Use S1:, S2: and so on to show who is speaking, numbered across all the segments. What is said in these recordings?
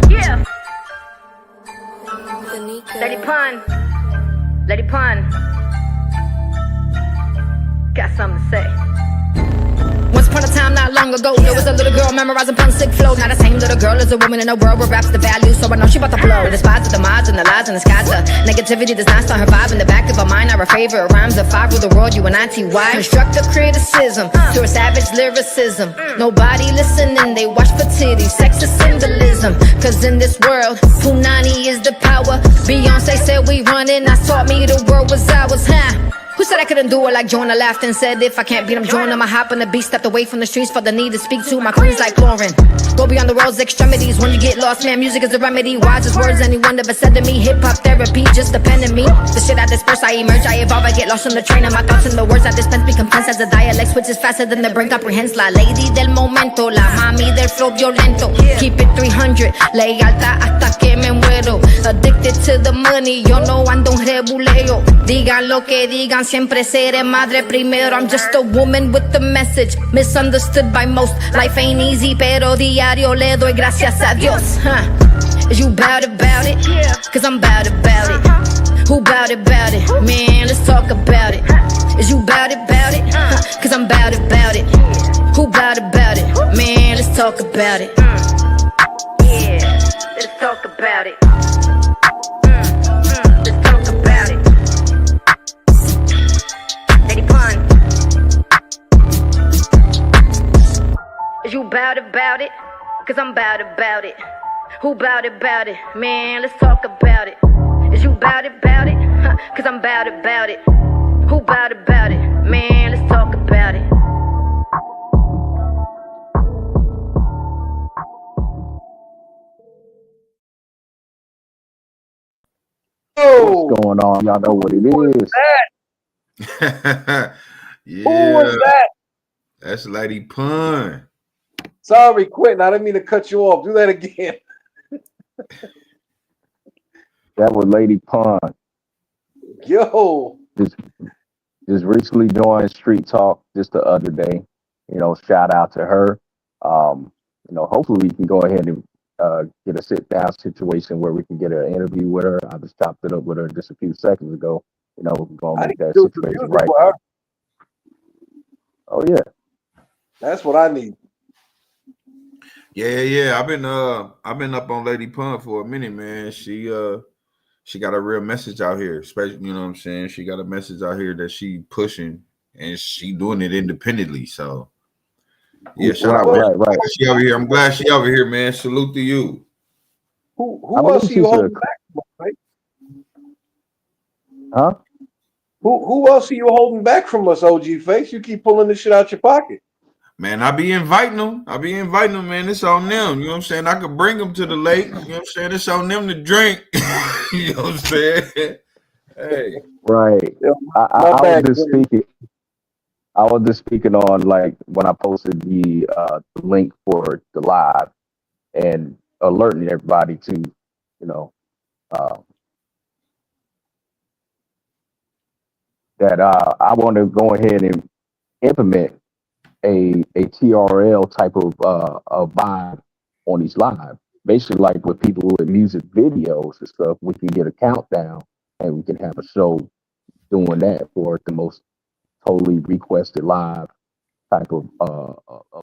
S1: Yeah. Lady Pun. Lady Pun. Got something to say. Once upon a time, not long ago, there was a little girl memorizing pun sick flow. Now the same little girl is a woman in a world where rap's the value, so I know she about to blow. The spots of the mods and the lies and the skies, the negativity does not start her vibe. In the back of her mind are her favorite rhymes of five with the world, UNITY. Constructive criticism to her savage lyricism. Nobody listening, they watch for titties, sexist symbolism. Cause in this world, Punani is the power. Beyonce said we running, I taught me the world was ours, huh? Who said I couldn't do it like Jonah? Laughed and said if I can't beat him, join him. I hop on the beat, stepped away from the streets for the need to speak to my queens like Lauren. Go beyond the world's extremities when you get lost, man. Music is a remedy. Wisest words anyone ever said to me. Hip hop therapy, just depend on me. The shit I disperse, I emerge, I evolve, I get lost in the train of my thoughts and the words I dispense become tense as the dialect switches faster than the brain comprehends. La lady del momento, la mami del flow violento. Keep it 300, lealtad hasta que me muero. Addicted to the money, yo no ando un rebuleo. Digan lo que digan, siempre seré madre primero. I'm just a woman with the message, misunderstood by most. Life ain't easy, pero diario le doy gracias a Dios. Is you bout it? Cause I'm bout it. Who bout it? Man, let's talk about it. Is you bout it? Cause I'm bout it. Who bout it? Man, let's talk about it. Yeah, let's talk about it. Let's talk about it. Lady Pun. Is you bout it? Cause I'm bout it. Who bout it? Man, let's talk about it. Is you bout it? Cause I'm bout it. Who bout it? Man, let's talk about it.
S2: What's going on? Y'all know what it is.
S3: Yeah.
S4: Who was that?
S3: That's Lady Pun.
S4: Sorry, Quentin. I didn't mean to cut you off. Do that again.
S2: That was Lady Pun.
S4: Yo.
S2: Just recently joined Street Talk just the other day. Shout out to her. Hopefully we can go ahead and get a sit down situation where we can get an interview with her. I just chopped it up with her just a few seconds ago. We're gonna make that situation right. Oh yeah.
S4: That's what I need.
S3: Yeah. I've been up on Lady Pun for a minute, man. She got a real message out here, especially, you know what I'm saying? She got a message out here that she pushing and she doing it independently. So yeah, shout out.
S2: Right.
S3: She over here. I'm glad she over here, man. Salute to you.
S4: Who else are you holding back from, right?
S2: Huh?
S4: Who else are you holding back from us, OG Face? You keep pulling this shit out your pocket.
S3: Man, I be inviting them, man. It's on them. You know what I'm saying? I could bring them to the lake. You know what I'm saying? It's on them to drink. You know what I'm saying? Hey.
S2: Right. I was just speaking on, like, when I posted the link for the live and alerting everybody to, that I want to go ahead and implement a TRL type of vibe on these live. Basically, like with people with music videos and stuff, we can get a countdown and we can have a show doing that for the most totally requested live type of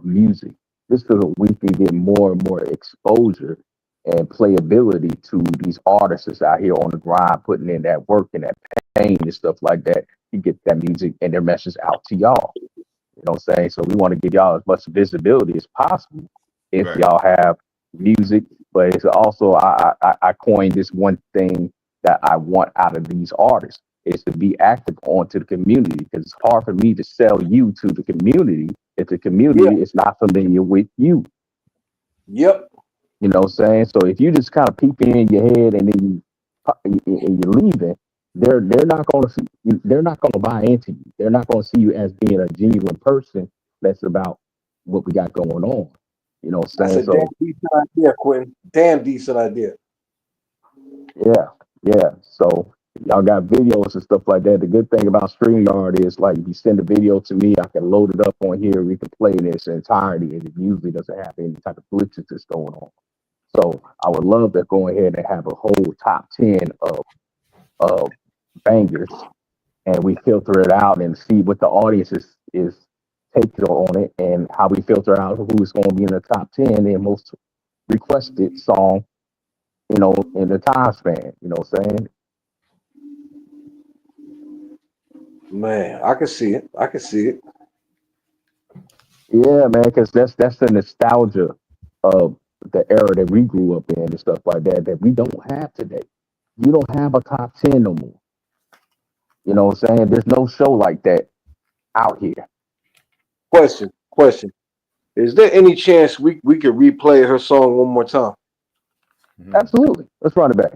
S2: music. Just so that we can get more and more exposure and playability to these artists that's out here on the grind, putting in that work and that pain and stuff like that. You get that music and their message out to y'all. You know what I'm saying? So we want to give y'all as much visibility as possible if y'all have music. But it's also, I coined this one thing that I want out of these artists is to be active onto the community, because it's hard for me to sell you to the community if the community is not familiar with you.
S4: Yep.
S2: You know what I'm saying? So if you just kind of peep in your head and then you leave it, they're not going to see you, they're not going to buy into you. They're not going to see you as being a genuine person that's about what we got going on. You know what I'm saying?
S4: That's a damn decent idea, Quentin. Damn decent idea.
S2: Yeah. So y'all got videos and stuff like that. The good thing about StreamYard is like if you send a video to me, I can load it up on here. We can play in its entirety, and it usually doesn't have any type of glitches that's going on. So I would love to go ahead and have a whole top 10 of bangers, and we filter it out and see what the audience is taking on it, and how we filter out who's going to be in the top 10 and most requested song, in the time span. You know what I'm saying?
S4: Man, I can see it. I can see it.
S2: Yeah, man, because that's the nostalgia of the era that we grew up in and stuff like that we don't have today. You don't have a top 10 no more. You know what I'm saying? There's no show like that out here.
S4: Question. Is there any chance we could replay her song one more time?
S2: Absolutely. Let's run it back.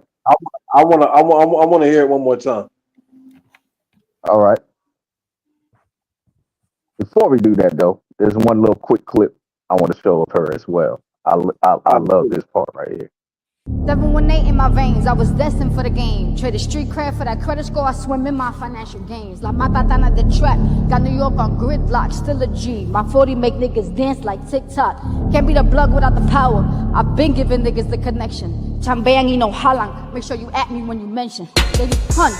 S4: I wanna hear it one more time.
S2: All right. Before we do that, though, there's one little quick clip I want to show of her as well. I love this part right here.
S1: 718 in my veins, I was destined for the game. Traded street cred for that credit score, I swim in my financial gains. La Matatana the track, got New York on gridlock, still a G. My 40 make niggas dance like TikTok. Can't be the plug without the power. I've been giving niggas the connection. Chambean y no halang, make sure you at me when you mention. Lady Pun.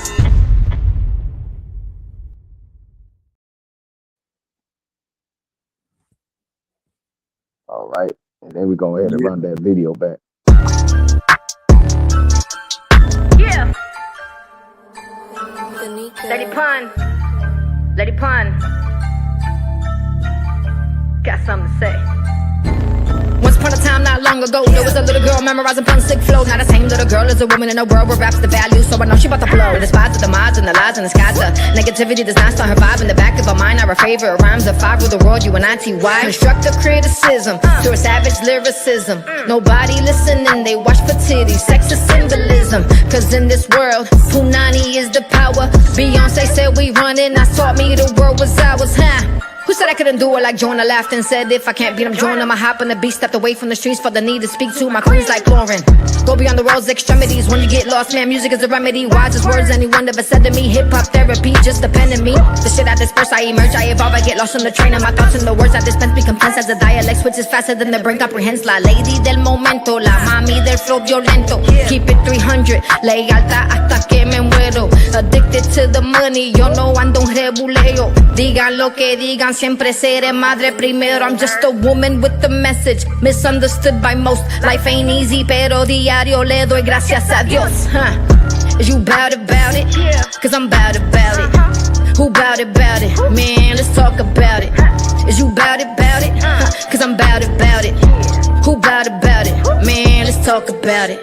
S2: All right. And then we go ahead and run that video back.
S1: Yeah. Lady Pun. Lady Pun. Got something to say. Once upon a time, not long ago, there was a little girl memorizing pun sick flow. Now the same little girl is a woman in a world where rap's the value, so I know she about to blow. The spies of the mods and the lies and the skies, the negativity does not start her vibe. In the back of her mind are her favorite rhymes of 5 with the world, you and I-T-Y. Constructive criticism, through a savage lyricism. Nobody listening, they watch for titties, sex is symbolism. Cause in this world, Punani is the power. Beyonce said we running, I taught me the world was ours, huh? Who said I couldn't do it like Jonah laughed and said if I can't beat him, join him. I hop on the beat, stepped away from the streets for the need to speak to my queens like Lauren. Go beyond the world's extremities when you get lost, man, music is a remedy. Wisest words anyone ever said to me, hip-hop therapy, just depend on me. The shit I disperse, I emerge, I evolve, I get lost in the train of my thoughts and the words I dispense become tense as the dialect switches faster than the brain comprehends. La lady del momento, la mami del flow violento. Keep it 300, lealtad hasta que me muero. Addicted to the money, yo no ando un rebuleo. Digan lo que digan, siempre seré madre primero. I'm just a woman with a message, misunderstood by most. Life ain't easy, pero diario le doy gracias a Dios. Is you bout it? Cause I'm bout it. Who bout it? Man, let's talk about it. Is you bout it? Cause I'm bout it. Who bout it? Man, let's talk about it.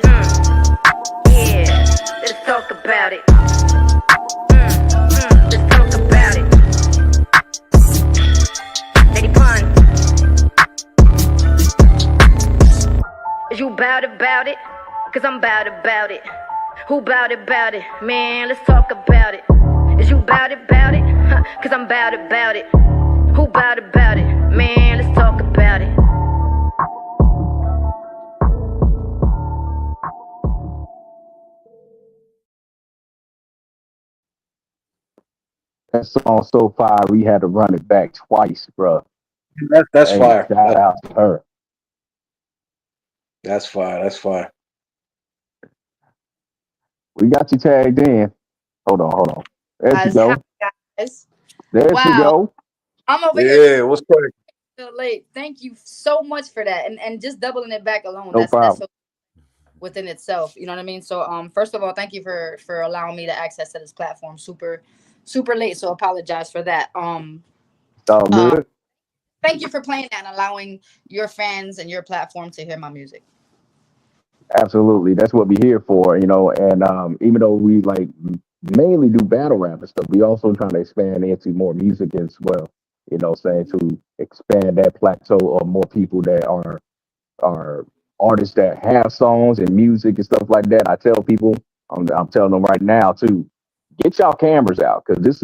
S1: Yeah, let's talk about it. Let's talk about it. Lady Pun. Is you bout it? Cause I'm bout it. Who bout it? Man, let's talk about it. Is you bout it? Cause I'm bout it. Who bout it? Man, let's talk about it.
S2: That song so far, we had to run it back twice, bro.
S4: That's fire.
S2: Shout out to her.
S4: That's fire.
S2: We got you tagged in. Hold on. There you go.
S5: Guys.
S2: There
S5: Wow.
S2: you go.
S5: I'm over here
S4: Yeah, what's crazy?
S5: so late. Thank you so much for that. And just doubling it back alone.
S2: No
S5: That's
S2: problem.
S5: so within itself. You know what I mean? So first of all, thank you for allowing me to access to this platform. Super late. So apologize for that.
S2: It's all good.
S5: Thank you for playing that and allowing your fans and your platform to hear my music.
S2: Absolutely. That's what we're here for, and even though we like mainly do battle rap and stuff, we also trying to expand into more music as well. To expand that plateau of more people that are artists that have songs and music and stuff like that. I tell people, I'm telling them right now too, get y'all cameras out, because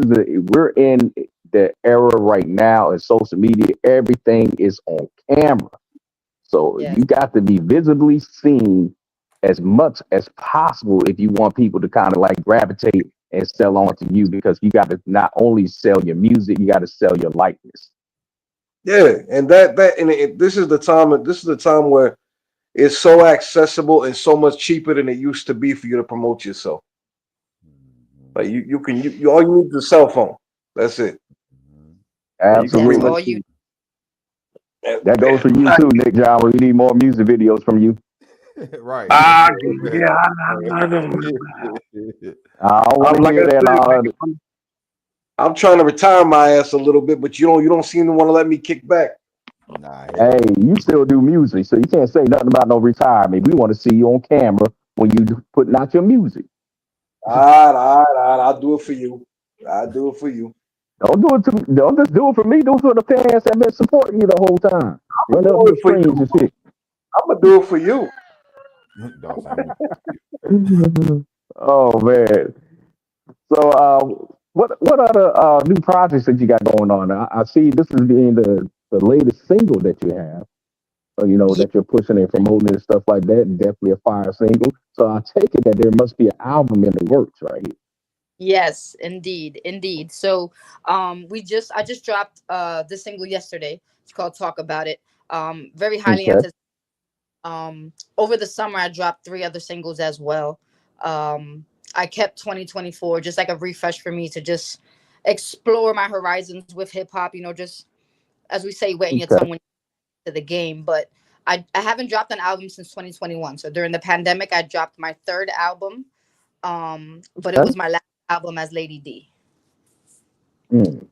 S2: we're in the era right now in social media. Everything is on camera. So
S5: Yes.
S2: you got to be visibly seen as much as possible if you want people to kind of like gravitate and sell on to you, because you got to not only sell your music, you got to sell your likeness.
S4: Yeah, and this is the time. This is the time where it's so accessible and so much cheaper than it used to be for you to promote yourself. Like you all you need is a cell phone. That's it. And you can
S5: That's
S4: pretty
S2: Absolutely.
S5: all
S4: much
S5: you.
S2: That goes for you too, Nick John. We need more music videos from you.
S3: Right.
S4: Ah, yeah, I know.
S2: I don't want to
S4: Like
S2: hear
S4: I
S2: that.
S4: said, I'm trying to retire my ass a little bit, but you don't seem to want to let me kick back.
S3: Nah,
S2: Hey, you still do music, so you can't say nothing about no retirement. We want to see you on camera when you putting out your music.
S4: All right. I'll do it for you. I'll do it for you.
S2: Don't do it to. Don't just do it for me. Do it for the fans that been supporting you the whole time.
S4: I'm
S2: Run
S4: gonna
S2: up
S4: do
S2: your
S4: it for
S2: streams
S4: you.
S2: and shit.
S4: I'm gonna do it for you.
S3: don't say me.
S2: Oh man. So, what other new projects that you got going on? I see this is being the latest single that you have. You know,
S5: Yeah.
S2: that you're pushing and promoting and stuff like that, and definitely a fire single. So I take it that there must be an album in the works, right?
S5: Yes, indeed. So, I just dropped this single yesterday. It's called "Talk About It." Very highly
S2: Okay.
S5: anticipated. Over the summer, I dropped three other singles as well. I kept 2024 just like a refresh for me to just explore my horizons with hip hop. Just as we say, wetting your
S2: Okay.
S5: tongue when you're to the game. But I haven't dropped an album since 2021. So during the pandemic, I dropped my third album. But it
S2: Okay.
S5: was my last album as Lady D.
S2: Mm,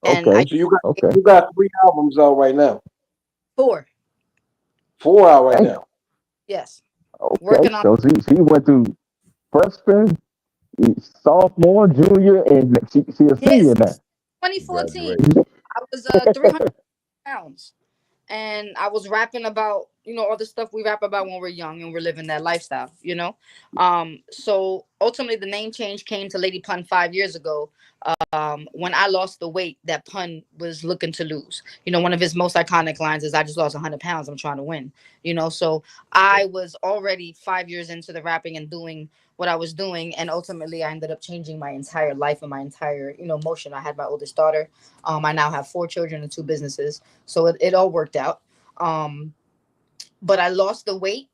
S5: And
S2: okay.
S5: I
S4: So
S2: Okay.
S4: you got 3 albums out right now.
S5: four.
S4: 4 out right
S2: Damn.
S4: now.
S5: Yes.
S2: Okay.
S5: Working on
S2: So she went through freshman, sophomore, junior, and she a senior
S5: yes,
S2: now.
S5: 2014.
S3: Graduate.
S5: I was 300 pounds. And I was rapping about, all the stuff we rap about when we're young and we're living that lifestyle. So ultimately the name change came to Lady Pun 5 years ago. When I lost the weight that Pun was looking to lose. One of his most iconic lines is, "I just lost 100 pounds. I'm trying to win." So I was already 5 years into the rapping and doing what I was doing. And ultimately I ended up changing my entire life and my entire, motion. I had my oldest daughter. I now have 4 children and 2 businesses. So it all worked out. Um, but I lost the weight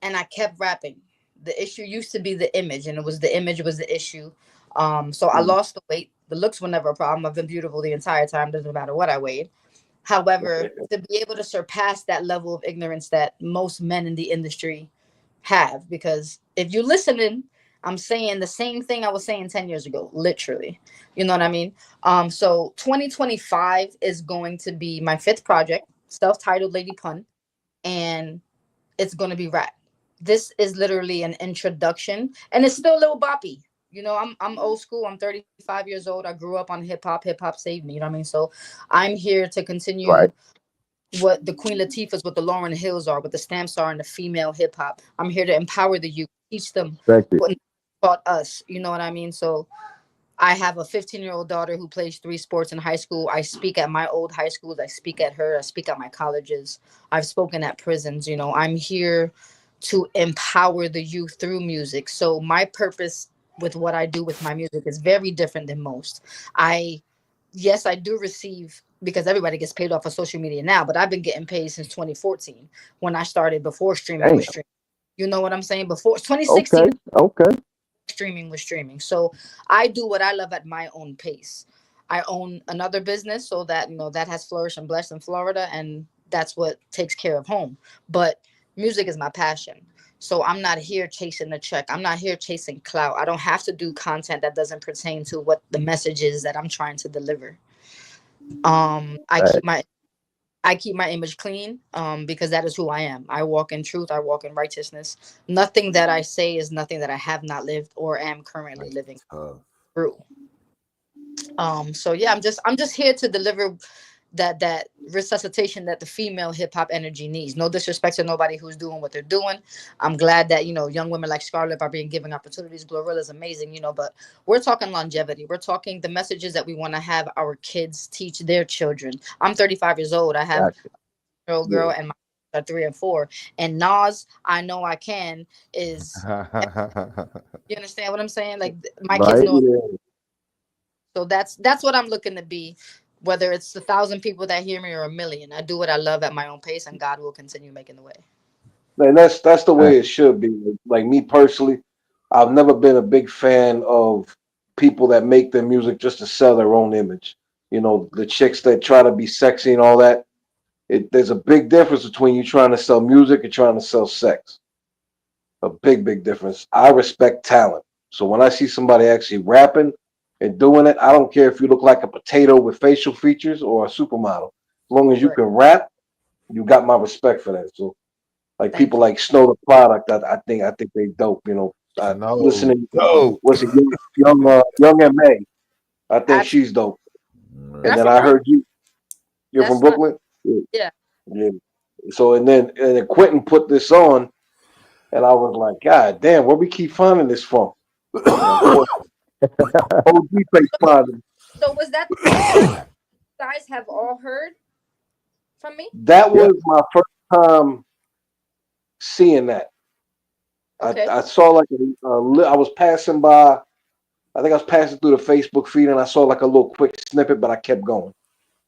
S5: and I kept rapping. The issue used to be the image, and it was the image was the issue. So I
S4: Mhm.
S5: lost the weight. The looks were never a problem. I've been beautiful the entire time. Doesn't matter what I weighed. However, to be able to surpass that level of ignorance that most men in the industry have, because if you're listening, I'm saying the same thing I was saying 10 years ago, literally. You know what I mean? So 2025 is going to be my fifth project, self-titled Lady Pun, and it's going to be rap. This is literally an introduction, and it's still a little boppy. I'm old school. I'm 35 years old. I grew up on hip hop. Hip hop saved me. You know what I mean? So I'm here to
S2: Right.
S5: continue what the Queen Latifahs, what the Lauryn Hills are, what the Stamps are in the female hip hop. I'm here to empower the youth, teach them
S2: Respect it.
S5: what taught us. You know what I mean? So I have a 15-year-old daughter who plays 3 sports in high school. I speak at my old high schools. I speak at her. I speak at my colleges. I've spoken at prisons. I'm here to empower the youth through music. So my purpose with what I do with my music is very different than most. Yes, I do receive, because everybody gets paid off of social media now, but I've been getting paid since 2014 when I started, before streaming
S2: Damn.
S5: was streaming. You know what I'm saying? Before 2016,
S2: Okay. Okay.
S5: streaming was streaming. So I do what I love at my own pace. I own another business, so that that has flourished and blessed in Florida, and that's what takes care of home. But music is my passion. So I'm not here chasing the check. I'm not here chasing clout. I don't have to do content that doesn't pertain to what the message is that I'm trying to deliver. I keep
S2: Right.
S5: my image clean, because that is who I am. I walk in truth. I walk in righteousness. Nothing that I say is nothing that I have not lived or am currently
S3: That's
S5: living
S3: tough.
S5: through. So yeah, I'm just here to deliver that resuscitation that the female hip hop energy needs. No disrespect to nobody who's doing what they're doing. I'm glad that young women like Scarlett are being given opportunities. Glorilla is amazing, but we're talking longevity. We're talking the messages that we want to have our kids teach their children. I'm 35 years old. I have
S2: Gotcha.
S5: a girl
S2: Yeah.
S5: and my are 3 and 4. And Nas, I Know I Can is, you understand what I'm saying? Like my kids
S2: Right.
S5: know.
S4: Yeah.
S5: So that's what I'm looking to be. Whether it's 1,000 people that hear me or a million, I do what I love at my own pace, and God will continue making the way.
S4: And that's the way it should be. Like me personally, I've never been a big fan of people that make their music just to sell their own image. You know, the chicks that try to be sexy and all that. There's a big difference between you trying to sell music and trying to sell sex. A big, big difference. I respect talent. So when I see somebody actually rapping and doing it, I don't care if you look like a potato with facial features or a supermodel. As long as you
S5: Right.
S4: can rap, you got my respect for that. So like
S5: Thank
S4: people
S5: you.
S4: like Snow the Product, I think they dope. You know,
S3: No,
S4: listening.
S3: no.
S4: What's it, young Ma? I think
S5: Absolutely.
S4: she's dope.
S5: And
S4: And
S5: I'm
S4: then
S5: from
S4: I
S5: Brooklyn.
S4: heard you're from
S5: That's not.
S4: Brooklyn. Yeah.
S5: Yeah.
S4: Yeah. So and then Quentin put this on, and I was like, God damn, where we keep finding this from? And of course, OG face finding.
S5: So was that the first time you guys have all heard from me?
S4: That
S3: Yeah,
S4: was my first time seeing that.
S5: Okay.
S4: I saw like I was passing by. I think I was passing through the Facebook feed, and I saw like a little quick snippet, but I kept going.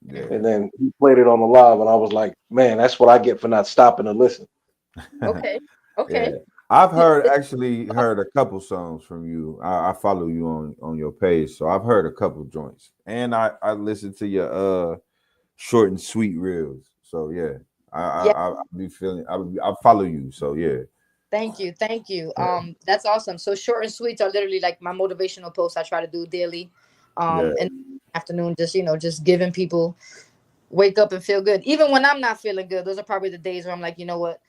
S3: yeah,
S4: And then he played it on the live, and I was like, man, that's what I get for not stopping to listen.
S5: Okay.
S3: yeah.
S5: Okay.
S3: I've heard a couple songs from you. I follow you on your page, so I've heard a couple joints, and I listened to your short and sweet reels. So yeah,
S5: Yeah.
S3: I be feeling I follow you. So yeah,
S5: Thank you. Thank you. That's awesome. So short and sweets are literally like my motivational posts I try to do daily.
S3: yeah,
S5: In the afternoon, just giving people wake up and feel good. Even when I'm not feeling good, those are probably the days where I'm like, you know what?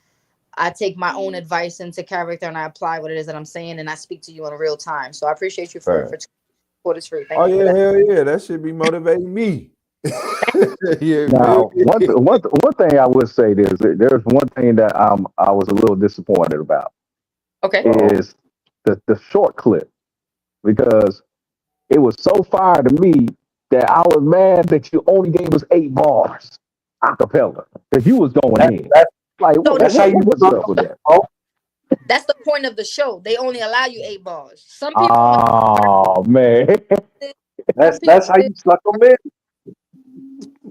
S5: I take my own advice into character and I apply what it is that I'm saying and I speak to you in real time. So I appreciate you for
S3: fair.
S5: this free.
S3: Oh
S5: Thank you for
S3: yeah,
S5: that.
S3: hell yeah, that should be motivating me. You feel
S2: Now,
S3: me?
S2: one thing I would say is that there's one thing that I was a little disappointed about
S5: Okay.
S4: Uh-oh.
S2: is the short clip because it was so fire to me that I was mad that you only gave us 8 bars a cappella because you was going
S4: That,
S2: in.
S4: that,
S2: Like,
S5: So
S4: that's how you
S2: what's
S4: start
S2: up with that?
S4: off.
S5: that's the point of the show. They only allow you 8 bars. Some people want
S2: Oh man,
S5: some people
S4: That's how you suck them in.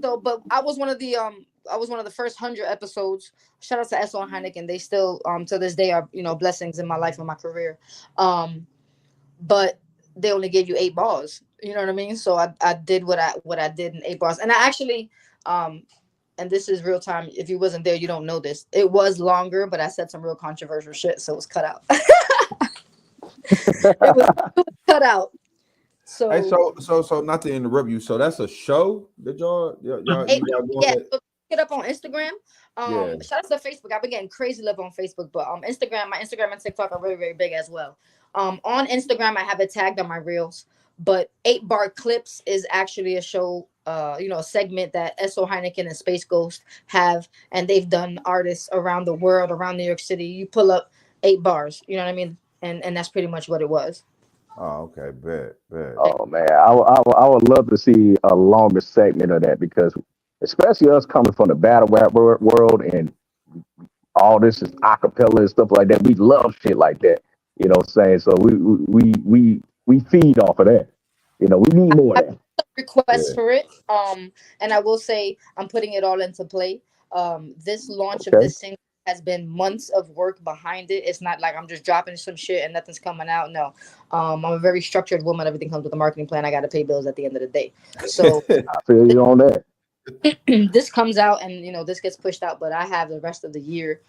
S5: so but I was one of the first 100 episodes. Shout out to SO and Heineken. They still to this day are blessings in my life and my career. But they only gave you 8 bars. You know what I mean? So I did what I did in 8 bars. And I actually and this is real time. If you wasn't there, you don't know this. It was longer, but I said some real controversial shit, so it was cut out. It was cut out.
S3: Hey,
S5: So
S3: so not to interrupt you. So that's a show that
S5: Hey,
S3: you got doing
S5: yeah,
S3: it.
S5: so get up on Instagram.
S3: Yeah.
S5: Shout out to Facebook. I've been getting crazy love on Facebook, but Instagram, my Instagram and TikTok are very, very big as well. On Instagram, I have it tagged on my reels. But 8 bar clips is actually a show, a segment that SO Heineken and Space Ghost have, and they've done artists around the world, around New York City. You pull up 8 bars, you know what I mean, and that's pretty much what it was.
S3: Oh, okay. Bet.
S2: oh man, I would love to see a longer segment of that because especially us coming from the battle rap world and all this is acapella and stuff like that. We love shit like that. You know what I'm saying? So we feed off of that. You know, we need more of that.
S5: Requests
S3: Yeah.
S5: for it. And I will say I'm putting it all into play. This launch of
S2: Okay.
S5: this single has been months of work behind it. It's not like I'm just dropping some shit and nothing's coming out. No. I'm a very structured woman. Everything comes with a marketing plan. I got to pay bills at the end of the day. So
S2: I feel you on that.
S5: this comes out and this gets pushed out, but I have the rest of the year,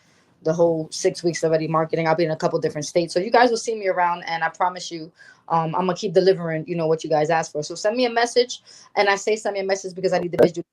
S5: the whole 6 weeks already marketing. I'll be in a couple different states, so you guys will see me around, and I promise you, I'm gonna keep delivering what you guys ask for. So send me a message, and I say send me a message because I need the visual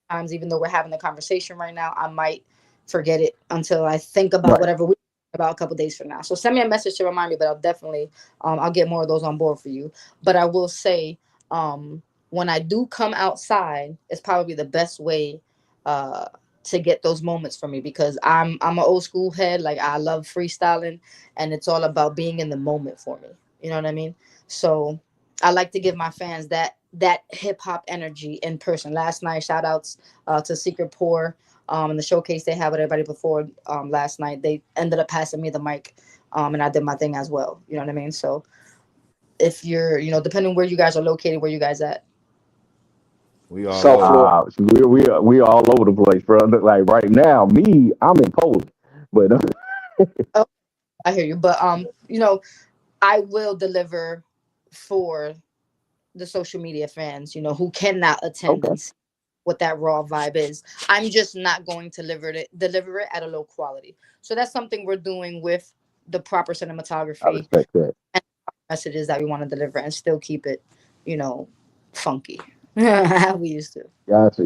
S5: times. Even though we're having the conversation right now, I might forget it until I think about
S2: Right.
S5: whatever we about a couple days from now. So send me a message to remind me, but I'll definitely I'll get more of those on board for you. But I will say when I do come outside, it's probably the best way uh, to get those moments for me because I'm an old school head. Like I love freestyling, and it's all about being in the moment for me. You know what I mean? So I like to give my fans that hip hop energy in person. Last night, shout outs to Secret Poor. in the showcase they had with everybody before last night. They ended up passing me the mic, and I did my thing as well. You know what I mean? So if you're, depending where you guys are located, where you guys at?
S3: We all
S4: South
S3: over.
S4: Florida.
S2: We all over the place, bro. Like right now, I'm in Poland, but
S5: Oh, I hear you, but I will deliver for the social media fans, who cannot attend
S2: okay,
S5: and see what that raw vibe is. I'm just not going to deliver it at a low quality. So that's something we're doing with the proper
S2: I
S5: cinematography
S2: respect that.
S5: and messages that we want to deliver and still keep it, you know, funky. How we used to.
S2: Gotcha.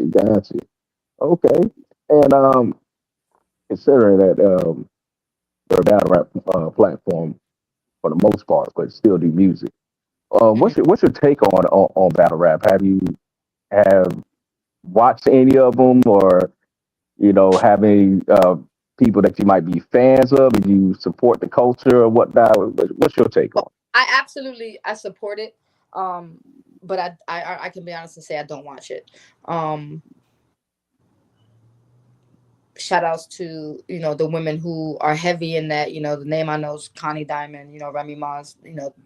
S2: Okay, and considering that they're a battle rap platform for the most part, but still do music.
S5: Mhm.
S2: What's your take on battle rap? Have watched any of them, or have any people that you might be fans of? Do you support the culture or whatnot? What's your take on
S5: I support it. Um, but I can be honest and say I don't watch it. Um, Shout outs to the women who are heavy in that. The name I know is Connie Diamond, Remy Mars,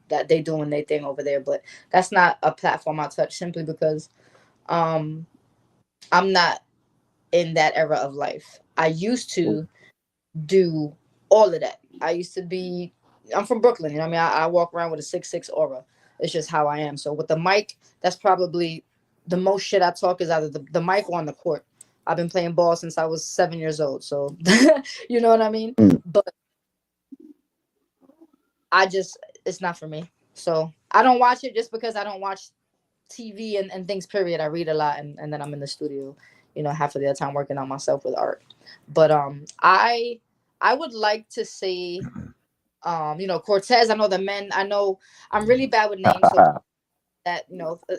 S5: that they doing their thing over there, but that's not a platform I touch simply because um I'm not in that era of life. I used
S2: it?
S5: to do all of that. I'm from Brooklyn, what I mean, I walk around with a 6'6" aura. It's just how I am. So with the mic, that's probably the most shit I talk is either the mic or on the court. I've been playing ball since I was 7 years old. So you know what I mean?
S2: Mm.
S5: But it's not for me. So I don't watch it just because I don't watch TV and things, period. I read a lot and then I'm in the studio, half of the time working on myself with art. But I would like to see Cortez. I know the men. I know I'm really bad with names, so that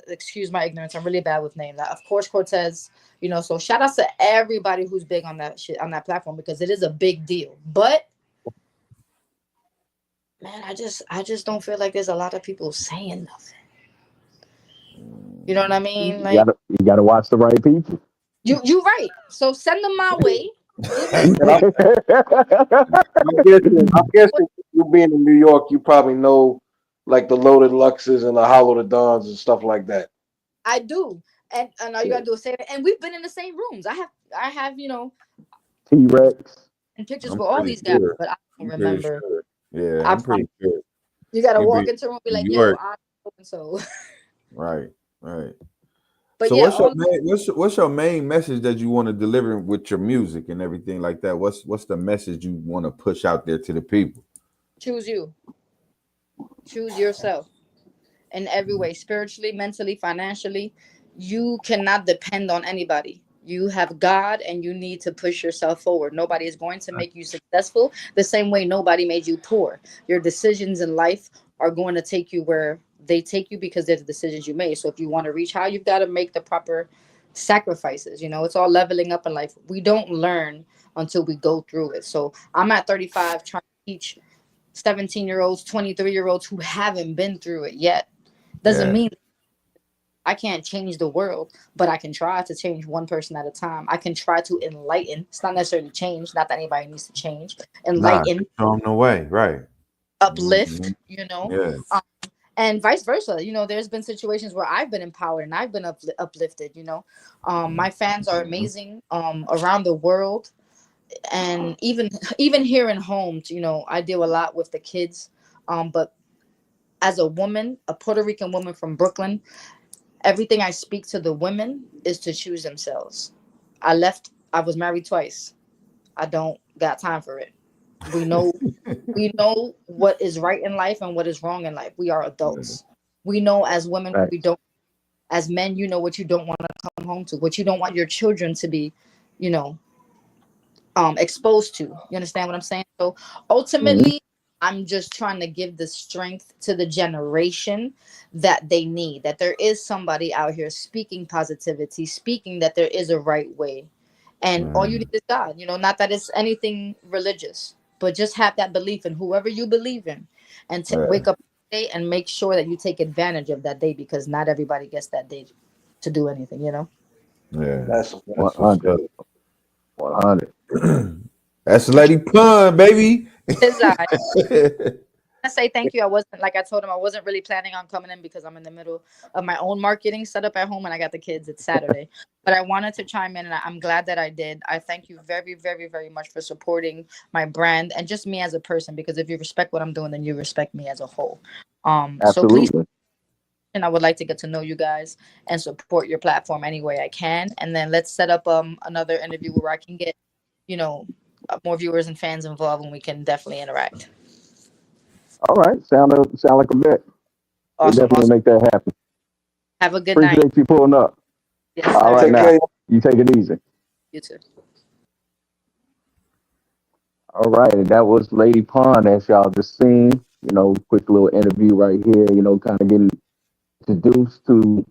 S5: excuse my ignorance. I'm really bad with names. Of course, Cortez. So shout out to everybody who's big on that shit on that platform because it is a big deal. But man, I just don't feel like there's a lot of people saying nothing. You know what I mean? Like
S2: You gotta watch the right people.
S5: you right. So send them my way. Give me
S4: And I'm guessing you being in New York, you probably know like the Loaded Luxes and the Hollow the Dons and stuff like that.
S5: I do. And all you gotta do is say it. And we've been in the same rooms. I have
S2: T-Rex.
S5: and pictures
S3: I'm
S5: with all
S3: pretty
S5: these guys,
S3: sure.
S5: but I don't
S3: I'm pretty
S5: remember.
S3: sure. Yeah,
S5: I
S3: I'm
S5: promise
S3: pretty sure.
S5: you gotta
S3: You be
S5: walk into a room and be
S3: New
S5: like, yo,
S3: York.
S5: I'm so
S3: Right. Right.
S5: but
S3: So
S5: yeah,
S3: what's your
S5: all
S3: main message that you want to deliver with your music and everything like that? What's the message you want to push out there to the people?
S5: choose you. Choose yourself in every way, spiritually, mentally, financially. You cannot depend on anybody. You have God and you need to push yourself forward. Nobody is going to make you successful the same way nobody made you poor. Your decisions in life are going to take you where they take you because they're the decisions you made. So if you want to reach high, you've got to make the proper sacrifices. It's all leveling up in life. We don't learn until we go through it. So I'm at 35 trying to teach 17-year-olds, 23-year-olds who haven't been through it yet. Doesn't
S3: Yeah.
S5: mean I can't change the world, but I can try to change one person at a time. I can try to enlighten. It's not necessarily change, not that anybody needs to change.
S3: Nah,
S5: Enlighten,
S3: just show them the way. Right. Hmm.
S5: uplift,
S3: Yeah.
S5: and vice versa. There's been situations where I've been empowered and I've been uplifted. My fans are amazing around the world, and even here in homes. I deal a lot with the kids, but as a woman, a Puerto Rican woman from Brooklyn, everything I speak to the women is to choose themselves. I was married twice. I don't got time for it. We know we know what is right in life and what is wrong in life. We are adults. We know as women what
S2: Right.
S5: we don't, as men, what you don't want to come home to, what you don't want your children to be, you know, exposed to. You understand what I'm saying? So
S2: Mhm.
S5: ultimately, I'm just trying to give the strength to the generation that they need. That there is somebody out here speaking positivity, speaking that there is a right way, and all you need
S3: Mm,
S5: is God. Not that it's anything religious, but just have that belief in whoever you believe in, and
S3: yeah.
S5: wake up every day and make sure that you take advantage of that day because not everybody gets that day to do anything.
S3: Yeah.
S4: That's
S3: That's
S4: that's
S3: what's
S2: 100.
S3: up.
S2: 100.
S3: That's Lady Pun, baby.
S5: His I say thank you. I wasn't, like I told him, I wasn't really planning on coming in because I'm in the middle of my own marketing setup at home and I got the kids. It's Saturday, but I wanted to chime in, and I'm glad that I did. I thank you very, very, very much for supporting my brand and just me as a person. Because if you respect what I'm doing, then you respect me as a whole. So please,
S2: Absolutely.
S5: and I would like to get to know you guys and support your platform any way I can. And then let's set up another interview where I can get, you know, more viewers and fans involved, and we can definitely interact.
S2: All right. Sound like a bet. We'll
S5: Awesome,
S2: definitely
S5: awesome.
S2: make that happen.
S5: Have a good night.
S2: Appreciate you pulling up.
S5: Yes,
S2: All
S5: sir.
S2: right
S4: Take
S2: now.
S4: care.
S2: You take it easy.
S5: You too.
S2: All right. And that was Lady Pun, as y'all just seen. Quick little interview right here, kind of getting introduced to,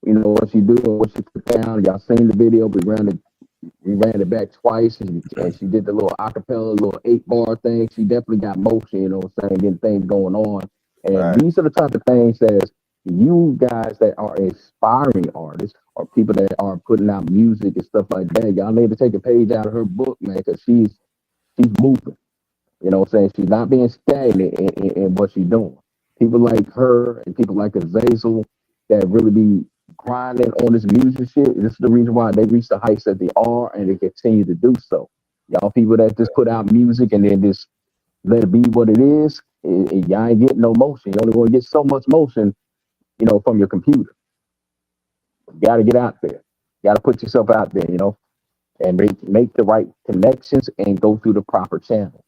S2: what she do and what she put down. Y'all seen the video. We ran it back twice, and she did the little acapella, little 8-bar thing. She definitely got motion, what I'm saying, getting things going on. And
S3: Right.
S2: these are the type of things that you guys that are inspiring artists or people that are putting out music and stuff like that, y'all need to take a page out of her book, man, because she's moving. You know what I'm saying? She's not being stagnant in what she's doing. People like her and people like Azazel that really be grinding on this music shit. This is the reason why they reach the heights that they are, and they continue to do so. Y'all people that just put out music and then just let it be what it is, y'all ain't getting no motion. You only going to get so much motion, from your computer. You got to get out there. You got to put yourself out there, and make the right connections and go through the proper channels.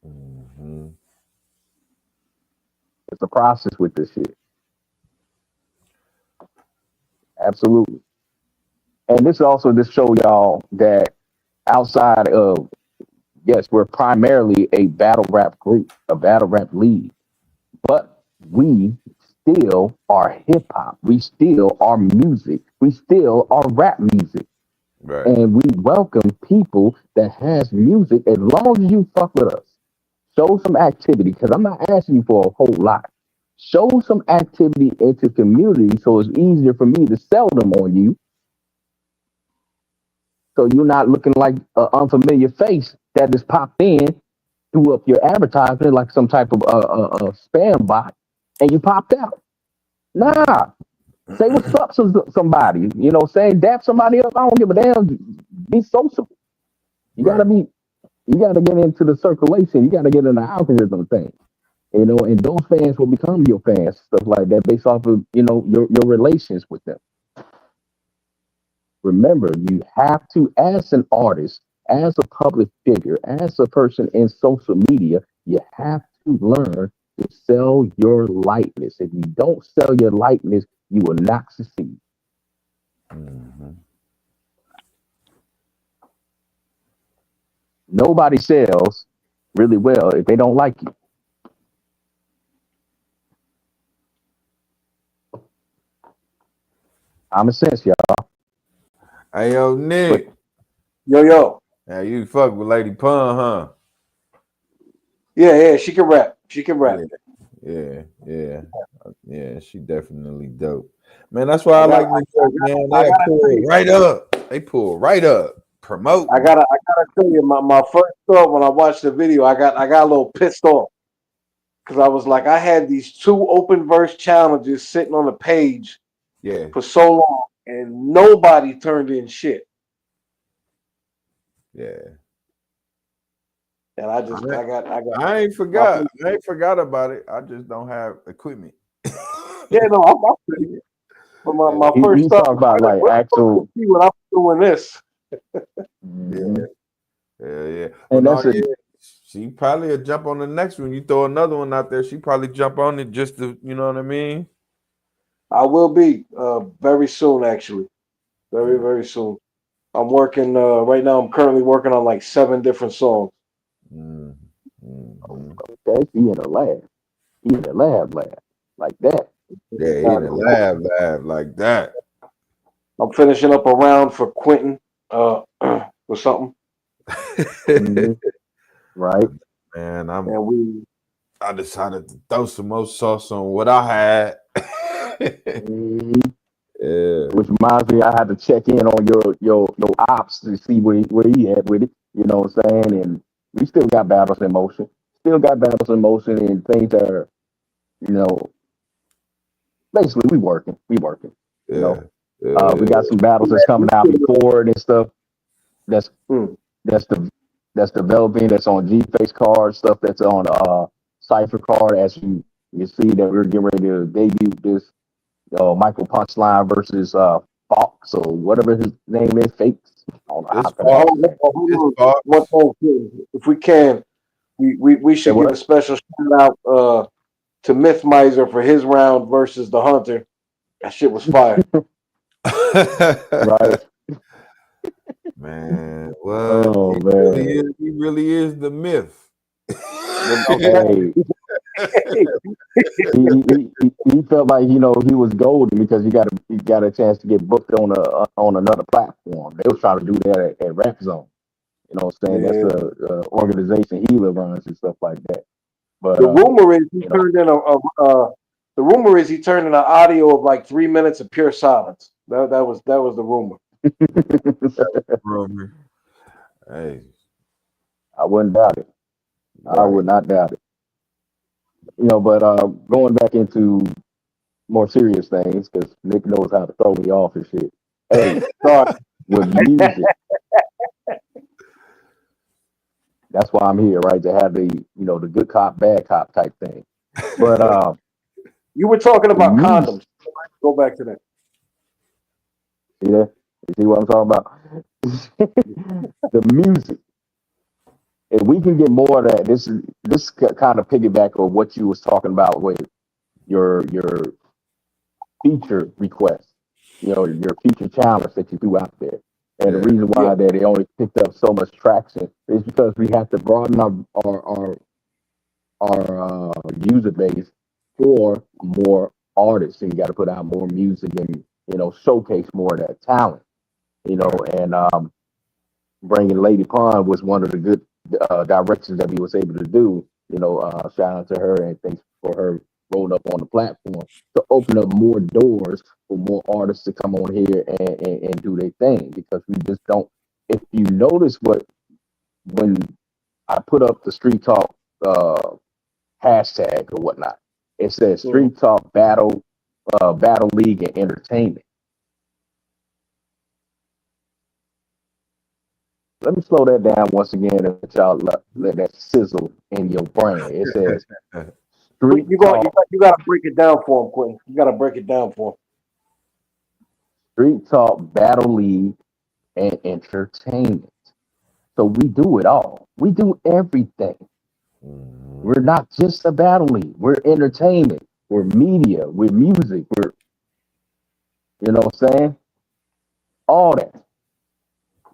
S3: Mm-hmm.
S2: It's a process with this shit. Absolutely. And this also just show y'all that outside of, yes, we're primarily a battle rap group, a battle rap league, but we still are hip hop. We still are music. We still are rap music.
S3: Right.
S2: And we welcome people that has music as long as you fuck with us. Show some activity, because I'm not asking you for a whole lot. Show some activity into community so it's easier for me to sell them on you. So you're not looking like an unfamiliar face that just popped in, threw up your advertisement like some type of spam bot, and you popped out. Nah, say what's up to somebody. Saying dap somebody up. I don't give a damn. Be social. You
S3: Right.
S2: gotta be. You gotta get into the circulation. You gotta get in the algorithm thing. And those fans will become your fans, stuff like that, based off of your relations with them. Remember, you have to, as an artist, as a public figure, as a person in social media, you have to learn to sell your likeness. If you don't sell your likeness, you will not succeed.
S3: Mm-hmm.
S2: Nobody sells really well if they don't like you. Common sense, y'all.
S3: Hey, yo, Nick.
S4: Yo.
S3: Now you fuck with Lady Pun, huh?
S4: Yeah, she can rap. She can rap.
S3: Yeah. She definitely dope. Man, that's why I like New York, man.
S4: I
S3: They
S4: gotta
S3: pull
S4: tell you,
S3: right up. They pull right up. Promote.
S4: I gotta tell you, my first thought when I watched the video, I got a little pissed off because I was like, I had these 2 open verse challenges sitting on the page
S3: Yeah.
S4: for so long, and nobody turned in shit.
S3: Yeah.
S4: And I got
S3: I ain't forgot. I ain't forgot about it. I just don't have equipment.
S4: yeah, no, I'm pretty good. But my first
S2: You
S4: thought
S2: talk
S4: was,
S2: about like actual.
S4: see what I'm doing this.
S2: Mhm.
S3: Yeah. Well,
S2: And
S3: no,
S2: that's it.
S3: yeah. She probably will jump on the next one. You throw another one out there, she probably jump on it just to, you know what I mean?
S4: I will be very soon, actually. Very, very soon. I'm working right now. I'm currently working on like 7 different songs.
S3: Mm-hmm.
S2: Okay, he in the lab. He in the lab like that.
S3: Yeah, he in the lab like that.
S4: I'm finishing up a round for Quentin or something.
S2: Hmm. Right.
S3: Man,
S4: And
S3: I decided to throw some more sauce on what I had.
S2: Mhm.
S3: Yeah.
S2: Which reminds me, I had to check in on your ops to see where he at with it. You know what I'm saying? And we still got battles in motion. Still got battles in motion and things that are, you know, basically we working. We working. You
S3: Yeah.
S2: know. We
S3: Yeah.
S2: got some battles that's coming out before it and stuff. That's
S4: Hmm.
S2: that's the that's developing. That's on G Face card stuff. That's on Cipher card. As you see that we're getting ready to debut this Michael Punchline versus Fox or whatever his name is. Fakes. I don't know how
S3: It's
S2: to pronounce
S3: Fox.
S2: that.
S3: It's
S4: One
S3: Fox.
S4: thing, if we can, we
S2: Say
S4: should give a
S2: what?
S4: special shout out to Myth Miser for his round versus the Hunter. That shit was fire.
S2: Right.
S3: Man, what?
S2: Oh man.
S3: He really is the myth.
S4: I'm
S2: Hey, he felt like he was golden because he got a chance to get booked on another platform. They was trying to do that at Rap Zone. You know what I'm saying? That's
S4: yeah.
S2: a organization Healer runs and stuff like that. But
S4: The rumor is he
S2: you know,
S4: turned in the rumor is he turned in an audio of like 3 minutes of pure silence. That was the rumor.
S3: Rumor. Hey,
S2: I wouldn't doubt it. I
S3: right.
S2: would not doubt it. But going back into more serious things because Nick knows how to throw me off and shit. Hey,
S4: Sorry.
S2: with music, that's why I'm here, right? To have the good cop, bad cop type thing. But
S4: You were talking
S2: the
S4: about
S2: music,
S4: condoms. Go back to that.
S2: see that? You see what I'm talking about? The music. If we can get more of that, this kind of piggyback of what you was talking about with your feature request, your feature challenge that you threw out there. And the
S3: Yeah.
S2: reason
S4: Yeah.
S2: why that it only picked up so much traction is because we have to broaden our user base for more artists, and you got to put out more music and showcase more of that talent.
S3: Right.
S2: And bringing Lady Pond was one of the good directions that we was able to do. Shout out to her and thanks for her rolling up on the platform to open up more doors for more artists to come on here and do their thing because we just don't. If you notice when I put up the Street Talk hashtag or whatnot, it says
S4: Mhm.
S2: Street Talk Battle League and Entertainment. Let me slow that down once again and let y'all let that sizzle in your brain. It says Street Talk
S4: You got to break it down for him, Quentin. You got to break it down for him.
S2: Street Talk Battle League and Entertainment. So we do it all. We do everything. We're not just a battle league. We're entertainment. We're media. We're music. You know what I'm saying? All that.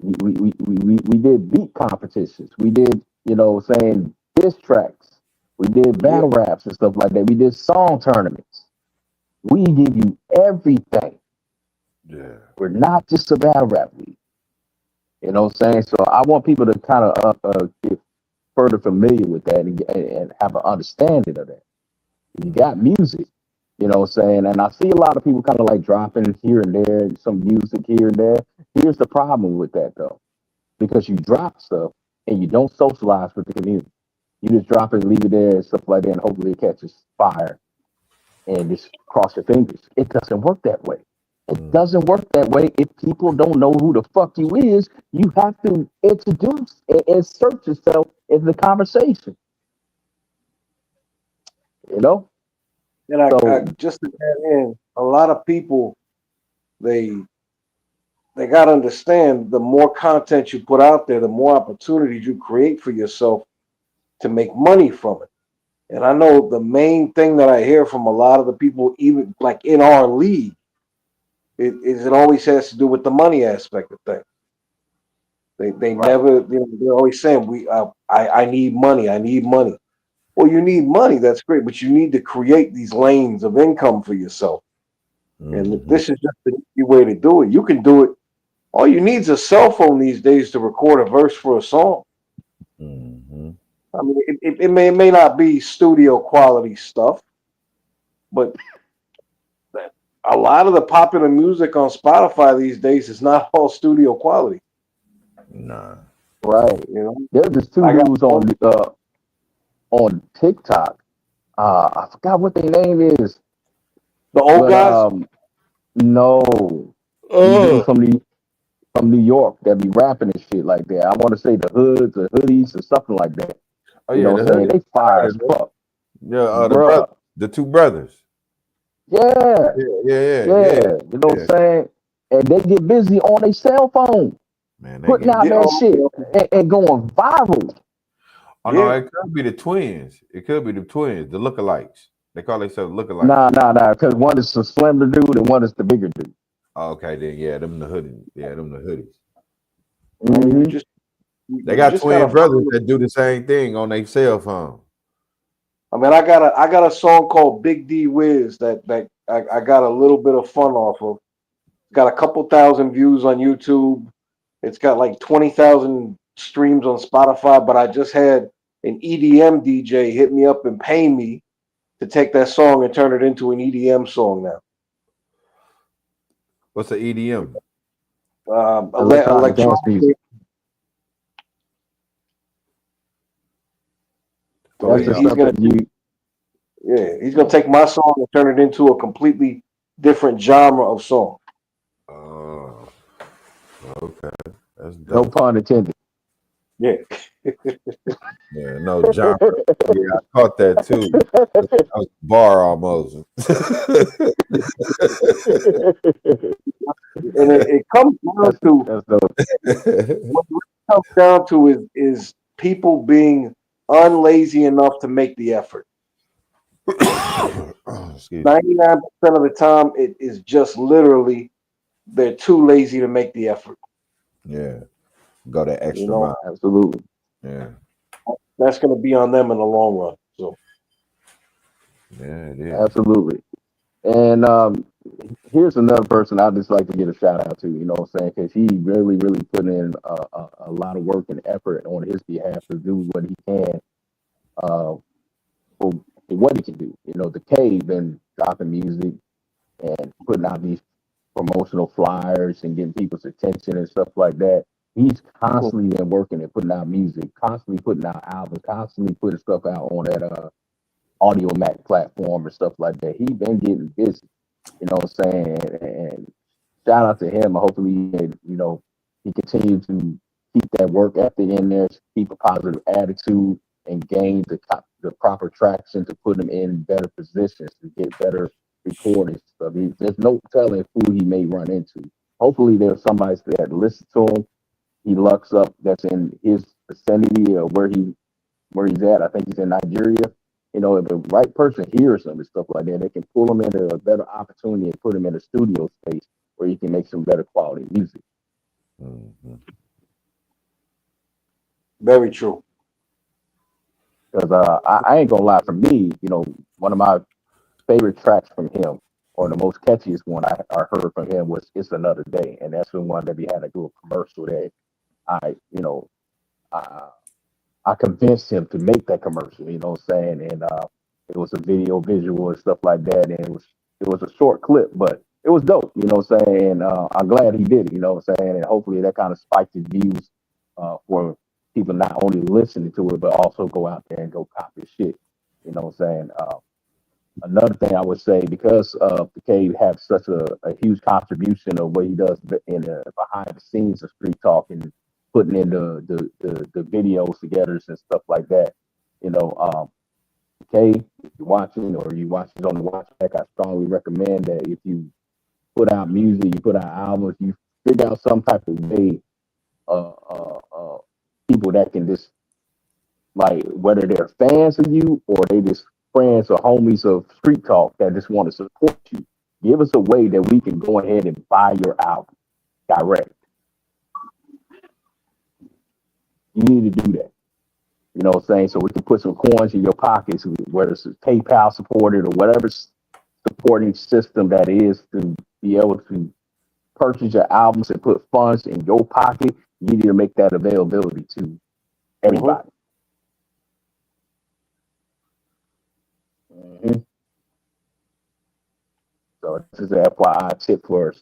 S2: We did beat competitions. We did, saying diss tracks. We did
S4: Yeah.
S2: battle raps and stuff like that. We did song tournaments. We give you everything.
S3: Yeah.
S2: We're not just a battle rap league. You know what I'm saying? So I want people to kind of get further familiar with that and have an understanding of that. You got music, you know what I'm saying? And I see a lot of people kind of like dropping here and there, some music here and there. Here's the problem with that though, because you drop stuff and you don't socialize with the community. You just drop it, leave it there, and stuff like that, and hopefully it catches fire and just cross your fingers. It doesn't work that way. It doesn't work that way. If people don't know who the fuck you is, you have to introduce and insert yourself in the conversation. You know?
S4: And I
S2: So
S4: just to add in, a lot of people they they got to understand the more content you put out there, the more opportunities you create for yourself to make money from it. And I know the main thing that I hear from a lot of the people, even like in our league, it always has to do with the money aspect of things. They
S2: right.
S4: never, they're always saying I need money, I need money. Well, you need money, that's great, but you need to create these lanes of income for yourself. And this is just the easy way to do it. You can do it. All you need is a cell phone these days to record a verse for a song. I mean, it may not be studio quality stuff, but a lot of the popular music on Spotify these days is not all studio quality.
S3: Nah.
S2: Right.
S4: You know,
S2: There's just two
S4: I got
S2: dudes on TikTok. I forgot what their name is,
S4: the old
S2: but
S4: guys.
S2: no, these dudes
S3: Oh,
S2: from New York that be rapping and shit like that. I want to say the hoods or hoodies or something like that.
S3: oh
S2: You
S3: yeah,
S2: know
S3: the
S2: what I'm saying?
S3: hoodie.
S2: They fire as fuck,
S3: Yeah,
S2: bruh.
S3: the two brothers.
S2: Yeah,
S3: Yeah, yeah, yeah,
S2: yeah.
S3: yeah,
S2: You know what
S3: yeah.
S2: I'm saying? And they get busy on their cell phone,
S3: Man, they
S2: putting
S3: get.
S2: out
S4: Yeah,
S2: that shit and going viral.
S3: Oh no,
S4: yeah.
S3: it could be the twins. It could be the twins, the lookalikes. They call themselves lookalikes.
S2: Nah. Because one is the slender dude and one is the bigger dude.
S3: Oh, okay, then yeah, them the hoodies. Yeah, them the hoodies.
S4: I mean,
S2: Hmm.
S3: They
S4: you
S3: got
S4: just gotta
S3: twin brothers
S4: find.
S3: that do the same thing on their cell phone.
S4: I mean, I got a song called Big D Wiz that I got a little bit of fun off of. Got a couple thousand views on YouTube. It's got like 20,000 streams on Spotify, but I just had an EDM DJ hit me up and pay me to take that song and turn it into an EDM song now.
S3: What's the EDM?
S2: Electronic dance
S4: Electronic.
S2: music.
S3: Oh
S2: That's
S4: So
S2: the
S3: yeah.
S4: he's
S2: stuff
S4: gonna
S2: that you.
S4: he's gonna take my song and turn it into a completely different genre of song.
S3: Oh, okay. That's
S2: No
S3: dope.
S2: pun intended.
S4: Yeah.
S3: Yeah, no genre. Yeah, I caught that too. That was a bar almost.
S4: And it comes down to
S2: That's dope.
S4: what it comes down to is people being unlazy enough to make the effort.
S3: Oh, excuse me.
S4: 99% of the time, it is just literally they're too lazy to make the effort.
S3: Yeah, go that
S4: You
S3: extra
S4: know,
S3: mile.
S2: Absolutely.
S3: Yeah,
S4: that's going to be on them in the long run. So,
S3: yeah, it is.
S2: Absolutely. And here's another person I just like to give a shout out to. You know what I'm saying? Because he really put in a lot of work and effort on his behalf to do what he can uh, for what he can do. You know, the Cave been dropping music and putting out these promotional flyers and getting people's attention and stuff like that. He's constantly been working and putting out music, constantly putting out albums, constantly putting stuff out on that Audio Mac platform and stuff like that. He been getting busy, you know what I'm saying? And shout out to him. Hopefully, he continues to keep that work ethic in there, keep a positive attitude, and gain the proper traction to put him in better positions to get better recordings. So there's no telling who he may run into. Hopefully, there's somebody that listens to him. He lucks up that's in his vicinity or where he's at. I think he's in Nigeria. You know, if the right person hears him and stuff like that, they can pull him into a better opportunity and put him in a studio space where he can make some better quality music.
S3: Mhm.
S4: very true.
S2: Because I ain't gonna lie, for me, you know, one of my favorite tracks from him, or the most catchiest one I heard from him was "It's Another Day," and that's the one that we had to do a commercial that I, you know, I, I convinced him to make that commercial. You know what I'm saying? And it was a video, visual, and stuff like that. And it was a short clip, but it was dope. You know what I'm saying? And I'm glad he did it. You know what I'm saying? And hopefully that kind of spiked his views for people not only listening to it, but also go out there and go copy shit. You know what I'm saying? Another thing I would say, because the Cave have such a huge contribution of what he does in behind the scenes of Street Talk and putting in the videos together and stuff like that. You know, Cave, if you're watching or you watch it on the watch back, I strongly recommend that if you put out music, you put out albums, you figure out some type of way, people that can just like whether they're fans of you or they just friends or homies of Street Talk that just want to support you. Give us a way that we can go ahead and buy your album direct. You need to do that. You know what I'm saying? So we can put some coins in your pockets, whether it's PayPal supported or whatever supporting system that is to be able to purchase your albums and put funds in your pocket. You need to make that availability to
S4: Hmm.
S2: everybody. Mhm. So this is an FYI tip for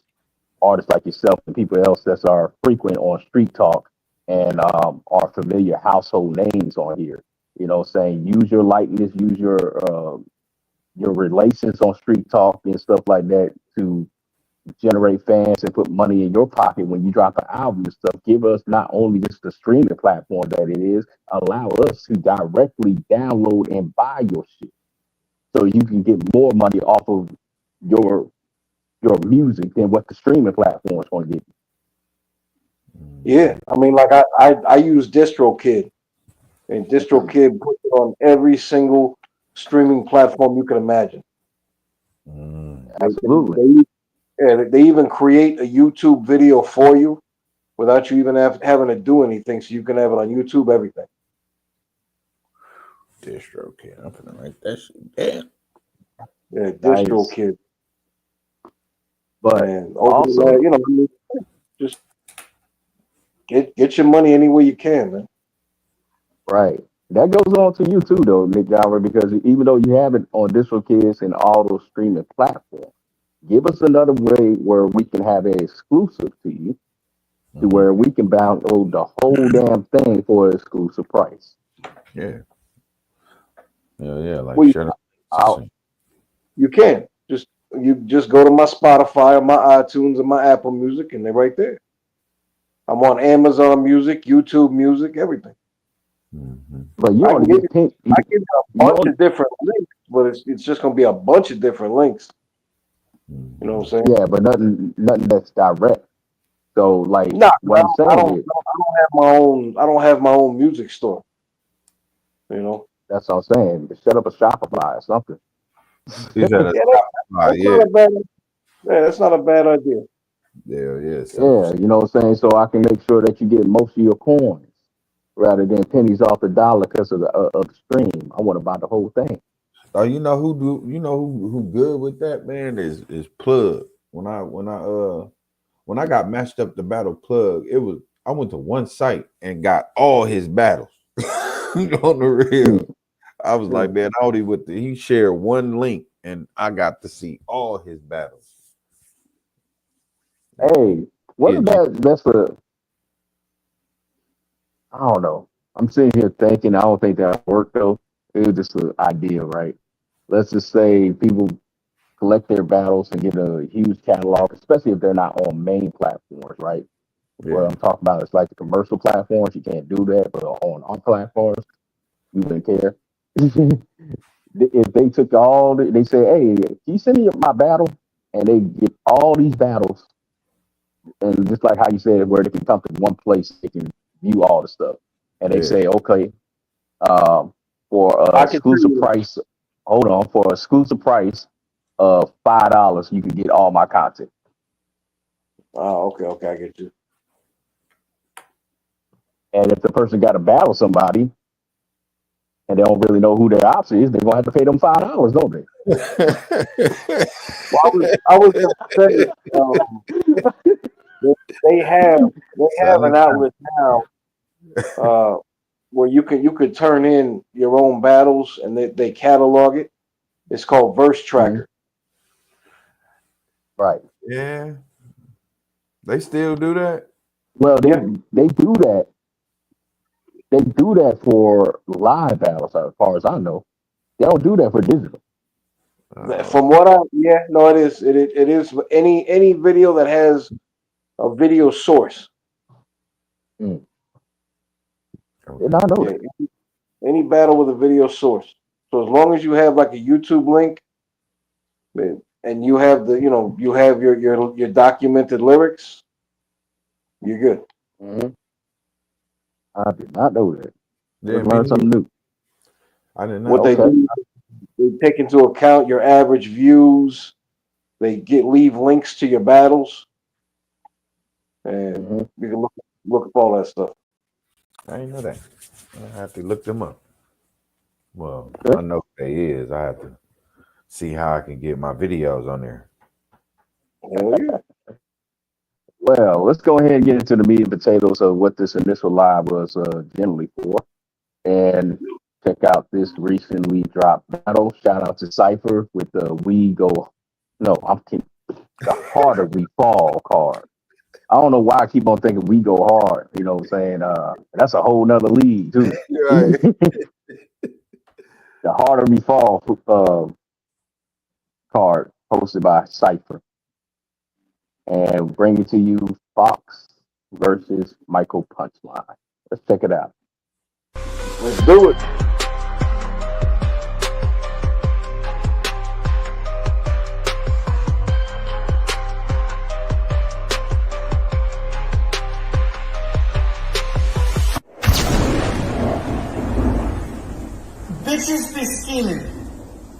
S2: artists like yourself and people else that are frequent on Street Talk and are familiar household names on here. You know, saying use your likeness, use your relations on Street Talk and stuff like that to generate fans and put money in your pocket when you drop an album and stuff. Give us not only just the streaming platform that it is, allow us to directly download and buy your shit so you can get more money off of your music than what the streaming platform is going to give you.
S4: Yeah, I mean, like I use DistroKid, and DistroKid puts it on every single streaming platform you can imagine.
S2: Absolutely.
S4: They even create a YouTube video for you without you even having to do anything, so you can have it on YouTube, everything.
S3: DistroKid, I'm gonna write that shit down.
S4: Yeah, DistroKid.
S2: Nice. But
S4: and
S2: also,
S4: you know, just get your money any way you can, man.
S2: right. That goes on to you too, though, Nick Jowler, because even though you have it on DistroKids and all those streaming platforms, give us another way where we can have an exclusive to you, to where we can download the whole damn thing for an exclusive price.
S3: Yeah. Yeah, like
S4: well,
S3: shut up.
S4: You can just go to my Spotify or my iTunes or my Apple Music, and they're right there. I'm on Amazon Music, YouTube Music, everything.
S2: But you
S4: I
S2: only
S4: give
S2: get
S4: you a bunch of different links, but it's just gonna be a bunch of different links. You know what I'm saying?
S2: Yeah, but nothing that's direct. So like what I'm saying
S4: I don't have my own music store. You know?
S2: That's what I'm saying. Set up a Shopify or something.
S4: That's not a bad idea.
S3: Yeah,
S2: yeah, you know what I'm saying? So I can make sure that you get most of your coins rather than pennies off the dollar because of the stream. I want to buy the whole thing.
S3: Oh, you know who good with that, man, is Plug. When I got matched up to battle Plug, I went to one site and got all his battles on the real. I was like, man, he shared one link and I got to see all his battles.
S2: Hey, what about that's I don't know. I'm sitting here thinking, I don't think that worked though. It was just an idea, right? Let's just say people collect their battles and get a huge catalog, especially if they're not on main platforms, right?
S3: Yeah.
S2: What I'm talking about is like the commercial platforms. You can't do that, but on our platforms, you wouldn't care. If they took they say, hey, can you send me my battle? And they get all these battles. And just like how you said, where they can come to one place, they can view all the stuff. And they say, okay, for an exclusive price, for an exclusive price of $5, you can get all my content.
S4: Oh, okay, I get you.
S2: And if the person got to battle somebody and they don't really know who their ops is, they're gonna have to pay them $5, don't they?
S4: Well, I was gonna say, they have an outlet now where you could turn in your own battles and they catalog it. It's called Verse Tracker.
S2: Right.
S3: Yeah. They still do that?
S2: Well, they do that. They do that for live battles, as far as I know. They don't do that for digital.
S4: From what it is. It is any video that has a video source.
S2: Did not know that.
S4: Any battle with a video source. So as long as you have like a YouTube link, and you have you have your documented lyrics, you're good.
S2: I did not know that.
S3: Yeah,
S2: learn something new.
S3: I didn't know.
S4: What they do, they take into account your average views. They leave links to your battles, and you can look up all that stuff.
S3: I didn't know that. I have to look them up. Well, I know who they is. I have to see how I can get my videos on there.
S4: Hell yeah.
S2: Well, let's go ahead and get into the meat and potatoes of what this initial live was generally for. And check out this recently dropped battle. Shout out to Cypher with the We Go. No, I'm kidding. the harder we fall card. I don't know why I keep on thinking we go hard. You know what I'm saying? That's a whole nother league too.
S4: Right.
S2: The harder we fall card posted by Cypher, and bring it to you, Fox versus Michael Punchline. Let's check it out.
S4: Let's do it.
S6: Bitches be scheming.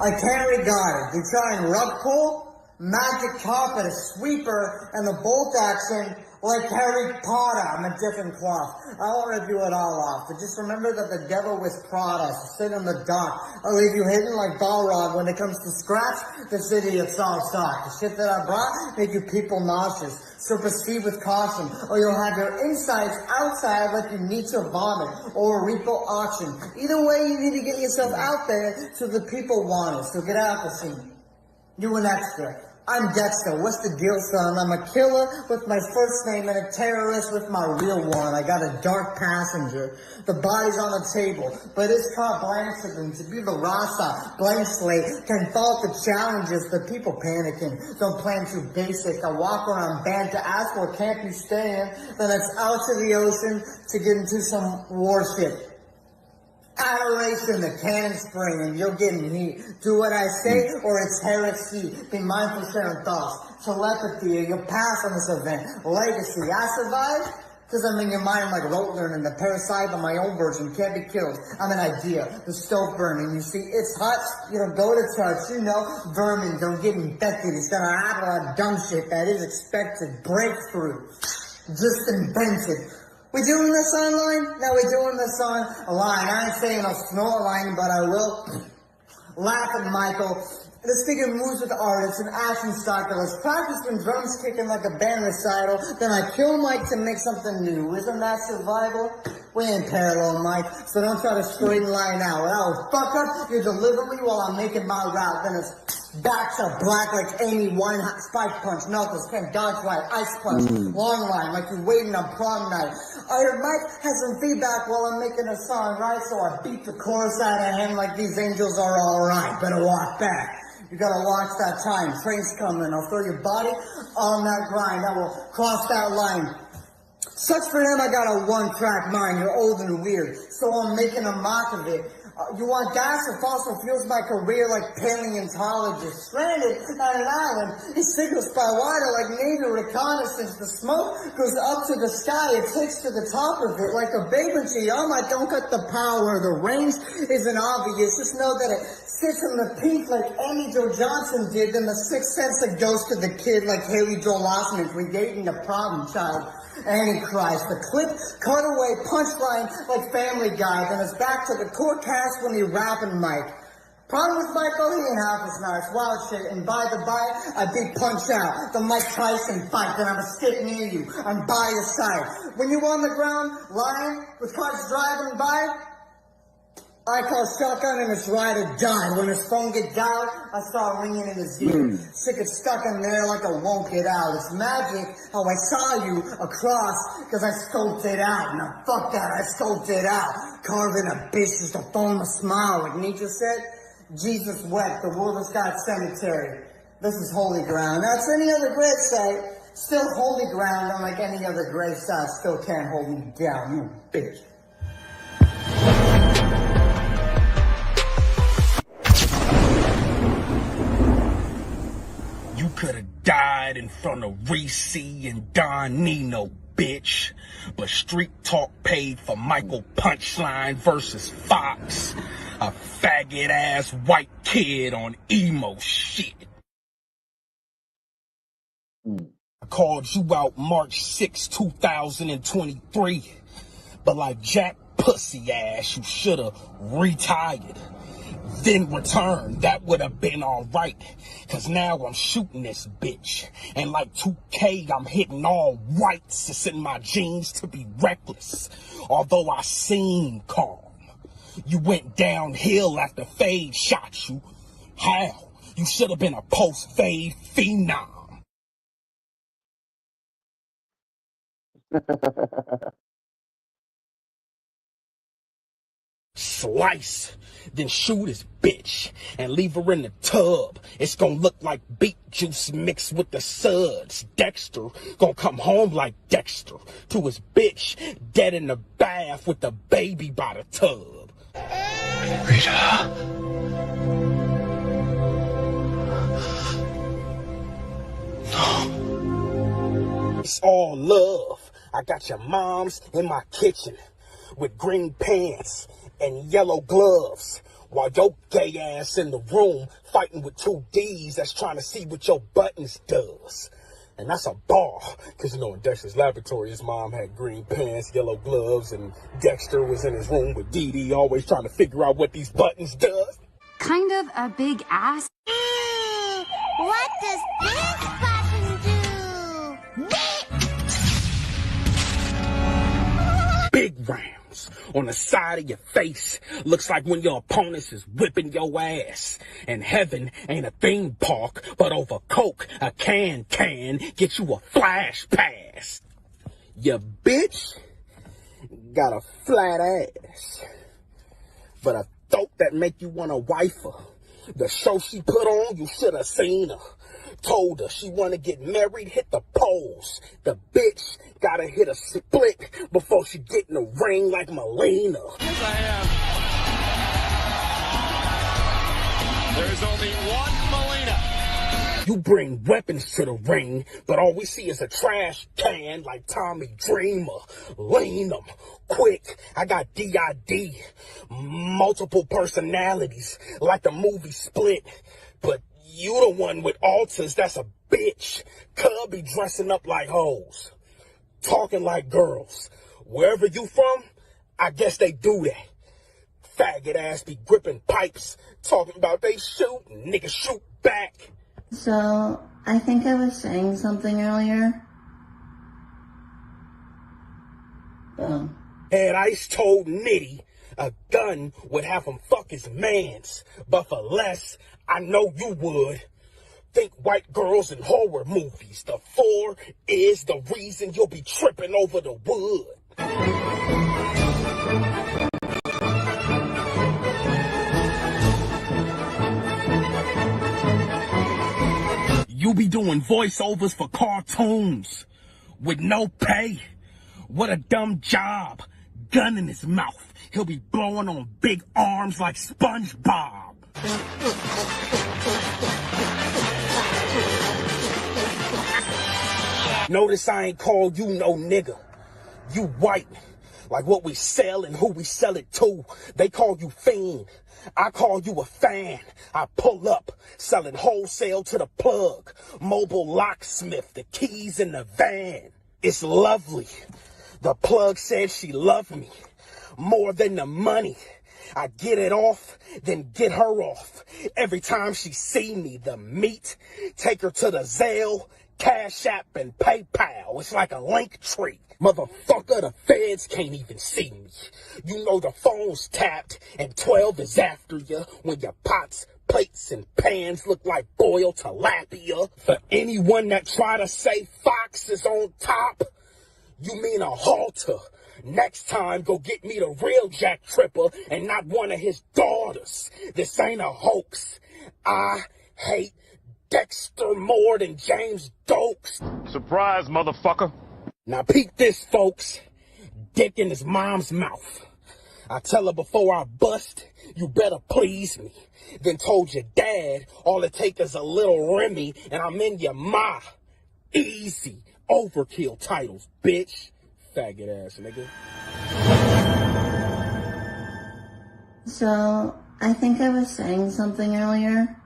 S6: I carry guard. They try and rug pull, magic carpet, a sweeper, and the bolt action like Harry Potter. I'm a different cloth. I won't rip you it all off, but just remember that the devil was Prada, so sit in the dark. I'll leave you hidden like Balrog when it comes to scratch. This idiot's all stock. The shit that I brought make you people nauseous. So proceed with caution, or you'll have your insides outside like you need to vomit, or a repo auction. Either way, you need to get yourself out there so the people want it. So get out the scene. You an extra. I'm Dexter. What's the deal, son? I'm a killer with my first name and a terrorist with my real one. I got a dark passenger. The body's on the table, but it's carte blanche to them to be the Rasa. Blank slate can fault the challenges, but people panicking. Don't plan too basic. I walk around band to ask where camp you stay in. Then it's out to the ocean to get into some warship. Adoration, the cannon spring, and you'll get me. Do what I say, or it's heresy. Be mindful, sharing thoughts. Telepathy, you'll pass on this event. Legacy, I survived? Because I'm in your mind like rote learning. The parasite on my own version can't be killed. I'm an idea. The stove burning. You see, it's hot. You don't go to church. You know, vermin don't get infected. It's gonna happen a lot of dumb shit that is expected. Breakthrough. Just invented. We doing this online? Now we doing this on a line. I ain't saying I'll snort a line, but I will laugh at Michael. The speaker moves with artists and action stylist. Practice when drums kicking like a band recital. Then I kill Mike to make something new. Isn't that survival? We ain't parallel, Mike, so don't try to straighten line out. I'll fuck up your delivery while I'm making my route. Then it's back to black like Amy Winehouse. Spike punch, knuckles, can't dodge right. Ice punch, long line like you're waiting on prom night. I heard Mike has some feedback while I'm making a song, right? So I beat the chorus out of him like these angels are alright. Better walk back. You gotta watch that time. Train's coming. I'll throw your body on that grind. I will cross that line. Such for them, I got a one-track mind. You're old and weird, so I'm making a mock of it. You want gas or fossil fuels? My career like paleontologist. Stranded on an island, he signals by water like Navy reconnaissance. The smoke goes up to the sky, it takes to the top of it like a baby tree. I don't cut the power, the range isn't obvious. Just know that it sits in the peak like Amy Jo Johnson did. Then the sixth sense that goes to the kid like Haley Joel Osment creating the problem child. Antichrist, the clip, cutaway, punchline like Family Guy. Then it's back to the court cast when he rapping Mike. Problem with Michael, he ain't half as nice. Wild shit, and by the by, I beat Punch Out. The Mike Tyson fight, then I'm a stick near you. I'm by your side. When you on the ground, lying, with cars driving by, I call shotgun and it's ride or die. When his phone get dialed, I start ringing in his ear. Sick of stuck in there like I won't get out. It's magic how I saw you across, cause I scoped it out. Now fuck that, I scoped it out. Carving a bitch just to form a smile. Like Nietzsche said, Jesus wept, the world has got cemetery. This is holy ground. That's any other grave site. Still holy ground, unlike any other grave site. Still can't hold me down, you bitch.
S7: You could have died in front of Reese and Don Nino, bitch. But Street Talk paid for Michael Punchline versus Fox. A faggot-ass white kid on emo shit. I called you out March 6, 2023. But like Jack Pussy ass, you should have retired. Then return, that would have been alright. Cause now I'm shooting this bitch. And like 2K, I'm hitting all whites. It's in my genes to be reckless. Although I seem calm. You went downhill after Fade shot you. How? You should have been a post-Fade phenom. Slice, then shoot his bitch and leave her in the tub. It's gonna look like beet juice mixed with the suds. Dexter gonna come home like Dexter to his bitch, dead in the bath with the baby by the tub.
S8: Rita.
S7: It's all love. I got your moms in my kitchen with green pants and yellow gloves, while your gay ass in the room fighting with two D's that's trying to see what your buttons does. And that's a bar, because, in Dexter's laboratory, his mom had green pants, yellow gloves, and Dexter was in his room with Dee Dee, always trying to figure out what these buttons does.
S9: Kind of a big ass.
S10: What does this button do?
S7: Big rounds on the side of your face. Looks like when your opponents is whipping your ass. And heaven ain't a theme park, but over coke, a can get you a flash pass. Your bitch got a flat ass, but a throat that make you want to wife her. The show she put on, you should have seen her. Told her she want to get married, hit the polls. The bitch gotta hit a split before she get in the ring like Melina.
S8: Yes, I am. There is only one Melina.
S7: You bring weapons to the ring, but all we see is a trash can like Tommy Dreamer. Lean them quick. I got DID, multiple personalities, like the movie Split. But you the one with alters, that's a bitch. Cub be dressing up like hoes, talking like girls. Wherever you from, I guess they do that. Faggot ass be gripping pipes, talking about they shoot, niggas shoot back.
S11: So, I think I was saying something earlier.
S7: Had Ice told Nitty a gun would have him fuck his mans, but for less, I know you would. Think white girls in horror movies. The 4 is the reason you'll be tripping over the wood. You be doing voiceovers for cartoons with no pay. What a dumb job. Gun in his mouth. He'll be blowing on big arms like SpongeBob. Notice I ain't called you no nigga. You white. Like what we sell and who we sell it to. They call you fiend. I call you a fan. I pull up, selling wholesale to the plug. Mobile locksmith, the keys in the van. It's lovely. The plug said she loved me more than the money. I get it off, then get her off. Every time she see me, the meat, take her to the Zelle, Cash App, and PayPal. It's like a link tree. Motherfucker, the feds can't even see me. You know the phone's tapped and 12 is after you when your pots, plates, and pans look like boiled tilapia. For anyone that try to say Fox is on top, you mean a halter. Next time, go get me the real Jack Tripper and not one of his daughters. This ain't a hoax. I hate Dexter more than James Dokes.
S8: Surprise, motherfucker.
S7: Now peep this, folks. Dick in his mom's mouth. I tell her before I bust, you better please me. Then told your dad, all it take is a little Remy and I'm in your ma. Easy. Overkill titles, bitch. Faggot ass nigga.
S11: So, I think I was saying something earlier.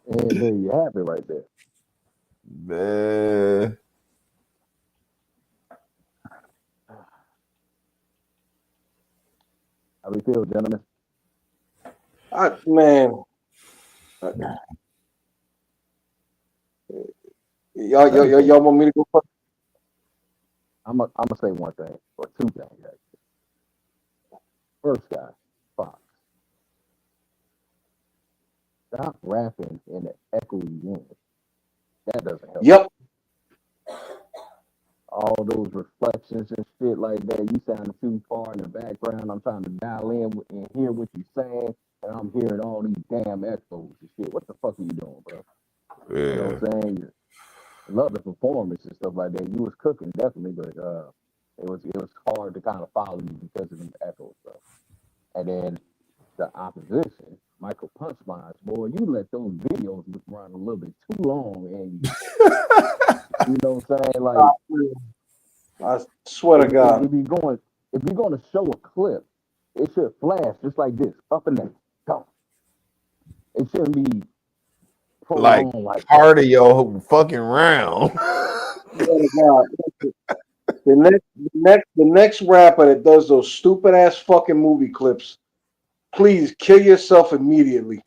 S2: And there you have it right there.
S3: Man.
S2: How we feel, gentlemen?
S4: Man, y'all want me to go first?
S2: I'm gonna say one thing or two things. Actually. First guy, Fox. Stop rapping in the echoey room. That doesn't help.
S4: Yep.
S2: All those reflections and shit like that. You sound too far in the background. I'm trying to dial in and hear what you're saying, and I'm hearing all these damn echoes and shit. What the fuck are you doing, bro?
S3: Yeah.
S2: You know what I'm saying? I love the performance and stuff like that. You was cooking definitely, but it was hard to kind of follow you because of the echo stuff. And then the opposition, Michael Punchline, boy, you let those videos run a little bit too long, and you know what I'm saying? Like,
S4: I swear to God.
S2: if you're going to show a clip, it should flash just like this, up and down. Go. It shouldn't be
S3: Like
S2: prolonged like
S3: part of your fucking round.
S4: Swear to God. The next rapper that does those stupid ass fucking movie clips, please kill yourself immediately.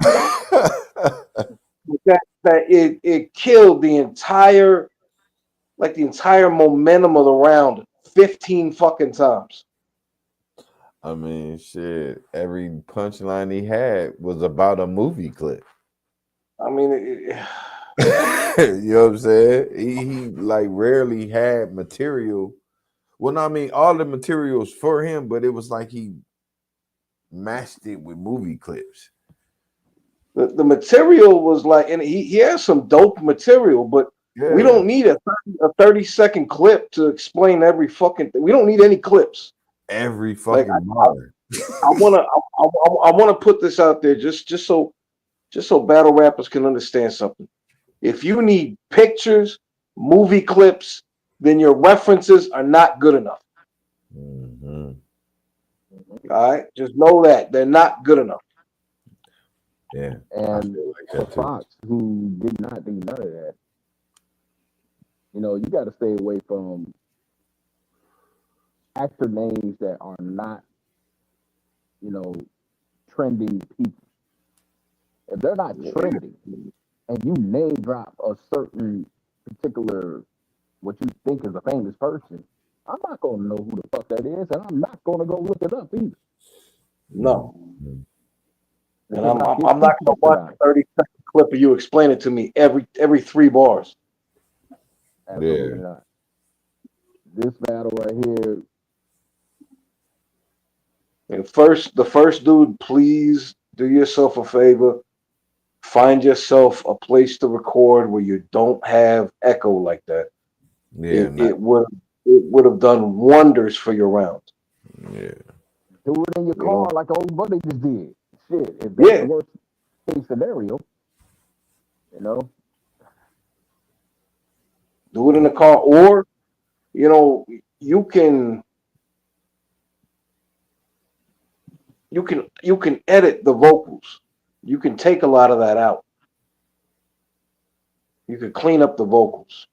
S4: It killed the entire momentum of the round 15 fucking times.
S3: I mean, shit. Every punchline he had was about a movie clip.
S4: I mean,
S3: you know what I'm saying? He like rarely had material. Well, no, I mean, all the materials for him, but it was like he matched it with movie clips.
S4: the material was like, and he has some dope material, but we don't need a 30-second clip to explain every fucking thing. We don't need any clips.
S3: Every fucking
S4: I wanna put this out there just so battle rappers can understand something. If you need pictures, movie clips, then your references are not good enough.
S3: Mm-hmm.
S4: All right, just know that they're not good enough.
S3: Yeah,
S2: and for Fox, who did not do none of that, you know, you got to stay away from actor names that are not, you know, trending people. If they're not trending, and you name drop a certain particular what you think is a famous person, I'm not gonna know who the fuck that is, and I'm not gonna go look it up either.
S4: No.
S3: Mm-hmm.
S4: And I'm not gonna watch a 30-second clip of you explain it to me every 3 bars.
S2: Absolutely not. This battle right here.
S4: And the first dude, please do yourself a favor. Find yourself a place to record where you don't have echo like that.
S3: Yeah,
S4: It would have done wonders for your round.
S3: Yeah.
S2: Do it in your car like old buddy just did. Shit, if that's the worst case scenario, you know.
S4: Do it in the car, or you know, you can edit the vocals. You can take a lot of that out. You can clean up the vocals.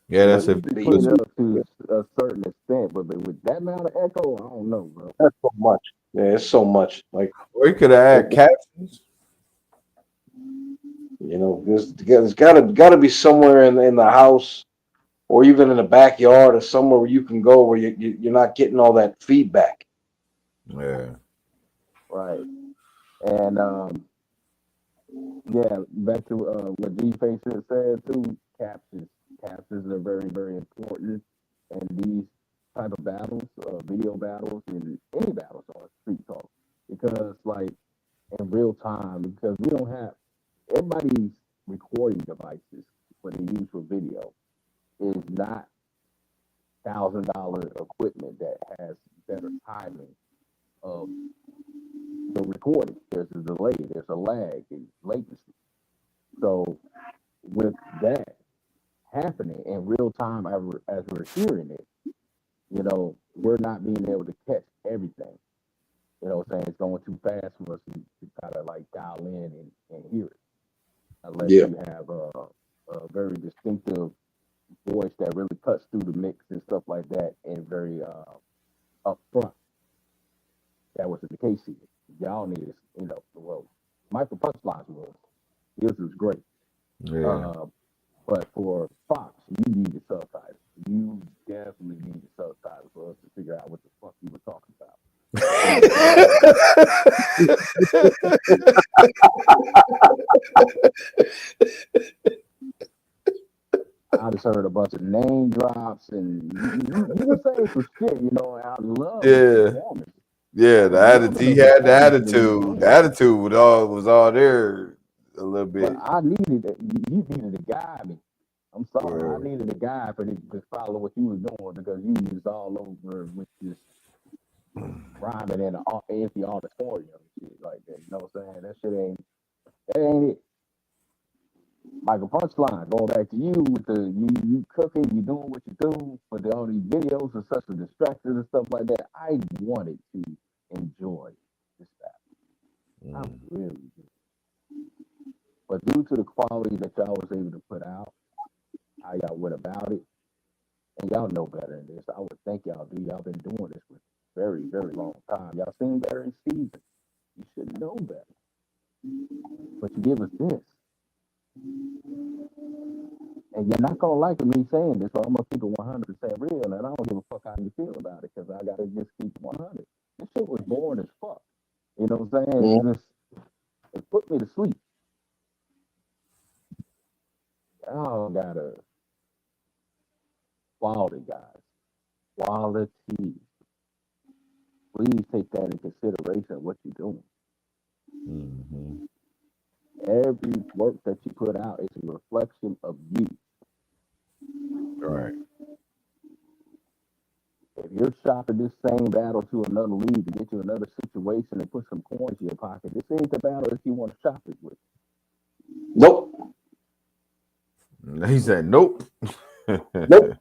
S3: Yeah, that's it.
S2: Clean it up to a certain extent, but with that amount of echo, I don't know, bro.
S4: That's so much. Yeah, it's so much. Like,
S3: or you could have added captions.
S4: You know, there's gotta be somewhere in the house, or even in the backyard, or somewhere where you can go where you're not getting all that feedback.
S3: Yeah.
S2: Right. And yeah, back to what G Face said too. Captions are very, very important in these type of battles, video battles, and any battles on Street Talk, because like in real time, because we don't have everybody's recording devices what they use for video is not $1,000 equipment that has better timing of the recording. There's a delay, there's a lag, and latency. So with that happening in real time as we're hearing it, you know, we're not being able to catch everything. You know what I'm saying? It's going too fast for us to kind of like dial in and hear it. Unless you have a very distinctive voice that really cuts through the mix and stuff like that and very upfront. That was the case here. Y'all needed, well, Michael Punchlines was. His was great.
S3: Yeah.
S2: But for Fox, you needed subtitles. You definitely needed subtitles for us to figure out what the fuck you were talking about. I just heard a bunch of name drops, and you were saying some shit, and I love his performance.
S3: Yeah, the attitude. He had the attitude. The attitude was all there a little bit.
S2: But I needed it. You needed a guy. I'm sorry, I needed a guy to follow what you was doing because you was all over with this rhyming in an empty auditorium and shit like that. You know what I'm saying? That ain't it. Michael Punchline, going back to you with you cooking, you doing what you do, but all these videos are such a distraction and stuff like that. I wanted to enjoy this battle. I really do. But due to the quality that y'all was able to put out, how y'all went about it, and y'all know better than this. I would think y'all do. Y'all been doing this for a very, very long time. Y'all seen better in season. You should know better. But you give us this. And you're not gonna like me saying this, so I'm gonna keep it 100% real, and I don't give a fuck how you feel about it, because I gotta just keep it 100. This shit was boring as fuck. You know what I'm saying? It put me to sleep. Y'all gotta quality, guys. Quality. Please take that in consideration what you're doing.
S3: Mm-hmm.
S2: Every work that you put out is a reflection of you.
S3: Right.
S2: If you're shopping this same battle to another league to get you another situation and put some coins in your pocket, this ain't the battle that you want to shop it with.
S4: Nope.
S3: He said, nope.
S4: Nope.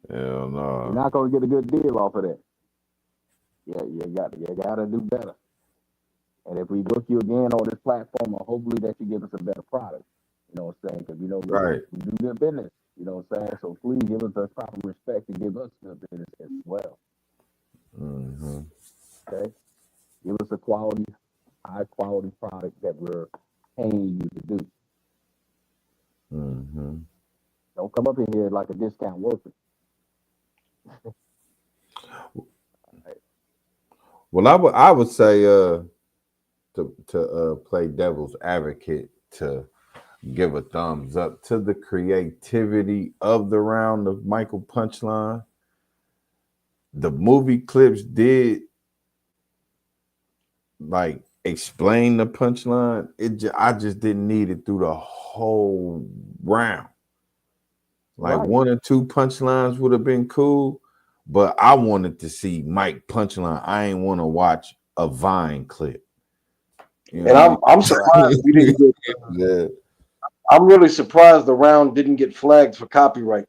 S3: Hell no.
S2: You're not going to get a good deal off of that. Yeah, you gotta do better. And if we book you again on this platform, hopefully that you give us a better product. You know what I'm saying? Because we do good business. You know what I'm saying? So please give us the proper respect and give us good business as well.
S3: Mm-hmm.
S2: Okay? Give us a quality, high quality product that we're paying you to do.
S3: Mm-hmm.
S2: Don't come up in here like a discount worker.
S3: Well, I would say to play devil's advocate, to give a thumbs up to the creativity of the round of Michael Punchline. The movie clips did like explain the punchline. I just didn't need it through the whole round. Like one or two punchlines would have been cool, but I wanted to see Mike Punchline. I ain't want to watch a Vine clip.
S4: You know? And I'm surprised we didn't get.
S3: Yeah.
S4: I'm really surprised the round didn't get flagged for copyright.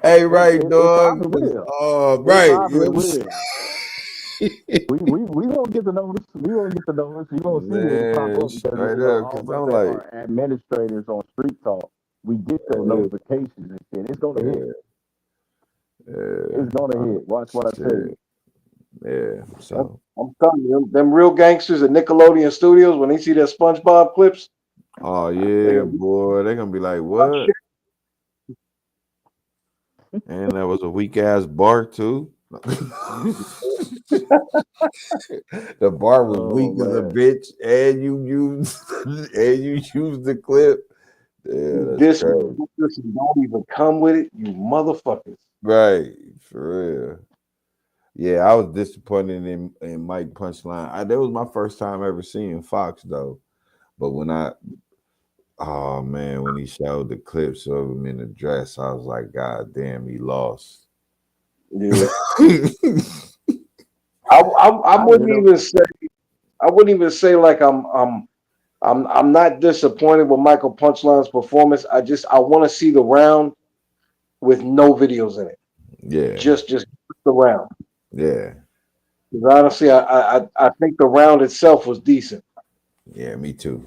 S3: Hey, right, dog. Oh, right.
S2: We won't get the notice. We won't get the notice. You won't see it pop up because all of us that are administrators on StreetTalk, we get those notifications and shit. It's gonna hit. It's gonna hit. Watch what I say.
S3: Yeah. So
S4: I'm telling you, them real gangsters at Nickelodeon Studios, when they see their SpongeBob clips.
S3: Oh yeah, boy, they're gonna be like, what? And that was a weak ass bar too. The bar was weak as a bitch, and you used the clip. Yeah, that's crazy.
S4: Don't even come with it, you motherfuckers.
S3: Right, for real. Yeah, I was disappointed in Mike Punchline. That was my first time ever seeing Fox though. But when when he showed the clips of him in the dress, I was like, God damn, he lost.
S4: Yeah. I wouldn't even say like I'm not disappointed with Michael Punchline's performance. I want to see the round with no videos in it.
S3: Yeah.
S4: Just the round.
S3: Yeah.
S4: Because honestly, I think the round itself was decent.
S3: Yeah, me too.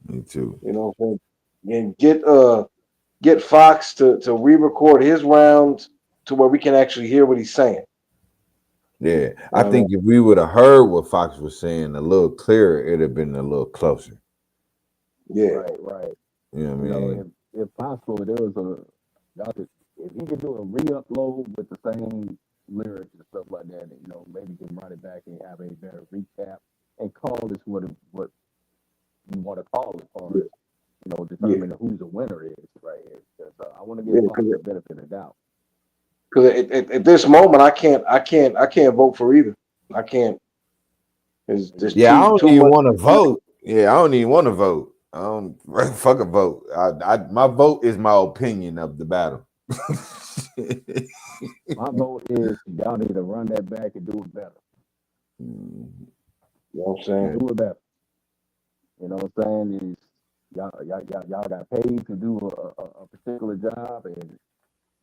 S3: Me too.
S4: You know what I'm saying? And get Fox to re-record his round to where we can actually hear what he's saying.
S3: Yeah, I think if we would have heard what Fox was saying a little clearer, it'd have been a little closer.
S4: Yeah.
S2: Right.
S3: You know what I mean?
S2: If possible, there was y'all could, if he could do a re-upload with the same lyrics and stuff like that, you know, maybe you can run it back and have a better recap and call this what you want to call it, as far as, you know, determine who the winner is right here. Because I want to give Fox the benefit of the doubt.
S4: Because at this moment, I can't vote for either. I can't. It's just
S3: I don't
S4: too
S3: even
S4: much.
S3: want to vote. Yeah, I don't even want to vote. I don't fuck a vote. My vote is my opinion of the battle.
S2: My vote is y'all need to run that back and do it better.
S4: You know what I'm saying?
S2: Do it better. You know what I'm saying? Is y'all got paid to do a particular job, and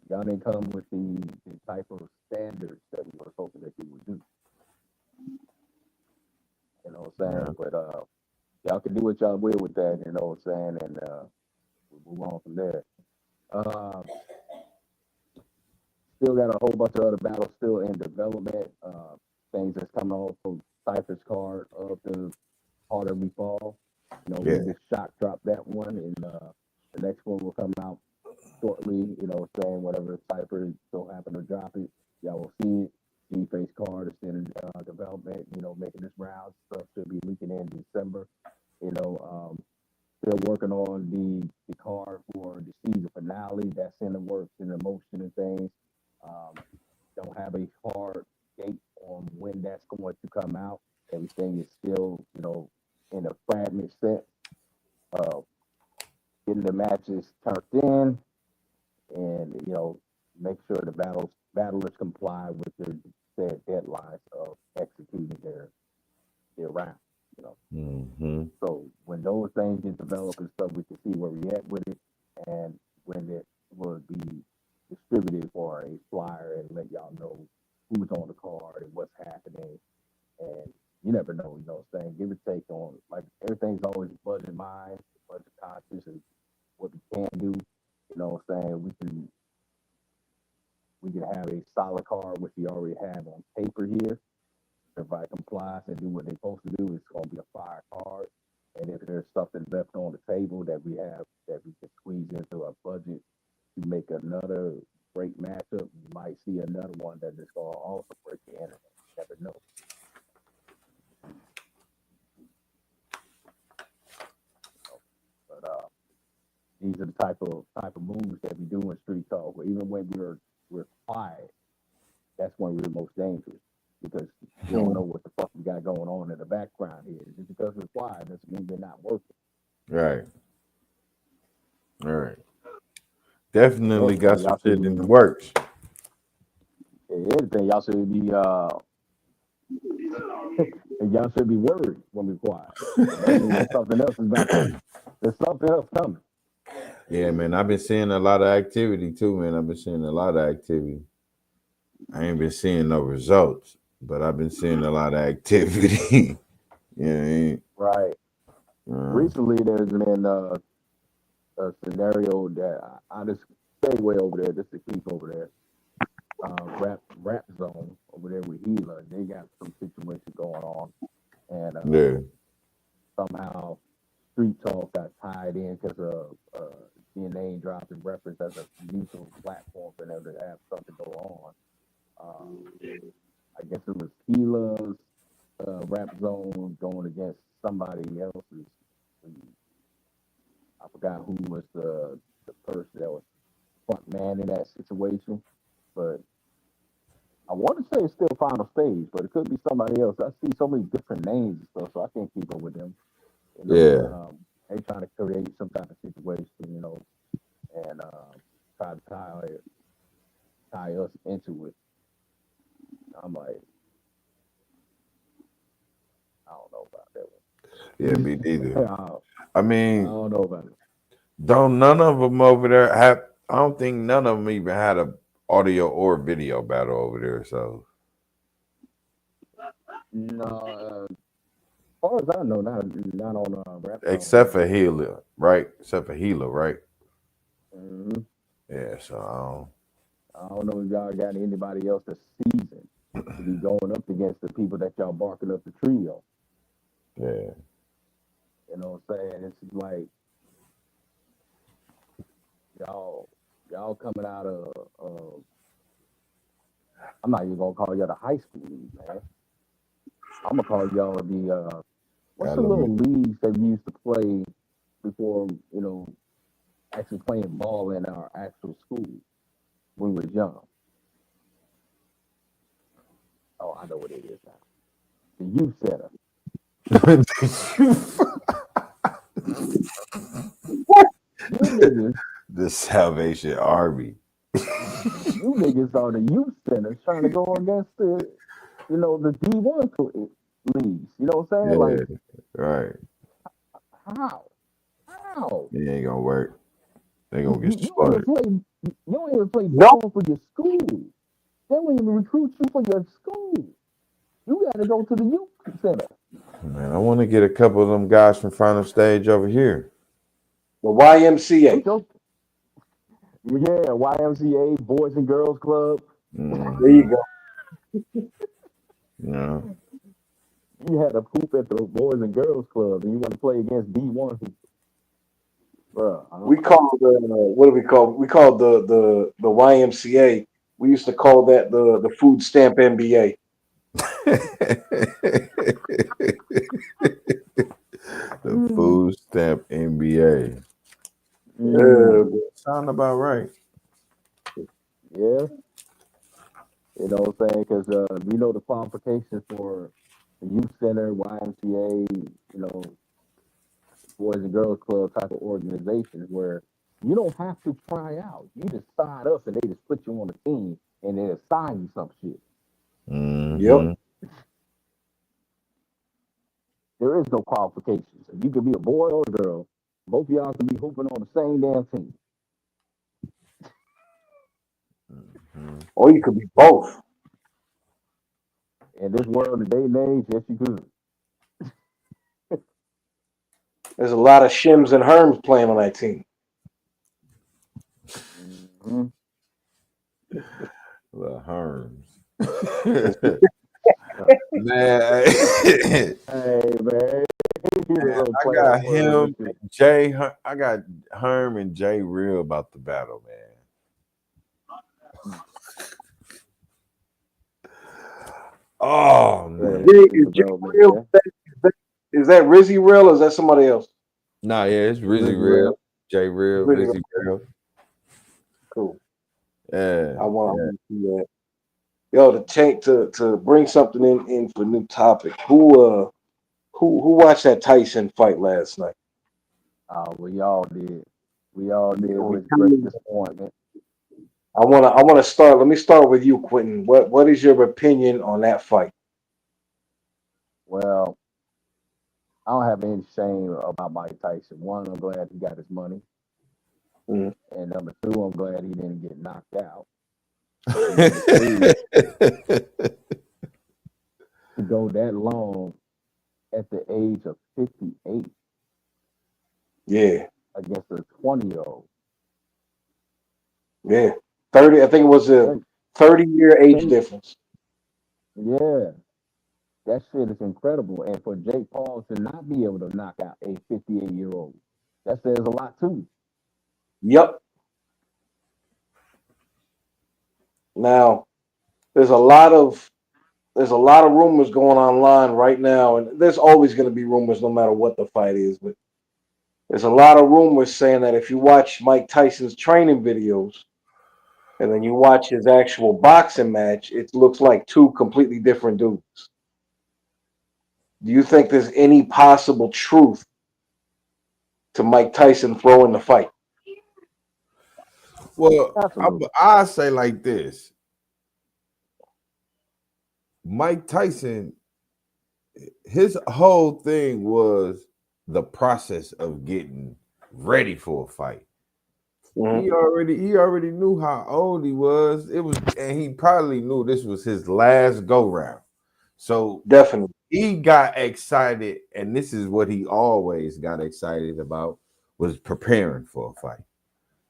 S2: y'all didn't come with the type of standards that we were hoping that you would do. You know what I'm saying? But y'all can do what y'all will with that, you know what I'm saying? And we'll move on from there. Still got a whole bunch of other battles still in development. Things that's coming off from Cypher's card of the Harder We Fall. You know, we just shock dropped that one, and the next one will come out shortly. You know, saying whatever Cypher so happen to drop it, y'all will see it. G-Face card is still in development. You know, making this round. Stuff should be leaking in December. You know, still working on the card for the season finale. That's in the works, in the motion and things. Don't have a hard date on when that's going to come out. Everything is still, you know, in a fragment sense. Getting the matches turned in, and you know, make sure the battlers comply with their said deadlines of executing their round. You know, so when those things get developed and stuff, we can see where we at with it, and when it will be distributed for a flyer and let y'all know who's on the card and what's happening. And you never know, you know what I'm saying? Give or take on, like, everything's always budget mind, budget conscious, and what we can do. You know what I'm saying? We can have a solid card, which we already have on paper here. Everybody complies and do what they're supposed to do. It's going to be a fire card. And if there's something left on the table that we can squeeze into our budget to make another great matchup, you might see another one that is going to also break the internet. You never know. But these are the type of moves that we do in Street Talk. Where even when we're quiet, that's when we're most dangerous, because you don't know what the fuck we got going on in the background here. Just because we're quiet doesn't mean we're not working.
S3: Right. All right. Definitely got some shit in the works.
S2: Anything, y'all should be y'all should be worried when we're quiet. That means that something else is about to, there's something else coming.
S3: Yeah, man. I've been seeing a lot of activity too, man. I've been seeing a lot of activity. I ain't been seeing no results, but I've been seeing a lot of activity. You know what I mean?
S2: Right. Recently, there's been a scenario that I just stay way over there, just to keep over there. Rap zone over there with Gila, they got some situation going on, and somehow Street Talk got tied in because of being name dropped and referenced as a mutual platform for them to have something go on. I guess it was Gila's rap zone going against somebody else's. I forgot who was the person that was front man in that situation, but I want to say it's still final stage, but it could be somebody else. I see so many different names and stuff, so I can't keep up with them. You know, they trying to create some type of situation, you know, and try to tie us into it. I'm like, I don't know about that one.
S3: Yeah, me neither. I
S2: I
S3: mean,
S2: don't know about it.
S3: don't none of them over there have? I don't think none of them even had a audio or video battle over there. So
S2: No, as far as I know, not on rap.
S3: except for Gila, right? Except for Gila, right?
S2: Mm-hmm.
S3: Yeah. So
S2: I don't know if y'all got anybody else this season. to be going up against the people that y'all barking up the tree on.
S12: Yeah.
S2: You know what I'm saying? It's like y'all coming out of I'm not even gonna call y'all the high school league, man. I'm gonna call y'all the what's the little leagues that we used to play before, actually playing ball in our actual school when we was young. Oh, I know what it is now. The youth center. You niggas,
S12: The Salvation Army.
S2: you niggas are the youth center trying to go against the D1 leagues. You know what I'm saying?
S12: Yeah,
S2: Like,
S12: right.
S2: how? How?
S12: It ain't gonna work. They
S2: You,
S12: gonna get
S2: you don't even
S12: slaughtered.
S2: play. You don't even play
S4: Nope.
S2: ball for your school. They don't even recruit you for your school. You got to go to the youth center.
S12: Man, I want to get a couple of them guys from Final Stage over here.
S4: The YMCA.
S2: Yeah, YMCA, Boys and Girls Club.
S4: There you go.
S12: Yeah.
S2: You had a poop at the Boys and Girls Club, and you want to play against D1. Bro,
S4: We call what do we call? We call the YMCA. We used to call that the food stamp NBA.
S12: The food stamp NBA. Sound about right.
S2: Yeah. You know what I'm saying? Because we know the qualifications for the youth center, YMCA, Boys and Girls Club type of organizations where you don't have to try out. You just sign up and they just put you on the team and they assign you some shit.
S12: Mm-hmm.
S4: Yep.
S2: There is no qualifications. You could be a boy or a girl. Both of y'all can be hooping on the same damn team.
S4: Or you could be both.
S2: In this world, the day and age, yes, you could.
S4: There's a lot of shims and herms playing on that team.
S2: Mm-hmm.
S12: The Herms.
S2: Man, hey man,
S12: I got him, Jay. I got Herm and Jay real about the battle, man. Oh man,
S4: Is Jay real? Is that Rizzy real or is that somebody else?
S12: Nah, yeah, it's Rizzy real. Jay real, Rizzy real.
S4: Cool.
S12: Yeah,
S4: I want to see that. Yo, to bring something in for new topic. Who watched that Tyson fight last night?
S2: We all did. We all did with great disappointment.
S4: I wanna start. Let me start with you, Quentin. What is your opinion on that fight?
S2: Well, I don't have any shame about Mike Tyson. One, I'm glad he got his money.
S4: Mm.
S2: And number two, I'm glad he didn't get knocked out. And number three, to go that long at the age of 58.
S4: Yeah.
S2: Against a 20-year-old.
S4: Yeah. 30, I think it was a 30-year age difference.
S2: Yeah. That shit is incredible. And for Jake Paul to not be able to knock out a 58-year-old, that says a lot too.
S4: Yep. Now, there's a lot of rumors going online right now, and there's always going to be rumors no matter what the fight is. But there's a lot of rumors saying that if you watch Mike Tyson's training videos and then you watch his actual boxing match, it looks like two completely different dudes. Do you think there's any possible truth to Mike Tyson throwing the fight?
S12: Well, I say like this. Mike Tyson, his whole thing was the process of getting ready for a fight. Mm-hmm. He already knew how old he was. And he probably knew this was his last go round. So
S4: definitely
S12: he got excited, and this is what he always got excited about, was preparing for a fight.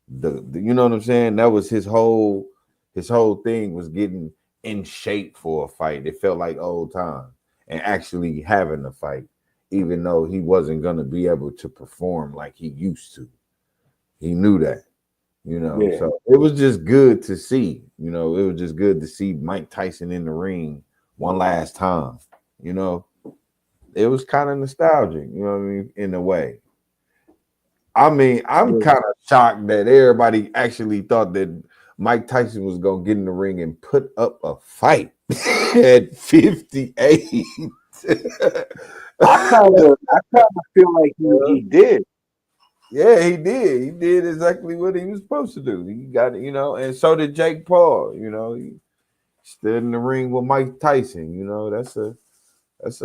S12: The you know what I'm saying? That was his whole thing, was getting in shape for a fight. It felt like old times and actually having a fight, even though he wasn't going to be able to perform like he used to. He knew that, you know.
S4: Yeah.
S12: So it was just good to see, you know, it was just good to see Mike Tyson in the ring one last time, you know. It was kind of nostalgic, you know what I mean, in a way. I mean, I'm kind of shocked that everybody actually thought that Mike Tyson was going to get in the ring and put up a fight at 58.
S4: I kind of feel like he did.
S12: Yeah, he did. He did exactly what he was supposed to do. He got it, you know, and so did Jake Paul. You know, he stood in the ring with Mike Tyson. You know, that's a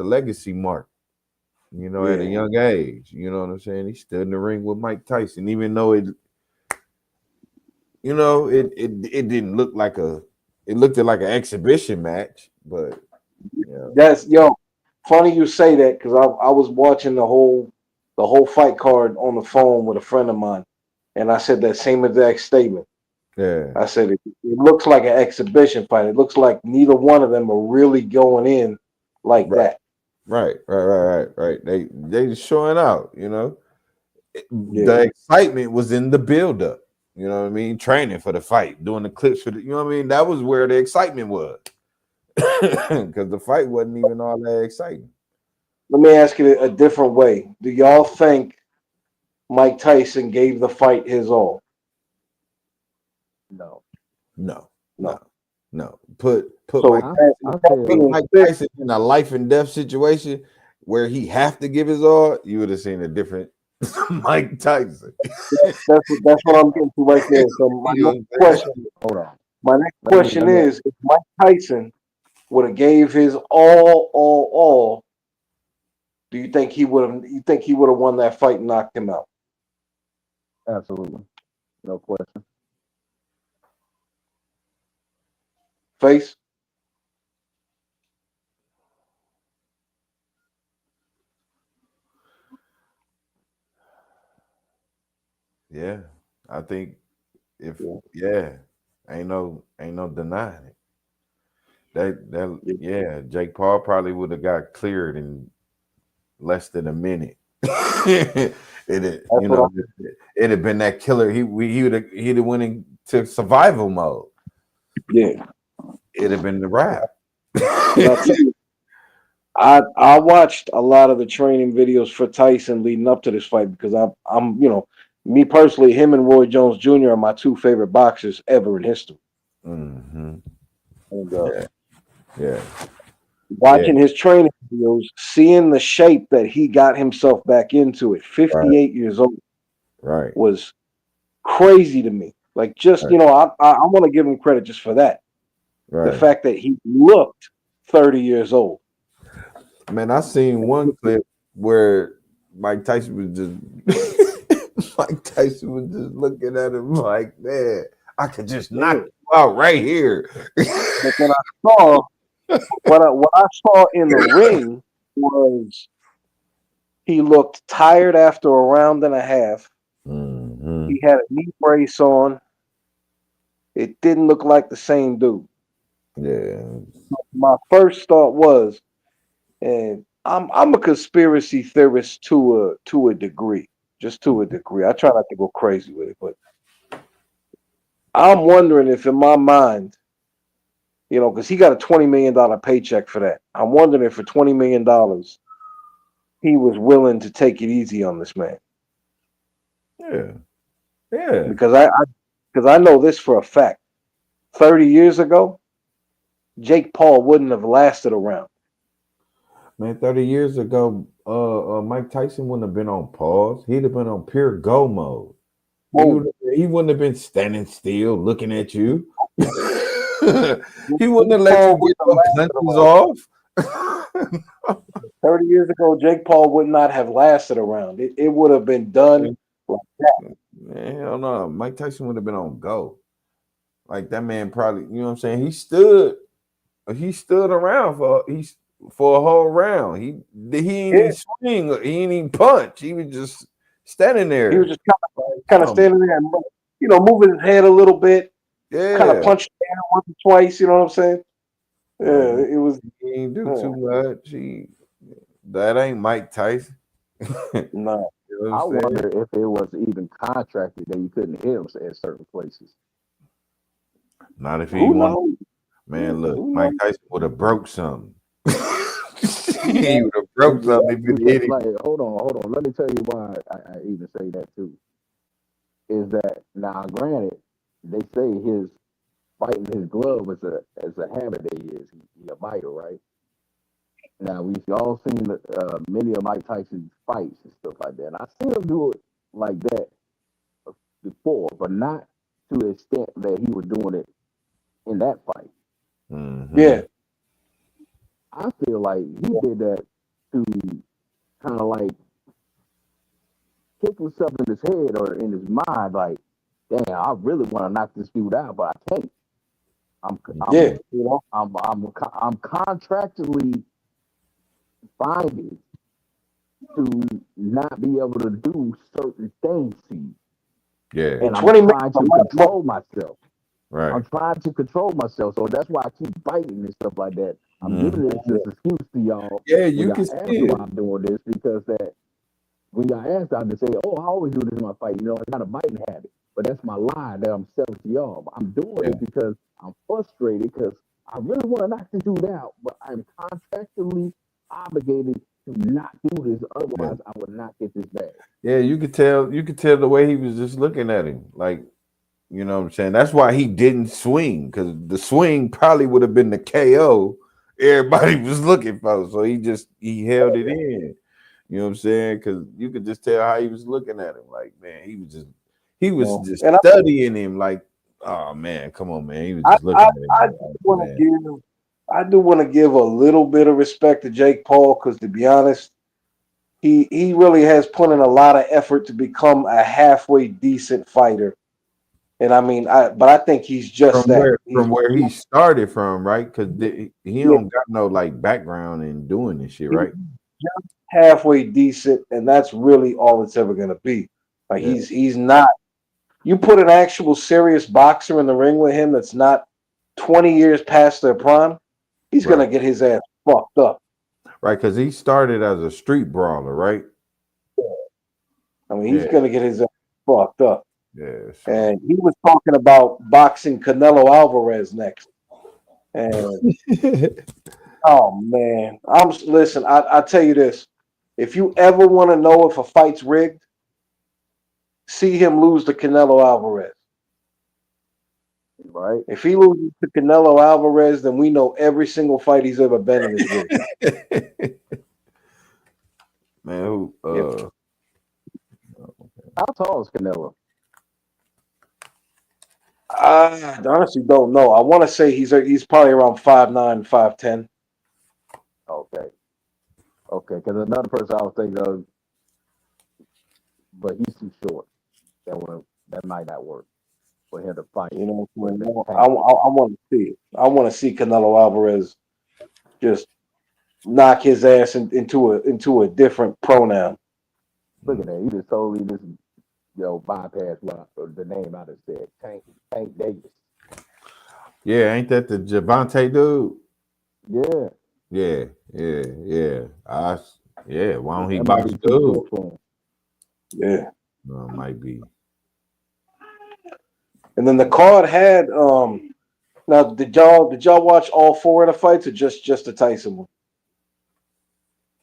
S12: legacy mark. You know, at a young age. You know what I'm saying? He stood in the ring with Mike Tyson, even though it didn't look like it looked like an exhibition match, but
S4: That's funny you say that because I was watching the whole fight card on the phone with a friend of mine, and I said that same exact statement.
S12: Yeah.
S4: I said it looks like an exhibition fight. It looks like neither one of them are really going in like that.
S12: Right. They just showing out, you know. The excitement was in the buildup. You know what I mean? Training for the fight, doing the clips for the, you know what I mean? That was where the excitement was. Because the fight wasn't even all that exciting.
S4: Let me ask you a different way. Do y'all think Mike Tyson gave the fight his all?
S2: No.
S12: Put
S4: So
S12: Mike Tyson in a life and death situation where he have to give his all, you would have seen a different Mike Tyson.
S4: That's what I'm getting to right there. So my next question is: if Mike Tyson would have gave his all, do you think he would have? You think he would have won that fight and knocked him out?
S2: Absolutely, no question.
S4: Face.
S12: Yeah, I think if ain't no denying it. Jake Paul probably would have got cleared in less than a minute. It'd have been that killer. He'd have went into survival mode.
S4: Yeah,
S12: it'd have been the wrap.
S4: I watched a lot of the training videos for Tyson leading up to this fight because I'm me personally, him and Roy Jones Jr. are my two favorite boxers ever in history.
S12: Mm-hmm.
S4: And watching his training videos, seeing the shape that he got himself back into at 58 years old, was crazy to me. Like, just I want to give him credit just for that. The fact that he looked 30 years old.
S12: Man, I seen one clip where Mike Tyson was just looking at him like, man, I could just knock you out right here.
S4: But then I saw what I saw in the ring was he looked tired after a round and a half.
S12: Mm-hmm.
S4: He had a knee brace on. It didn't look like the same dude.
S12: Yeah.
S4: My first thought was, and I'm a conspiracy theorist to a degree, just to a degree. I try not to go crazy with it, but I'm wondering if in my mind, because he got a $20 million paycheck for that. I'm wondering if for $20 million, he was willing to take it easy on this man.
S12: Yeah.
S4: Because I know this for a fact. 30 years ago, Jake Paul wouldn't have lasted a round.
S12: Man, 30 years ago, Mike Tyson wouldn't have been on pause. He'd have been on pure go mode. He wouldn't have been standing still looking at you. He wouldn't have let you get no punches off.
S4: 30 years ago, Jake Paul would not have lasted a round. It would have been done like that.
S12: Man, hell no. Mike Tyson would have been on go. Like that man probably, you know what I'm saying? He stood around for a whole round. He didn't even swing, he didn't even punch. He was just standing there.
S4: He was just kind of standing there and moving his head a little bit.
S12: Yeah.
S4: Kind of punched the air once or twice, you know what I'm saying? Yeah, it was.
S12: He ain't do too much. That ain't Mike Tyson.
S4: No.
S12: You know what
S2: I
S12: I'm saying?
S2: wonder if it was even contracted that you couldn't hit him at certain places.
S12: Not if he
S4: Who
S12: wanted.
S4: knows?
S12: Man, look,
S4: Who
S12: Mike
S4: knows?
S12: Tyson would have broke something. He would have broke something if he hit him.
S2: Like, hold on. Let me tell you why I even say that too. Is that now? Granted, they say his fighting his glove as a habit. That he a biter, right? Now we've all seen many of Mike Tyson's fights and stuff like that. And I've seen him do it like that before, but not to the extent that he was doing it in that fight.
S12: Mm-hmm.
S4: Yeah.
S2: I feel like he did that to kind of like kick himself in his head or in his mind, like, damn, I really want to knock this dude out, but I can't. I'm
S4: Yeah. You know.
S2: I'm contractually binded to not be able to do certain things to you,
S12: Yeah.
S2: and I'm
S4: 20 minutes
S2: trying
S4: a
S2: to
S4: lot of money.
S2: control myself.
S12: Right.
S2: I'm trying to control myself, so that's why I keep biting and stuff like that. I'm
S12: Mhm.
S2: giving this excuse to y'all.
S12: Yeah,
S2: when
S12: you
S2: y'all
S12: can
S2: ask
S12: see
S2: me why
S12: it.
S2: I'm doing this, because that when y'all ask, I just say, "Oh, I always do this in my fight." You know, it's not a biting habit, but that's my lie that I'm selling to y'all. I'm doing
S12: Yeah.
S2: it because I'm frustrated because I really want to knock this dude out, but I'm contractually obligated to not do this. Otherwise, I would not get this bag.
S12: Yeah, you could tell. You could tell the way he was just looking at him. Like, you know what I'm saying? That's why he didn't swing, because the swing probably would have been the KO everybody was looking for. So he held it in. You know what I'm saying? Because you could just tell how he was looking at him. Like, man, he was
S4: No.
S12: just
S4: And
S12: studying him. Like, oh man, come on, man. He was
S4: I,
S12: just looking
S4: I,
S12: at him.
S4: I
S12: Like,
S4: do
S12: oh,
S4: want
S12: man.
S4: to give. I do want to give a little bit of respect to Jake Paul because, to be honest, he really has put in a lot of effort to become a halfway decent fighter. And I mean, but I think he's just that. He's
S12: From where he started from, right? Because he
S4: yeah,
S12: don't got no like background in doing this shit,
S4: he's
S12: right?
S4: just halfway decent, and that's really all it's ever gonna be. Like
S12: Yeah.
S4: he's not. You put an actual serious boxer in the ring with him that's not 20 years past their prime, he's
S12: Right.
S4: gonna get his ass fucked up.
S12: Right, because he started as a street brawler, right?
S4: I mean, he's
S12: Yeah,
S4: gonna get his ass fucked up.
S12: yeah. So.
S4: And he was talking about boxing Canelo Alvarez next. And oh man, listen. I tell you this: if you ever want to know if a fight's rigged, see him lose to Canelo Alvarez.
S2: Right?
S4: If he loses to Canelo Alvarez, then we know every single fight he's ever been in is rigged.
S12: Man, who
S2: How tall is Canelo?
S4: I honestly don't know. I want to say he's probably around 5'9", 5'10".
S2: Okay, because another person I was thinking of, but he's too short. That might not work for him to fight
S4: You know,
S2: with that
S4: I
S2: tank.
S4: want to see it. I want to see Canelo Alvarez just knock his ass into a different pronoun.
S2: Look at that. He just totally just bypass the name I just said. Tank Davis.
S12: yeah, ain't that the Javante dude?
S2: Yeah.
S12: Yeah. Yeah, why don't he
S2: That might
S12: box
S2: be too
S12: dude?
S2: short for him.
S4: Yeah.
S12: No, it might be.
S4: And then the card had now did y'all watch all four of the fights or just the Tyson one?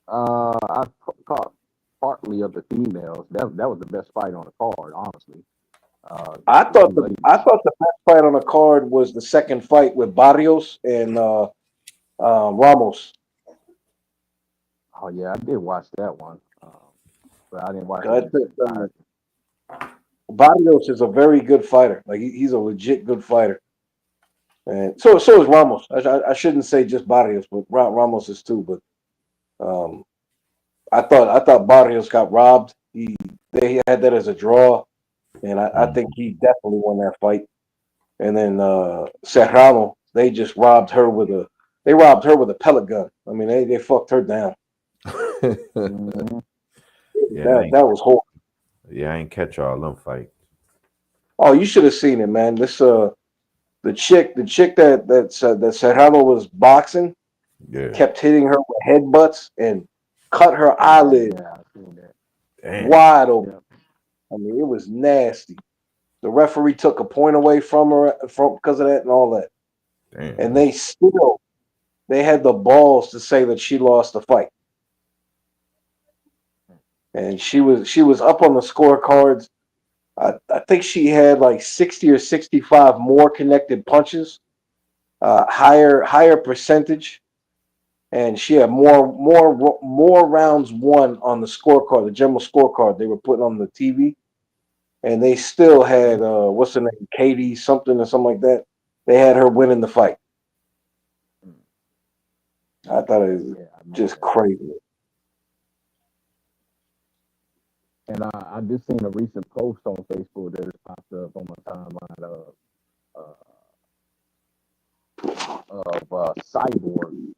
S2: I caught partly of the females. That was the best fight on the card, honestly.
S4: I
S2: The
S4: thought
S2: two
S4: the
S2: ladies.
S4: I thought the best fight on the card was the second fight with Barrios and Ramos.
S2: Oh yeah, I did watch that one, but I didn't watch it
S4: I
S2: in its
S4: think
S2: entirety.
S4: Barrios is a very good fighter. Like he's a legit good fighter. And so is Ramos. I shouldn't say just Barrios, but Ramos is too. But I thought Barrios got robbed. They had that as a draw, and I think he definitely won that fight. And then Serrano, they robbed her with a pellet gun. I mean, they fucked her down.
S2: Mm-hmm.
S4: That was horrible.
S12: I ain't catch all them fights.
S4: Oh, you should have seen it, man. The chick that said hello was boxing,
S12: Yeah.
S4: kept hitting her with headbutts and cut her eyelid
S2: Yeah, I seen that.
S12: Damn.
S4: wide open.
S2: Yeah.
S4: I mean, it was nasty. The referee took a point away from her because of that and all that.
S12: Damn.
S4: And they had the balls to say that she lost the fight. And she was up on the scorecards. I think she had like 60 or 65 more connected punches, higher percentage, and she had more rounds won on the scorecard, the general scorecard they were putting on the TV, and they still had what's her name, Katie something or something like that. They had her winning the fight. I thought it was just crazy.
S2: And I just seen a recent post on Facebook that has popped up on my timeline of Cyborg,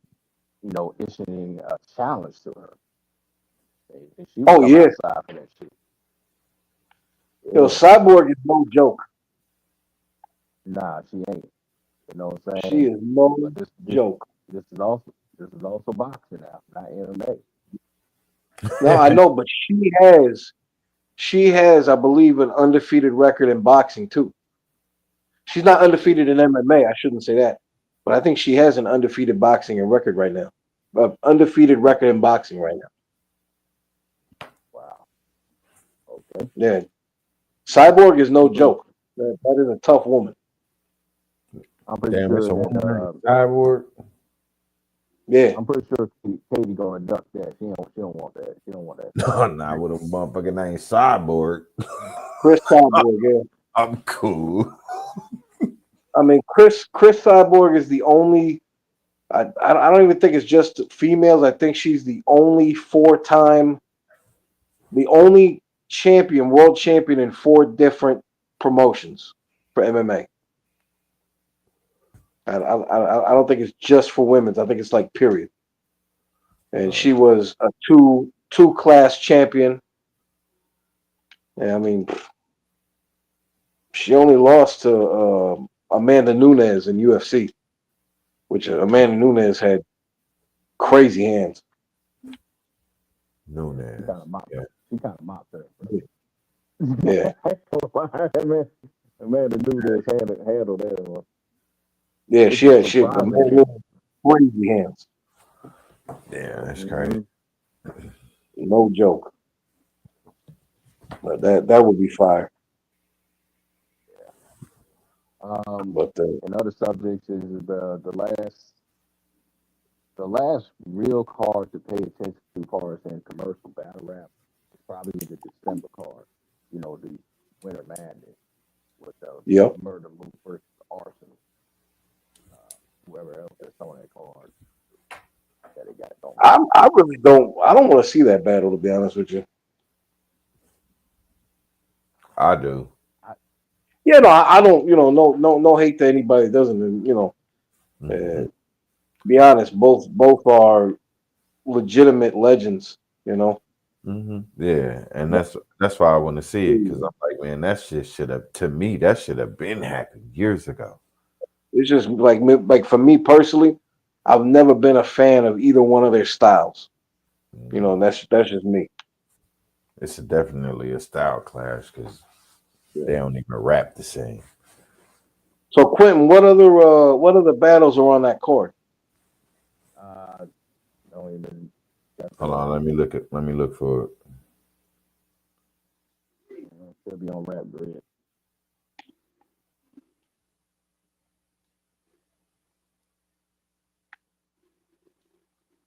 S2: issuing a challenge to her. And she was coming outside for that shit.
S4: Yo, Cyborg is no joke.
S2: Nah, she ain't. You know what I'm saying?
S4: She is no joke.
S2: This is also boxing now, not MMA.
S4: No, I know, but she has, I believe, an undefeated record in boxing too. She's not undefeated in MMA. I shouldn't say that, but I think she has an undefeated boxing record right now. Undefeated record in boxing right now.
S2: Wow. Okay.
S4: Yeah, Cyborg is no joke. That is a tough woman.
S2: I'm pretty
S12: Damn,
S2: sure
S12: it's a
S2: that
S12: woman Cyborg.
S4: Yeah,
S2: I'm pretty sure Katie gonna duck that. She don't want that. She don't want that.
S12: No, not with a motherfucking name Cyborg.
S4: Chris Cyborg. Yeah,
S12: I'm cool.
S4: I mean Chris Cyborg is the only. I don't even think it's just females. I think she's the only world champion in 4 different promotions for MMA. I don't think it's just for women's. I think it's like period. And she was a two class champion. And I mean, she only lost to Amanda Nunes in UFC, which Amanda Nunes had crazy hands.
S12: Nunes.
S2: She kind of mopped her.
S4: Yeah.
S2: Amanda Nunes handled that one.
S4: Yeah, she had crazy hands.
S12: Yeah, that's crazy.
S4: No joke. But that would be fire.
S2: But and other subjects is the last real card to pay attention to cars in commercial battle rap is probably the December card. The Winter Madness with Murder Moose versus Arsenal. Whoever else that's on that card that it got going.
S4: I really don't. I don't want to see that battle, to be honest with you.
S12: I do.
S4: Yeah, no, I don't. No hate to anybody that doesn't. Be honest, both are legitimate legends.
S12: Yeah, and that's why I want to see it, because I'm like, man, that shit should have been happened years ago.
S4: It's just like for me personally, I've never been a fan of either one of their styles. That's just me.
S12: It's definitely a style clash because they don't even rap the same.
S4: So Quentin, what other battles are on that card?
S2: Don't even.
S12: Hold on, let me look for it.
S2: It'll be on Rap Grid.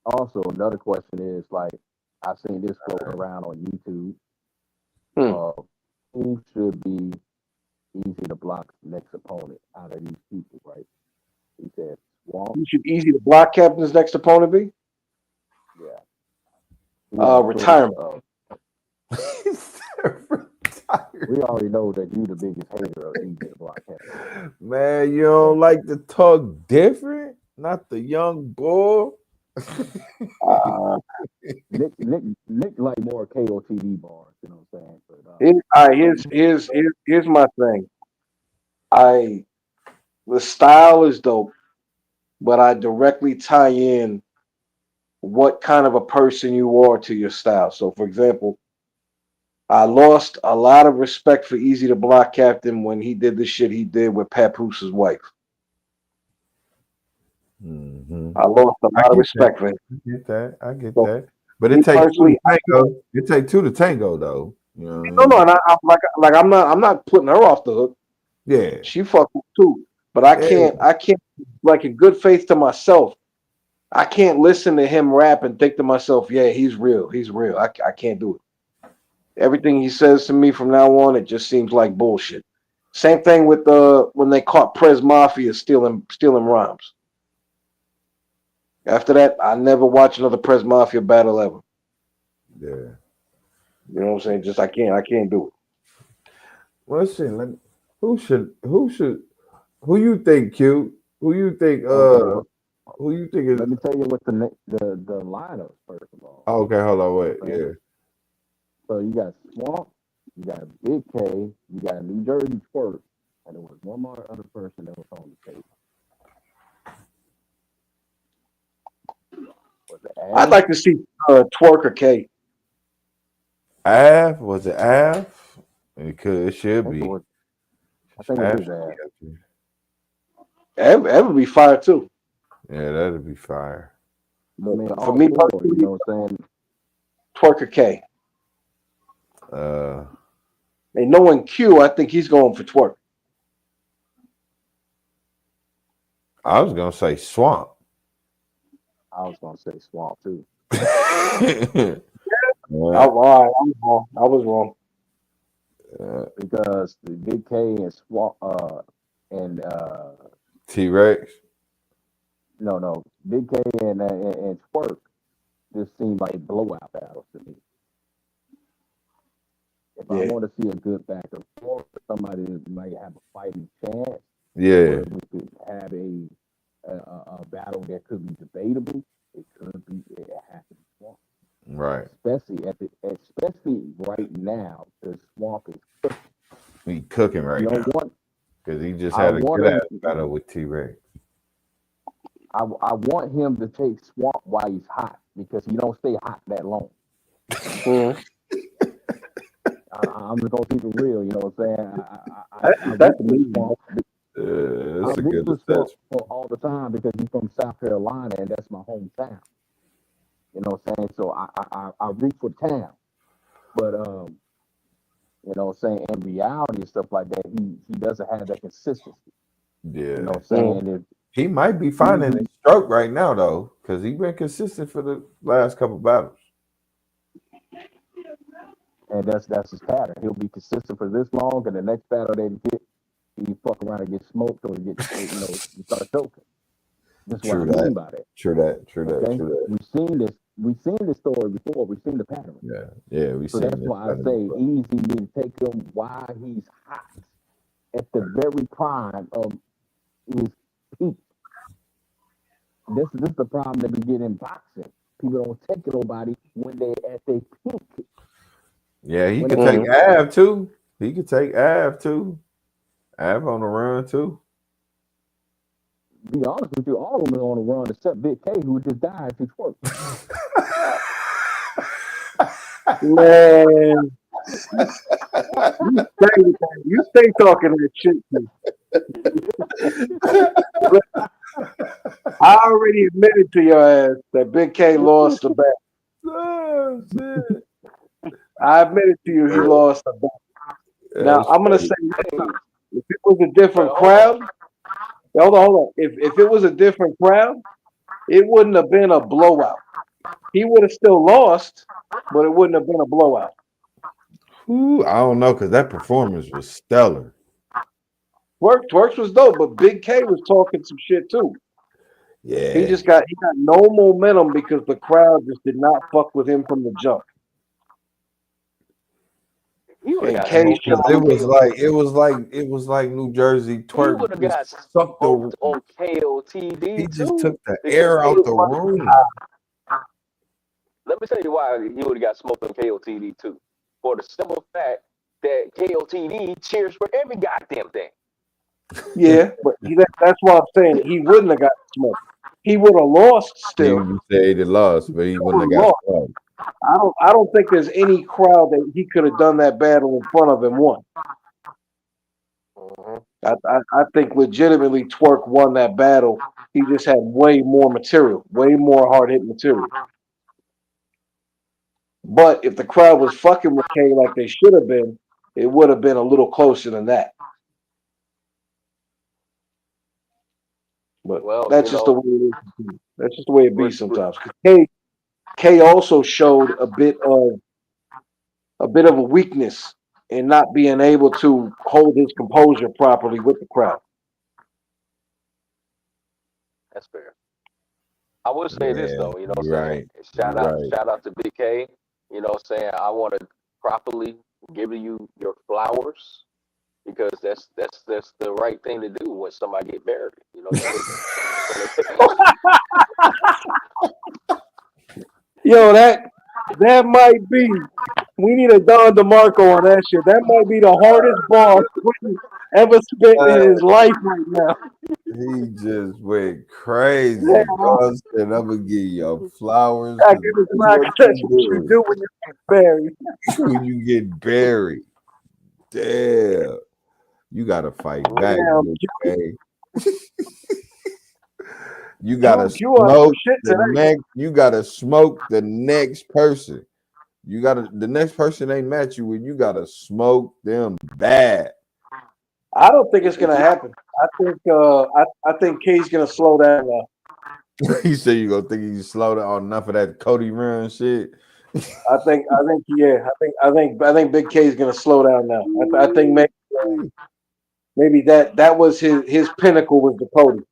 S2: Also, another question is I've seen this floating around on YouTube. Who should be easy to block next opponent out of these people, right? He said Swamp.
S4: Who should easy to block Captain's next opponent be?
S2: Yeah.
S4: Retirement.
S2: We already know that you the biggest hater of easy to block Captain.
S12: Man, you don't like to talk different? Not the young boy.
S2: Nick like more KOTD bars, you know what I'm saying? But,
S4: here's my thing. The style is dope, but I directly tie in what kind of a person you are to your style. So, for example, I lost a lot of respect for Easy the Block Captain when he did the shit he did with Papoose' wife. I lost a lot of respect for him.
S12: I get that. I get
S4: So,
S12: that. But
S4: me
S12: it takes two to
S4: personally,
S12: tango. It takes two to tango, though. You know what I
S4: no,
S12: mean?
S4: and I'm not putting her off the hook.
S12: Yeah.
S4: She fucked with too, but
S12: Yeah.
S4: I can't, like in good faith to myself. I can't listen to him rap and think to myself, yeah, he's real. He's real. I can't do it. Everything he says to me from now on, it just seems like bullshit. Same thing with when they caught Prez Mafia stealing rhymes. After that, I never watch another Prez Mafia battle ever.
S12: Yeah.
S4: You know what I'm saying? Just I can't do it.
S12: Well, shit. Who you think, Q? Who you think?
S2: Okay, well,
S12: Who you think is?
S2: let me tell you what the lineup first of all.
S12: Oh, okay, hold on, wait.
S2: Okay?
S12: Yeah.
S2: So you got Swamp, you got Big K, you got New Jersey Twerk, and there was one more other person that was on the table. Was it
S4: I'd like to see Twerk or K.
S12: Av? Was it Av? It should be.
S2: I think it is Av.
S4: That would be fire too.
S12: Yeah, that'd be fire.
S2: I mean,
S4: For
S2: all
S4: me
S2: four,
S4: personally,
S2: you know what I'm saying?
S4: Twerk or K. And knowing Q, I think he's going for Twerk.
S12: I was gonna say Swamp.
S2: I was gonna say Swamp too.
S4: I was wrong.
S2: Because the Big K and Swamp and
S12: T-Rex.
S2: No, Big K and Twerk just seem like blowout battles to me. If I want to see a good back and forth, somebody that might have a fighting chance.
S12: Yeah.
S2: We could have a battle that could be debatable. It has to be Swamp.
S12: Right.
S2: Especially right now, the Swamp is cooking.
S12: He cooking right now. Because he just had a good ass battle with T-Rex.
S2: I want him to take Swamp while he's hot because he don't stay hot that long. I'm just gonna keep it real, you know what I'm saying?
S4: That's
S2: Swamp.
S12: That's a good
S2: Swamp for all the time because he's from South Carolina and that's my hometown. You know what I'm saying? So I root for town, but you know what I'm saying? In reality and stuff like that, he doesn't have that consistency.
S12: Yeah.
S2: You know what I'm saying?
S12: He might be finding his stroke right now though, because he's been consistent for the last couple battles.
S2: And that's his pattern. He'll be consistent for this long, and the next battle that he fuck around and get smoked or get he start choking. That's what I mean by that.
S12: True that.
S2: We've seen this story before. We've seen the pattern.
S12: Yeah.
S2: So that's why I say easy to take him while he's hot at the very prime of his peak. This is the problem that we get in boxing. People don't take nobody when they're at their peak.
S12: Yeah, he could take Av too. He could take Av too. Av on the run too.
S2: Be honest with you, all of them are on the run except Big K, who just died to Twerk.
S4: Man, you stay talking that shit too. I already admitted to your ass that Big K lost the bet.
S12: Oh, shit.
S4: I admitted to you he lost the bet. Now I'm gonna say this: if it was a different crowd, hold on. If it was a different crowd, it wouldn't have been a blowout. He would have still lost, but it wouldn't have been a blowout.
S12: Ooh, I don't know, because that performance was stellar.
S4: Twerks was dope, but Big K was talking some shit too.
S12: Yeah.
S4: He got no momentum because the crowd just did not fuck with him from the jump.
S12: It was like New Jersey Twerk.
S13: He would have got
S12: sucked
S13: on KOTD.
S12: He just took the air out the room.
S13: Let me tell you why he would have got smoked on KOTD too. For the simple fact that KOTD cheers for every goddamn thing.
S4: Yeah, but that's why I'm saying he wouldn't have got smoked. He would have lost still.
S12: You say they lost, but he wouldn't have got
S4: Lost.
S12: smoked.
S4: I don't think there's any crowd that he could have done that battle in front of and won. I think legitimately Twerk won that battle. He just had way more material, way more hard hit material. But if the crowd was fucking with K like they should have been, it would have been a little closer than that. But that's just the way it is. That's just the way it be sometimes. K also showed a bit of a weakness in not being able to hold his composure properly with the crowd.
S13: That's fair. I will say this though, you know what I'm saying?
S12: Right.
S13: Shout out to Big K. You know what I'm saying? I want to properly give you your flowers because that's the right thing to do when somebody get married. You know,
S4: Yo, that might be. We need a Don DeMarco on that shit. That might be the hardest bar Quentin ever spent in his life right now.
S12: He just went crazy.
S4: Yeah.
S12: God said, I'm gonna give you flowers.
S4: That's what you do when you get buried.
S12: When you get buried. Damn. You gotta fight back. Okay? You gotta smoke the next. You gotta smoke the next person. The next person ain't met you when you gotta smoke them bad.
S4: I don't think it's gonna happen. I think K's gonna slow down now.
S12: You say you gonna think you slow down on enough of that Cody Run shit?
S4: I think Big K is gonna slow down now. I think maybe that was his pinnacle was the Cody.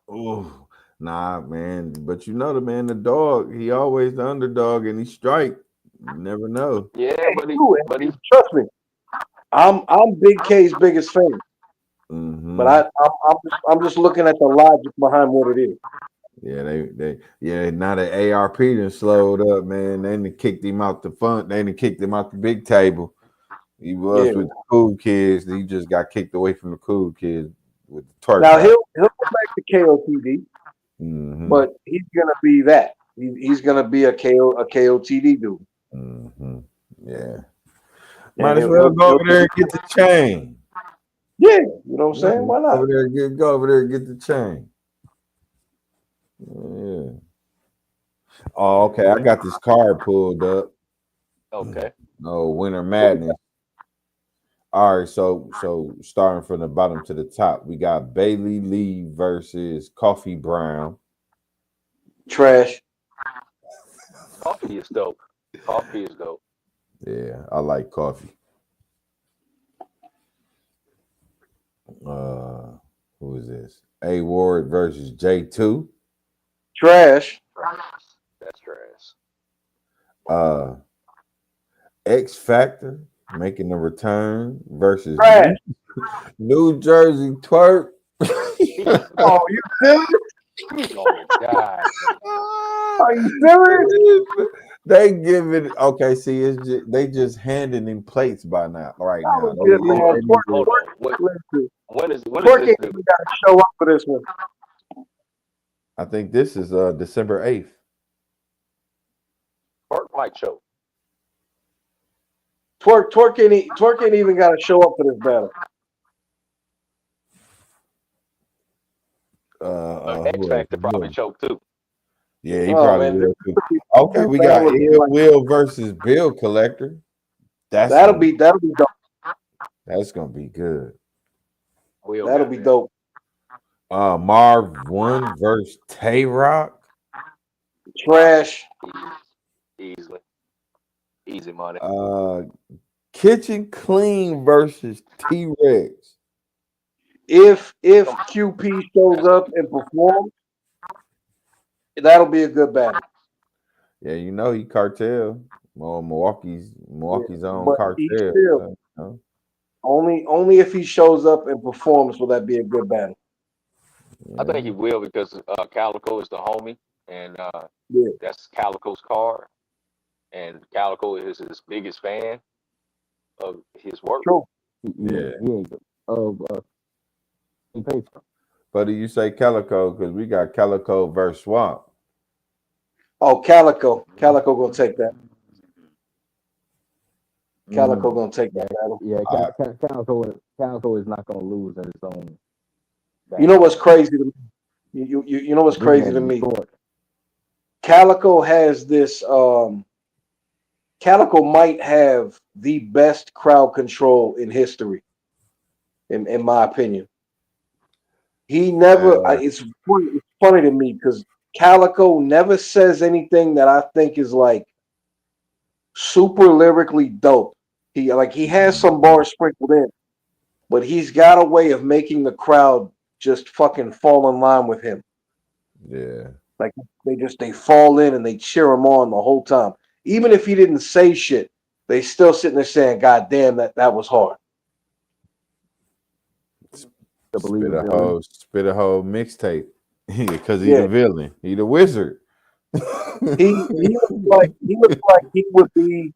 S12: Oh, nah, man. But you know the dog. He always the underdog, and he strike. You never know.
S13: Yeah, but he
S4: trust me. I'm Big K's biggest fan.
S12: Mm-hmm.
S4: But I'm just looking at the logic behind what it is.
S12: Yeah, now the ARP done slowed up, man. They done kicked him out the fun. They done kicked him out the big table. He was with the cool kids. He just got kicked away from the cool kids with the twerk.
S4: Now he'll go back to KOTD, but he's gonna be that. He's gonna be a KOTD dude.
S12: Mm-hmm. Yeah. Might as well go over there and get the chain.
S4: Yeah, you know what I'm saying? Why not?
S12: Go over there and get the chain. Yeah. Oh, okay. I got this card pulled up.
S13: Okay.
S12: No, Winter Madness. All right, so starting from the bottom to the top, we got Bailey Lee versus Coffee Brown.
S4: Trash.
S13: Coffee is dope. Coffee is dope.
S12: Yeah, I like coffee. Who is this? A Ward versus J2.
S4: Trash.
S13: That's trash.
S12: X Factor making a return versus
S4: trash.
S12: New Jersey Twerk.
S4: Oh, you serious?
S13: Oh God.
S4: Are you serious?
S12: They give it okay. See, it's just, they just handing him plates by now. Right now,
S13: Hold on. When is
S4: Twerk
S13: this?
S4: ain't even got to show up for this one.
S12: I think this is December 8th.
S13: Twerk might show.
S4: Twerk ain't even got to show up for this battle.
S13: X Factor probably choke too.
S12: Yeah, he probably will too. Okay, we got Ill Will versus Bill Collector.
S4: That'll be dope.
S12: That's gonna be good.
S4: That'll be dope.
S12: Marv 1 versus Tay Rock.
S4: Trash.
S13: Easy money.
S12: Kitchen Clean versus T-Rex.
S4: If QP shows up and performs, that'll be a good battle.
S12: Yeah, you know he cartel. Well, Milwaukee's own
S4: but
S12: cartel.
S4: Only if he shows up and performs will that be a good battle.
S13: I think he will because Calico is the homie, and that's Calico's card, and Calico is his biggest fan of his work.
S2: True.
S12: Yeah.
S2: paper.
S12: But do you say Calico? Because we got Calico versus Swamp.
S4: Oh, Calico gonna take that. Calico gonna take that battle.
S2: Yeah, Calico is not gonna lose in his own.
S4: You know what's crazy to me? You know what's
S2: Big
S4: crazy
S2: man
S4: to
S2: is
S4: me?
S2: short.
S4: Calico has this. Calico might have the best crowd control in history, in my opinion. He never. It's funny to me because Calico never says anything that I think is like super lyrically dope. He has some bars sprinkled in, but he's got a way of making the crowd just fucking fall in line with him.
S12: Yeah.
S4: Like they fall in and they cheer him on the whole time. Even if he didn't say shit, they still sitting there saying, "God damn, that was hard."
S12: Spit a whole mixtape because he
S4: Yeah.
S12: the villain. He the wizard.
S4: He looks like he would be,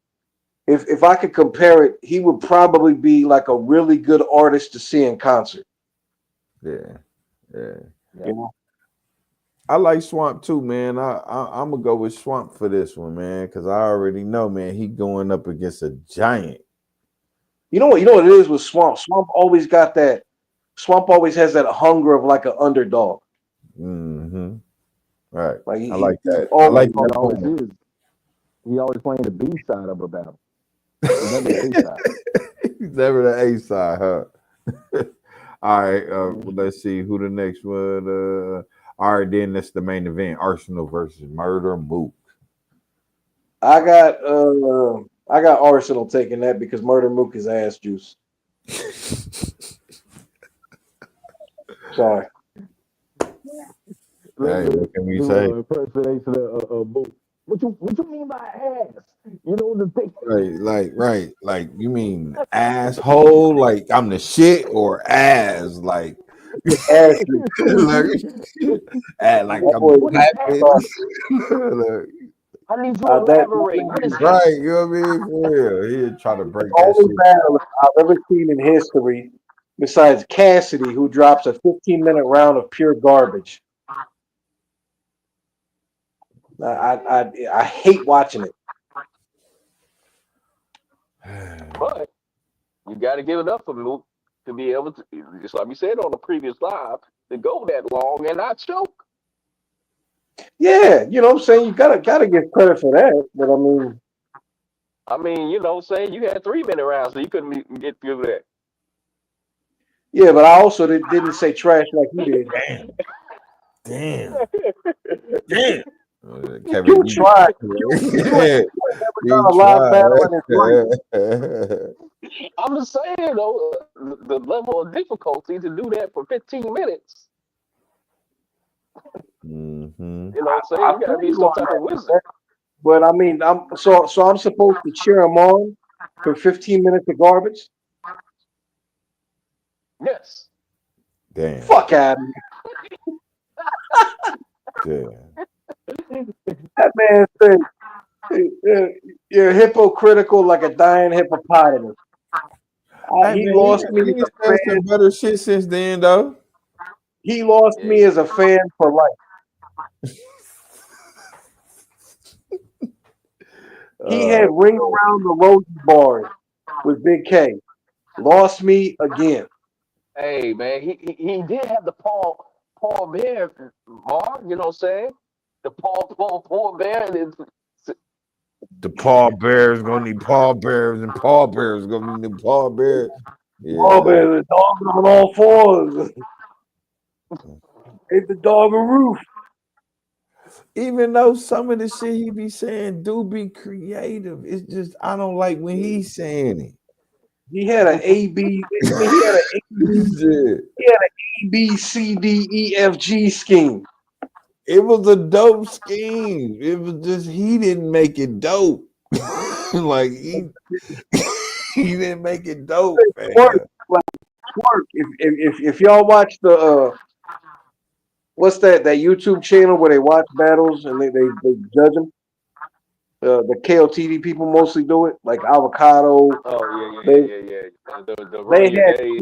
S4: if I could compare it, he would probably be like a really good artist to see in concert.
S12: Yeah.
S4: You know?
S12: I like Swamp too, man. I'm gonna go with Swamp for this one, man, because I already know, man, he going up against a giant.
S4: You know what it is with Swamp? Swamp always got that. Swamp always has that hunger of like an underdog.
S12: Mm-hmm. Right.
S4: Like
S12: I like that. I
S4: always
S12: like
S2: He
S12: that
S2: always
S12: point.
S2: is. He always playing the B side of a battle. He's never the A side.
S12: He's never the A side, huh? All right. Well, let's see who the next one. All right, then that's the main event: Arsenal versus Murder Mook.
S4: I got Arsenal taking that because Murder Mook is ass juice. Sorry.
S12: Hey, what can we
S2: Do
S12: say?
S2: impersonation of Mook. What you mean by ass? You know the thing.
S12: Right. Like you mean asshole? Like I'm the shit, or ass? Like,
S4: Ass juice.
S12: like
S4: That
S12: I'm
S4: boy,
S12: the black Look,
S5: I need you to
S4: that
S5: elaborate. What is
S12: right,
S5: this?
S12: you know what I mean? For real. He'd try to break that
S4: only
S12: shit.
S4: battle I've ever seen in history, besides Cassidy, who drops a 15-minute round of pure garbage. I hate watching it.
S13: But you got to give it up for Mook to be able to, just like we said on the previous live, to go that long and not choke.
S4: Yeah, you know what I'm saying? You gotta give credit for that. But
S13: I mean, you know what I'm saying? You had 3-minute rounds, so you couldn't even get through that.
S4: yeah, but I also didn't say trash like you did.
S12: Damn.
S4: You
S12: Kevin,
S4: tried.
S12: you
S4: Done a live battle in his life.
S12: tried.
S13: I'm just saying, though, the level of difficulty to do that for 15 minutes.
S12: Mm-hmm.
S13: You know what I'm saying? You got to be some type of wizard.
S4: But I mean, I'm supposed to cheer him on for 15 minutes of garbage.
S13: Yes.
S12: Damn.
S4: Fuck out of
S12: here.
S4: That man said you're hypocritical like a dying hippopotamus.
S12: Hey,
S4: He
S12: man,
S4: lost me as
S12: he
S4: a
S12: said some
S4: fan.
S12: better shit since then, though.
S4: He lost me as a fan for life. He had Ring Around the Rosy bars with Big K. Lost me again.
S13: Hey, man, he did have the Paul Bear bar, you know what I'm saying? The Paul Bear.
S12: The Paul Bears gonna need Paul Bears, and Paul Bears gonna need Paul Bears. Yeah.
S4: Paul Bear, the dog on all fours. Hit the dog a roof.
S12: Even though some of the shit he be saying do be creative, it's just I don't like when he's saying it.
S4: He had an A-B. I mean, he had an A, B, C, D, E, F, G scheme.
S12: It was a dope scheme. It was just he didn't make it dope. Like he didn't make it dope, man.
S4: Work. If y'all watch the what's that YouTube channel where they watch battles and they judge them? The KOTD people mostly do it, like Avocado.
S13: Oh yeah. The
S4: They
S13: Run Your
S4: had
S13: Day.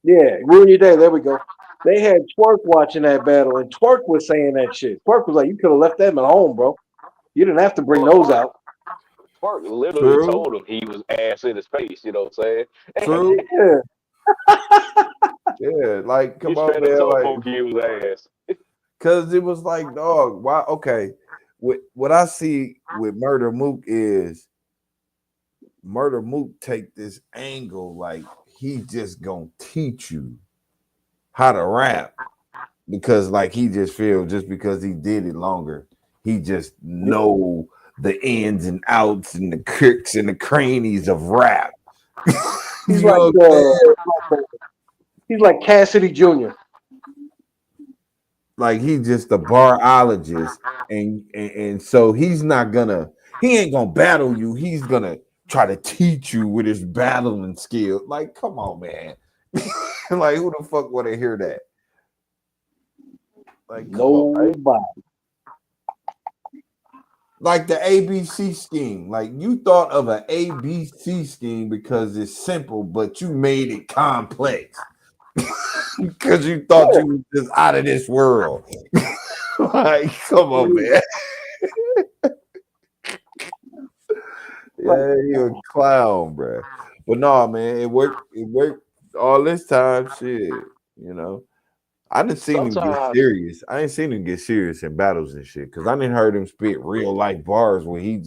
S4: Yeah, ruin your day. There we go. They had Twerk watching that battle, and Twerk was saying that shit. Twerk was like, "You could have left them at home, bro. You didn't have to bring those out."
S13: Twerk literally
S12: True.
S13: told him he was ass in his face. You know what I'm saying?
S12: True.
S4: Yeah.
S12: Yeah, like
S13: He
S12: come on,
S13: straight up
S12: man.
S13: told
S12: Like,
S13: Mookie he was ass.
S12: cause it was like, dog, why okay. What I see with Murder Mook is Murder Mook take this angle like he just gonna teach you how to rap because like he just feel just because he did it longer, he just know the ins and outs and the crooks and the crannies of rap.
S4: He's
S12: You
S4: like
S12: know what I'm saying?
S4: he's like Cassidy Jr.
S12: Like he's just a barologist, and so he ain't gonna battle you. He's gonna try to teach you with his battling skill. Like, come on, man. Like, who the fuck want to hear that? Like, come on, right?
S4: Nobody.
S12: Like the ABC scheme. Like you thought of an ABC scheme because it's simple, but you made it complex because you thought you was just out of this world. Like, come on, man. Yeah, you're a clown, bro. But no, man, it worked. It worked all this time. Shit, you know. I didn't see him get
S13: Sometimes
S12: serious. I ain't seen him get serious in battles and shit. Cause I didn't heard him spit real life bars where he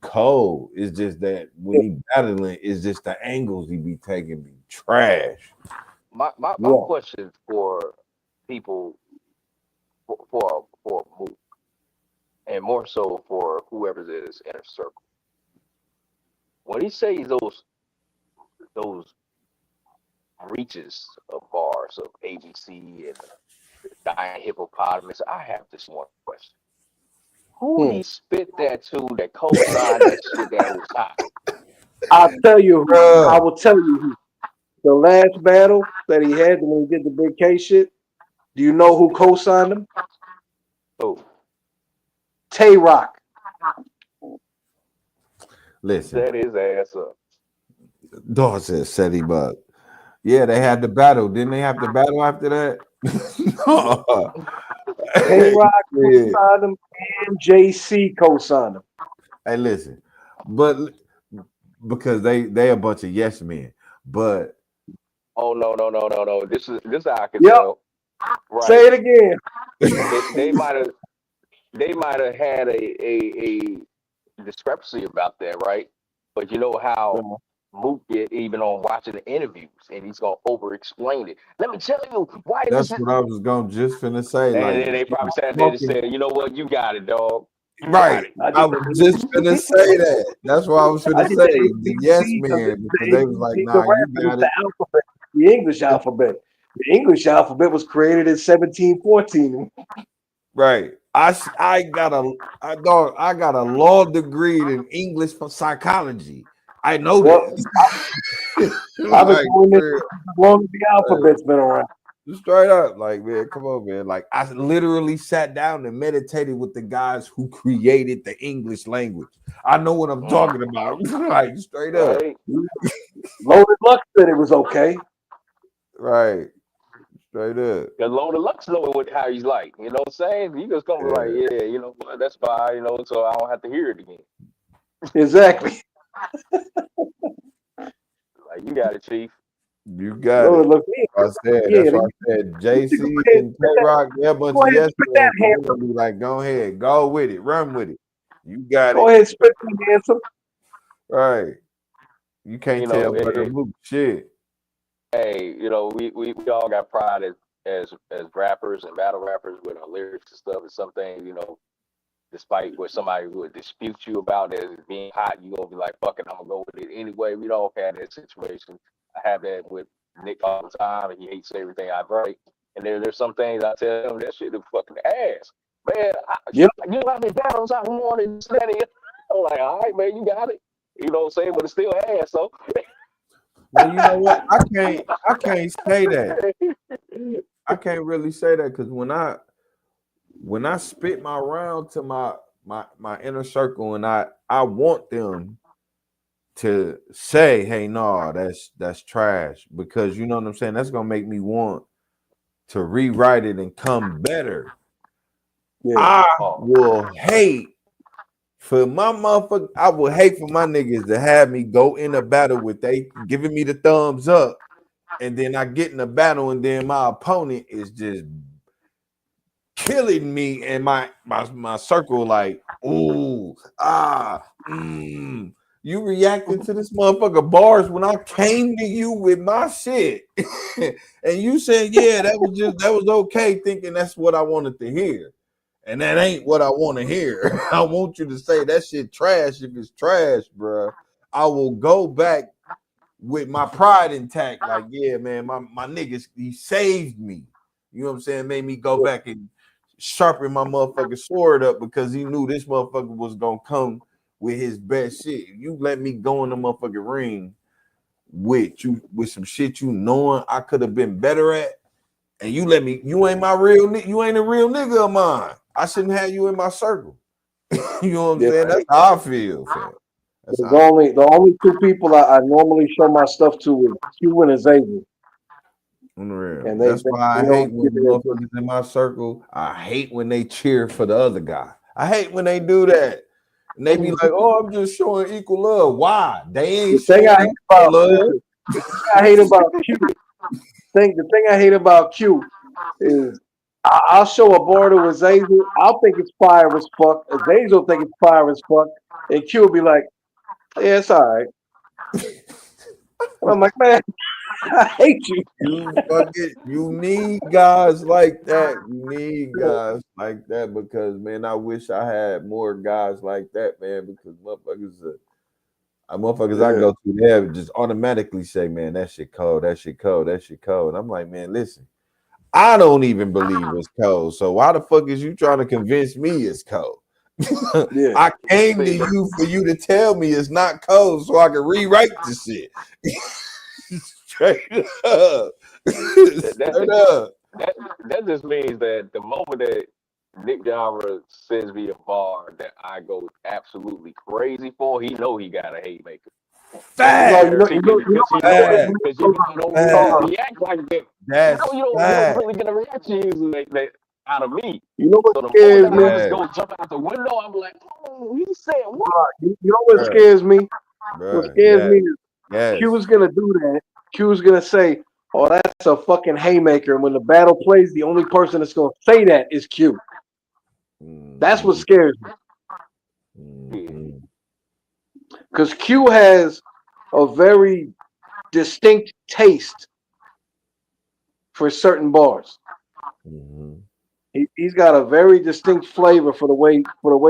S12: cold. It's just that when he battling, it's just the angles he be taking be trash.
S13: my question for people for Mook, and more so for whoever's in his inner circle. When he says those reaches of bars of ABC and the giant hippopotamus, I have this one question. Who he spit that to that co-signed that shit that was hot?
S4: I'll tell you who. I
S12: Bruh.
S4: will tell you who. The last battle that he had when he did the Big K shit. Do you know who co-signed him?
S13: Oh,
S4: Tay Rock.
S12: Listen,
S13: set his ass up.
S12: Dawg said set him up. Yeah, they had the battle. Didn't they have the battle after that? No.
S4: Tay Rock
S12: Yeah.
S4: co-signed him and JC co-signed him.
S12: Hey, listen, but because they a bunch of yes men, but
S13: Oh no. This how I can
S4: Yep.
S13: tell. Right.
S4: Say it again.
S13: They might have had a discrepancy about that, right? But you know how Mook get even on watching the interviews, and he's gonna over explain it. Let me tell you why this
S12: that's
S13: happened.
S12: what I was gonna just finna say.
S13: And
S12: Like
S13: then they probably sat there and said, "You know what? You got it, dog. You got
S12: right,
S13: it."
S12: I was just finna say that. That's what I was
S4: I
S12: finna
S4: did
S12: say.
S4: the
S12: The yes
S4: ABC
S12: men because they was like,
S4: the
S12: nah, you
S4: rap was
S12: got
S4: the
S12: it.
S4: alphabet, the English alphabet. The English alphabet was created in 1714.
S12: Right. I got a law degree in English for psychology. I know
S4: Well,
S12: this.
S4: I've been
S12: Like,
S4: doing this
S12: man,
S4: as long as the alphabet's been around.
S12: straight up, like, man, come on, man. Like, I literally sat down and meditated with the guys who created the English language. I know what I'm talking about. Like, straight up.
S13: Right.
S4: Loaded Luck said it was okay.
S12: Right. Straight up.
S13: Because Loaded Lux know how he's like. You know what I'm saying? He just comes like, yeah, you know, well, that's fine, you know, so I don't have to hear it again.
S4: Exactly.
S13: Like, you got it, Chief.
S12: You got
S4: Loaded
S12: it.
S4: Luck.
S12: That's what I said. JC and K Rock, they're a bunch
S4: Go
S12: of
S4: ahead and
S12: yes
S4: spit
S12: men.
S4: that
S12: They're
S4: handsome.
S12: gonna be like, go ahead, go with it, run with it. You got
S4: Go
S12: it.
S4: ahead and spit that handsome.
S12: Right. You can't
S13: You know,
S12: tell Murder Mook shit.
S13: hey, you know, we all got pride as rappers and battle rappers with our lyrics and stuff. And some things, you know, despite what somebody would dispute you about as being hot, you gonna be like, fuck it, I'm gonna go with it anyway. We don't have that situation. I have that with Nick all the time, and he hates everything I write. And there's some things I tell him that shit is fucking ass. Man, you know how many battles I wanted to study? I'm like, all right, man, you got it. You know what I'm saying? But it's still ass, so
S12: Well, you know what? I can't say that. I can't really say that because when I spit my round to my inner circle and I want them to say, hey, no, that's trash, because you know what I'm saying, that's gonna make me want to rewrite it and come better.
S4: Yeah.
S12: I will hate for my motherfucker. I would hate for my niggas to have me go in a battle with they giving me the thumbs up, and then I get in a battle, and then my opponent is just killing me, and my circle like, ooh, you reacting to this motherfucker bars when I came to you with my shit, and you said, yeah, that was okay, thinking that's what I wanted to hear. And that ain't what I want to hear. I want you to say that shit trash. If it's trash, bro, I will go back with my pride intact. Like, yeah, man, my niggas, he saved me. You know what I'm saying? Made me go back and sharpen my motherfucking sword up, because he knew this motherfucker was gonna come with his best shit. You let me go in the motherfucking ring with some shit you knowing I could have been better at, and you let me, you ain't a real nigga of mine. I shouldn't have you in my circle. You know what I'm saying? That's how I feel, fam. That's
S4: The only two people I normally show my stuff to is Q and Xavier.
S12: And that's why I hate when motherfuckers in my circle. I hate when they cheer for the other guy. I hate when they do that. And they be like, "Oh, I'm just showing equal love." Why? They ain't showing equal love.
S4: The thing I hate about Q. The thing I hate about Q is I'll show a bar to Azazel. I'll think it's fire as fuck. Azazel think it's fire as fuck, and Q will be like, "Yeah, it's all right." And I'm like, man, I hate you.
S12: You need guys like that. You need guys like that, because man, I wish I had more guys like that, man. Because motherfuckers I go to, they have just automatically say, man, that shit cold, that shit cold, that shit cold. And I'm like, man, listen, I don't even believe it's cold. So why the fuck is you trying to convince me it's cold? I came to you for you to tell me it's not cold so I can rewrite the shit. Straight up. Straight up.
S13: That just means that the moment that Nick Jara sends me a bar that I go absolutely crazy for, he know he got a hate maker.
S12: Fast.
S13: Because you don't react like that. You don't really get a reaction usually out of me.
S4: You know what
S13: so the
S4: scares
S13: moment
S4: me?
S13: that I just go jump out the window, I'm like, oh, he said what?
S4: You know what scares me? What scares me is Q is gonna do that. Q is gonna say, "Oh, that's a fucking haymaker." And when the battle plays, the only person that's gonna say that is Q. That's what scares me. Because Q has a very distinct taste for certain bars. He's got a very distinct flavor for the way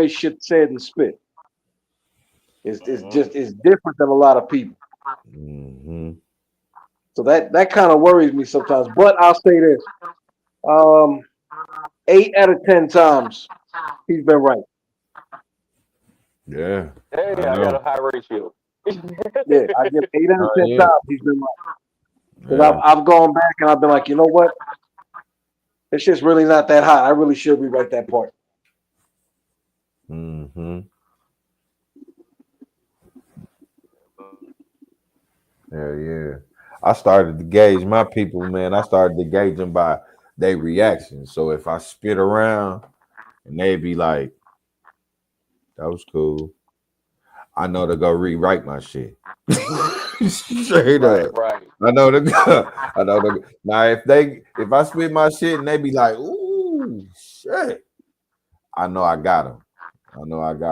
S4: shit's said and spit. It's different than a lot of people. So that kind of worries me sometimes. But I'll say this: 8 out of 10 times he's been right.
S12: Yeah.
S13: Hey, I got a high ratio.
S4: Yeah, I give 8 out of 10 times he's been right. Because I've gone back and I've been like, you know what? This shit's really not that hot. I really should rewrite that part.
S12: Hell yeah. I started to gauge my people, man. I started to gauge them by their reaction. So if I spit around and they be like, that was cool, I know to go rewrite my shit. Straight up.
S13: Right.
S12: I know to go. Now if I spit my shit and they be like, ooh, shit, I know I got them. You know what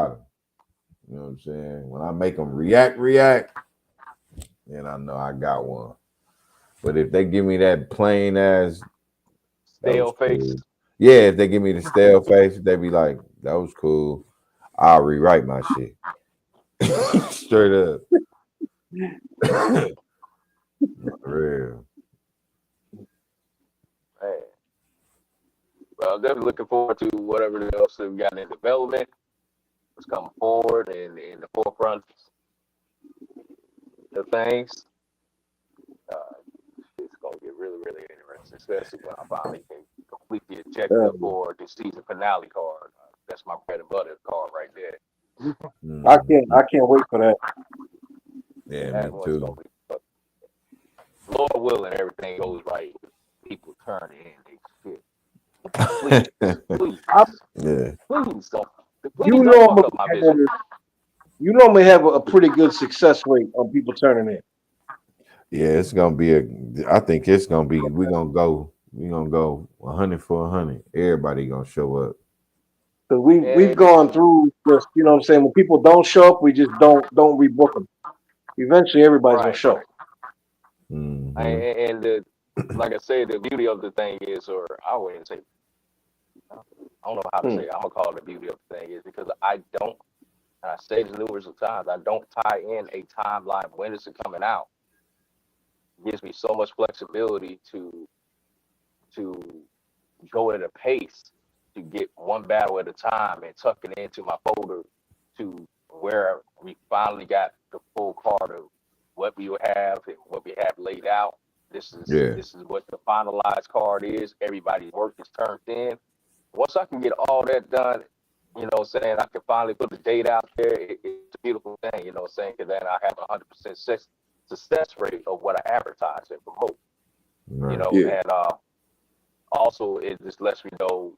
S12: I'm saying? When I make them react, then I know I got one. But if they give me that plain ass
S13: stale face,
S12: cool. Yeah, if they give me the stale face, they be like, that was cool, I'll rewrite my shit. Straight up. Real.
S13: Man. Well, I'm definitely looking forward to whatever else we've got in development. What's coming forward and in the forefront of things. It's going to get really, really interesting, especially when I finally can complete the objective for the season finale card. That's my bread and butter card right there.
S4: I can't wait for that.
S12: Yeah,
S13: That
S12: me
S13: one's
S12: too.
S13: gonna be but Lord willing, everything goes right. People turn in they shit. Please,
S12: Yeah.
S13: please don't
S4: You
S13: fuck
S4: normally
S13: up my vision.
S4: have a pretty good success rate on people turning in.
S12: Yeah, it's gonna be I think it's gonna be. We're gonna go 100 for 100. Everybody gonna show up.
S4: Because we've gone through just, you know what I'm saying, when people don't show up, we just don't rebook them. Eventually everybody's gonna
S13: Right.
S4: show.
S12: Mm-hmm.
S13: And like I said, the beauty of the thing is, or I wouldn't say, I don't know how to say it. I'm gonna call it the beauty of the thing is because I don't, and I say this numerous of times, I don't tie in a timeline when it's coming out. It gives me so much flexibility to go at a pace to get one battle at a time and tuck it into my folder to where we finally got the full card of what we have and what we have laid out. This is what the finalized card is. Everybody's work is turned in. Once I can get all that done, you know what I'm saying, I can finally put the date out there. It's a beautiful thing, you know what I'm saying, because then I have 100% success rate of what I advertise and promote.
S12: Right.
S13: You know, and also it just lets me know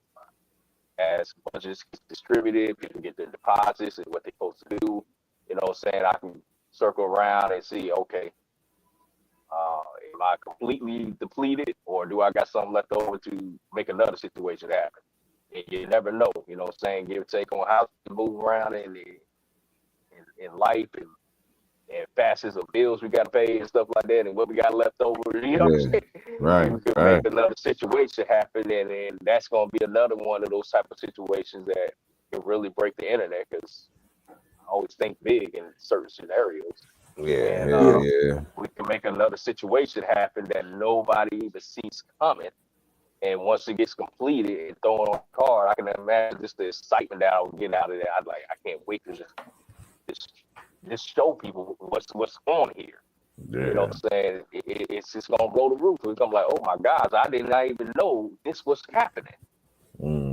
S13: as budgets get distributed, people get their deposits and what they're supposed to do. You know what I'm saying? I can circle around and see, okay, am I completely depleted or do I got something left over to make another situation happen? And you never know, you know what I'm saying? Give or take on how to move around in life and facets of bills we got to pay and stuff like that and what we got left over, you know what I'm saying?
S12: Right.
S13: We could make another situation happen and that's going to be another one of those type of situations that can really break the internet because I always think big in certain scenarios.
S12: Yeah.
S13: We can make another situation happen that nobody even sees coming. And once it gets completed and thrown on the card, I can imagine just the excitement that I would get out of that. I can't wait to just show people what's on here.
S12: Yeah.
S13: You know what I'm saying? It's just gonna blow the roof. It's gonna be like, oh my gosh, I did not even know this was happening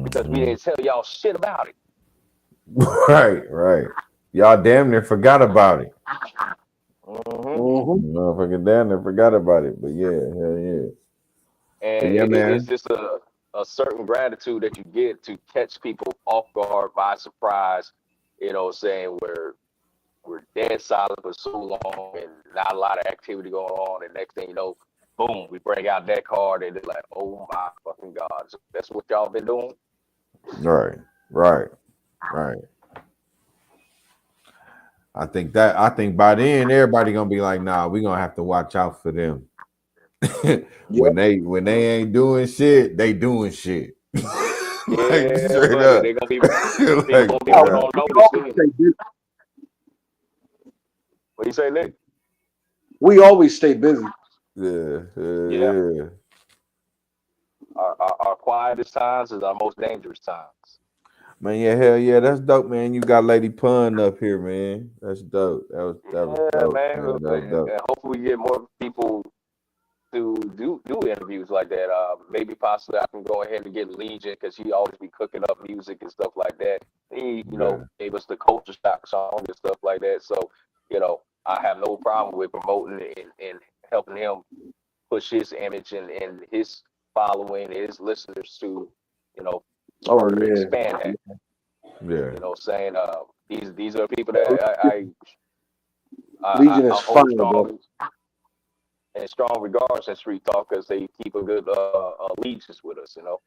S13: because we didn't tell y'all shit about it.
S12: Right. Y'all damn near forgot about it.
S13: Mm-hmm.
S12: Motherfucker damn near forgot about it. But yeah, hell yeah.
S13: And it's just a certain gratitude that you get to catch people off guard by surprise. You know what I'm saying? Where we're dead silent for so long and not a lot of activity going on. And next thing you know, boom, we bring out that card and they're like, oh my fucking God. So that's what y'all been doing?
S12: Right. I think by then everybody gonna be like, nah, we gonna have to watch out for them. when they ain't doing shit, they doing shit. Like straight up.
S13: They're gonna be people gonna be put on notice. What do you say, Nick?
S4: We always stay busy.
S12: Yeah.
S13: Our quietest times is our most dangerous times.
S12: Man, yeah, hell yeah, that's dope, man. You got Lady Pun up here, man. That's dope. That was dope,
S13: man.
S12: That was dope.
S13: And hopefully we get more people to do interviews like that. Maybe possibly I can go ahead and get Legion because he always be cooking up music and stuff like that. He, you know, gave us the culture shock song and stuff like that. So, you know, I have no problem with promoting and helping him push his image and his following, his listeners to, you know, further expand that.
S12: Yeah.
S13: You know, saying these are people that I
S4: Legion is
S13: hold
S4: fine,
S13: and strong regards in Street Talk because they keep a good allegiance with us, you know.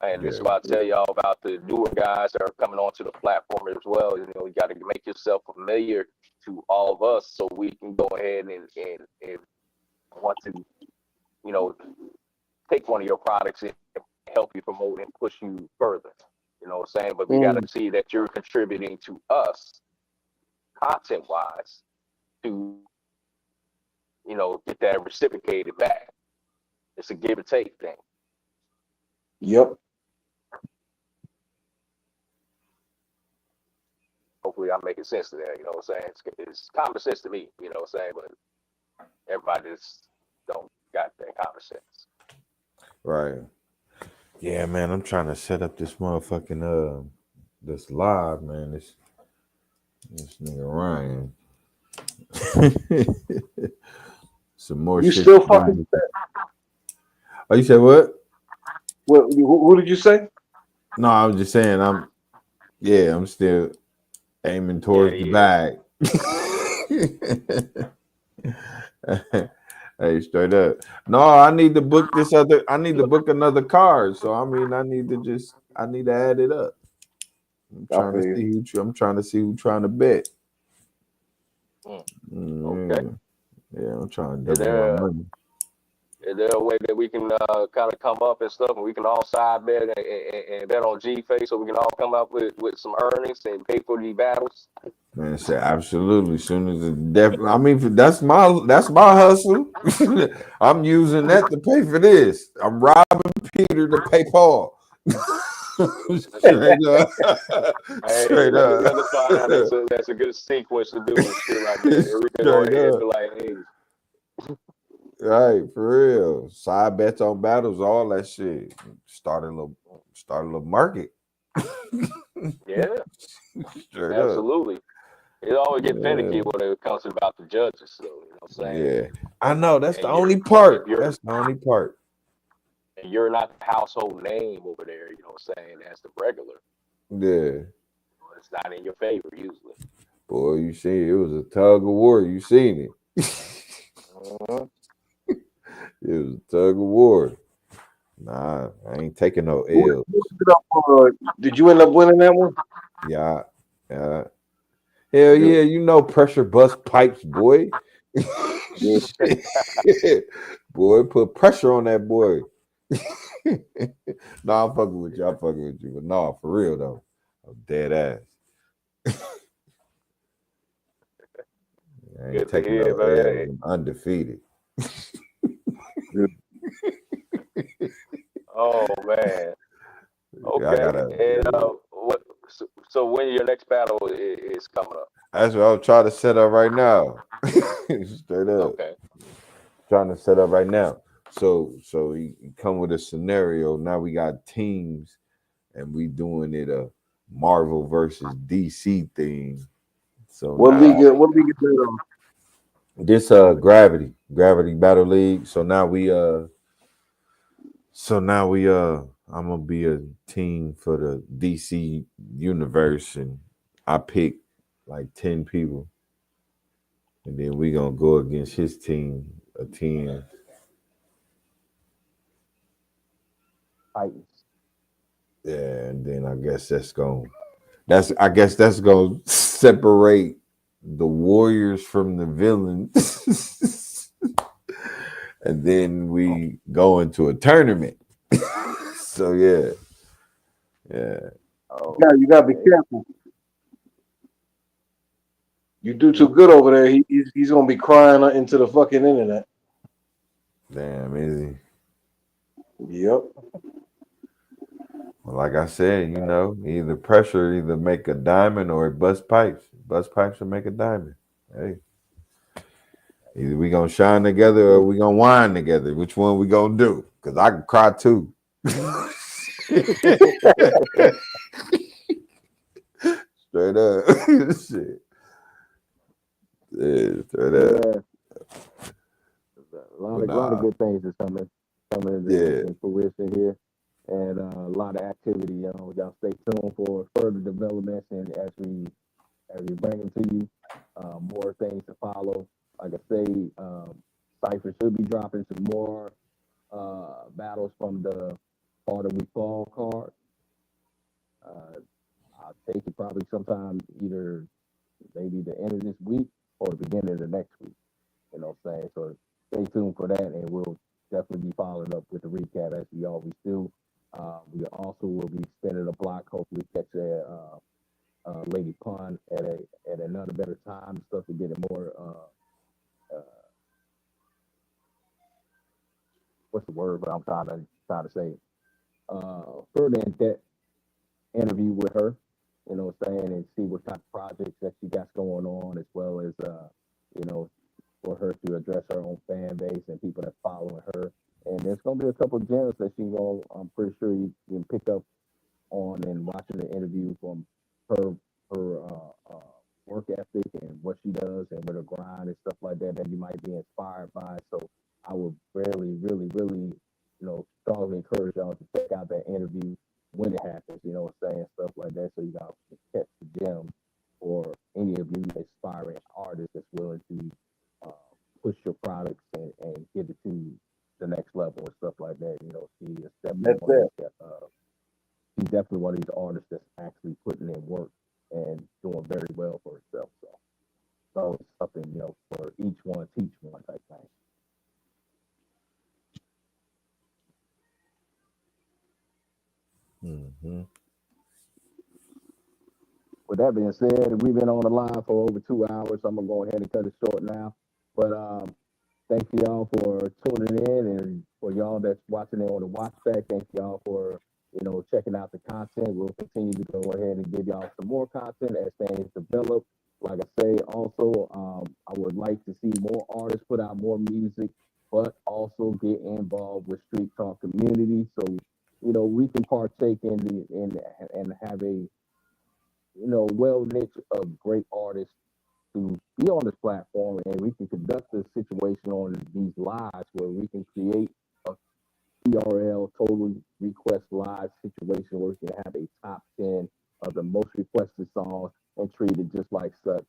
S13: And this is why I tell y'all about the newer guys that are coming onto the platform as well. You know, you got to make yourself familiar to all of us so we can go ahead and want to, you know, take one of your products and help you promote and push you further. You know what I'm saying? But we got to see that you're contributing to us content-wise to, you know, get that reciprocated back. It's a give and take thing.
S4: Yep.
S13: Hopefully I'm making sense to that, you know what I'm saying? It's common sense to me, you know what I'm saying? But everybody just don't got that common sense.
S12: Right. Yeah, man, I'm trying to set up this motherfucking this live, man. This nigga Ryan. Some more
S4: You
S12: shit.
S4: still fucking?
S12: Oh, you said what?
S4: Who did you say?
S12: No, I was just saying I'm still aiming towards the bag. Hey, straight up. No, I need to book another card. So I mean I need to add it up. I'm trying to see who's trying to bet.
S13: Okay.
S12: Yeah, I'm trying to double my money.
S13: Is there a way that we can kind of come up and stuff, and we can all side bet and bet on G-Face, so we can all come up with some earnings and pay for these battles?
S12: Man, I said absolutely. Soon as I mean, that's my hustle. I'm using that to pay for this. I'm robbing Peter to pay Paul. Straight up. Straight up.
S13: Let us find that's a good sequence to do shit like that. And we can go ahead and be like, hey.
S12: Right, for real. Side bets on battles, all that shit. Start a little market.
S13: Yeah.
S12: Straight
S13: Absolutely.
S12: up.
S13: It always get finicky when it comes about the judges, so you know what I'm saying?
S12: Yeah. I know, that's the only part. That's the only part.
S13: And you're not the household name over there, you know what I'm saying? That's the regular.
S12: Yeah.
S13: It's not in your favor usually.
S12: Boy, you see, it was a tug of war. You seen it. It was a tug of war. Nah, I ain't taking no L's.
S4: Did you end up winning that one?
S12: Yeah. Hell yeah, you know pressure bust pipes, boy. Boy, put pressure on that boy. No, I'm fucking with you. But no, for real though. I'm dead ass. I ain't taking no L's. I'm undefeated.
S13: Oh man. Okay. So when your next battle is coming up?
S12: That's what I'm trying to set up right now. Straight up.
S13: Okay.
S12: Trying to set up right now. So you come with a scenario. Now we got teams and we doing it a Marvel versus DC thing. So
S4: what league is that?
S12: This Gravity Battle League. So now we I'm gonna be a team for the DC universe, and I pick like 10 people, and then we gonna go against his team, a 10. Yeah, and then I guess that's gonna separate the warriors from the villains. And then we go into a tournament. So yeah.
S4: Yeah, you gotta be careful. You do too good over there, he's gonna be crying into the fucking internet.
S12: Damn, is he?
S4: Yep.
S12: Well, like I said, either pressure either make a diamond or it bust pipes. Bust pipes or make a diamond. Hey. Either we gonna shine together or we gonna whine together. Which one we gonna do? Because I can cry too. Straight up. Shit. Yeah, straight up.
S2: A lot of good things is coming in fruition here, and a lot of activity. Y'all stay tuned for further developments, and as we bring them to you, more things to follow. Like I say, Cypher should be dropping some more battles from the Harder We Fall card. I'll take it probably sometime either maybe the end of this week or the beginning of the next week. You know what I'm saying? So stay tuned for that, and we'll definitely be following up with the recap as we always do. We also will be spinning a block. Hopefully, catch Lady Pun at another better time. Stuff to get it more. What's the word? But I'm trying to say further in depth interview with her. You know what I'm saying, and see what type of projects that she got going on, as well as for her to address her own fan base and people that following her. And there's gonna be a couple of gems that I'm pretty sure you can pick up on and watching the interview from her work ethic and what she does and with her grind and stuff like that you might be inspired by. So I would really, strongly encourage y'all to check out that interview when it happens, saying stuff like that. So you got to catch the gem for any of you aspiring artists that's willing to push your products and get it to the next level and stuff like that. She is definitely she's definitely one of these artists that's actually putting in work and doing very well for herself. So it's something, for each one, teach one type thing.
S12: Mm-hmm.
S2: With that being said, we've been on the line for over 2 hours, so I'm gonna go ahead and cut it short now. But thank y'all for tuning in, and for y'all that's watching it on the watch back, thank y'all for checking out the content. We'll continue to go ahead and give y'all some more content as things develop. Like I say, also I would like to see more artists put out more music, but also get involved with Street Talk community, so we can partake and have a well niche of great artists to be on this platform, and we can conduct a situation on these lives where we can create a TRL total request live situation where we can have a top 10 of the most requested songs and treat it just like such,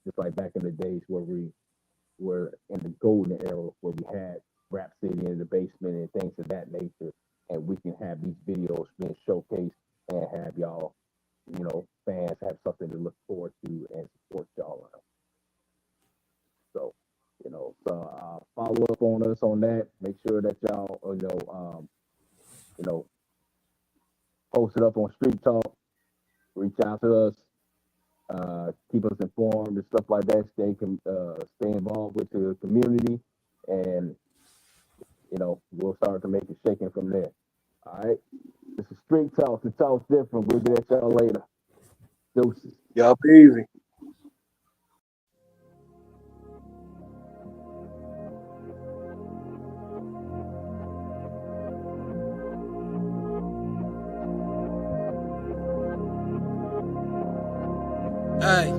S2: just like back in the days where we were in the golden era where we had Rap City in the basement and things of that nature, and we can have these videos being showcased and have y'all fans have something to look forward to and support y'all on. So, follow up on us on that. Make sure that y'all, post it up on Street Talk. Reach out to us. Keep us informed and stuff like that. Stay involved with the community, and we'll start to make it shaking from there. All right. This is Street Talk. The talk's different. We'll get at y'all later. Deuces.
S4: Y'all be easy.
S14: Hey.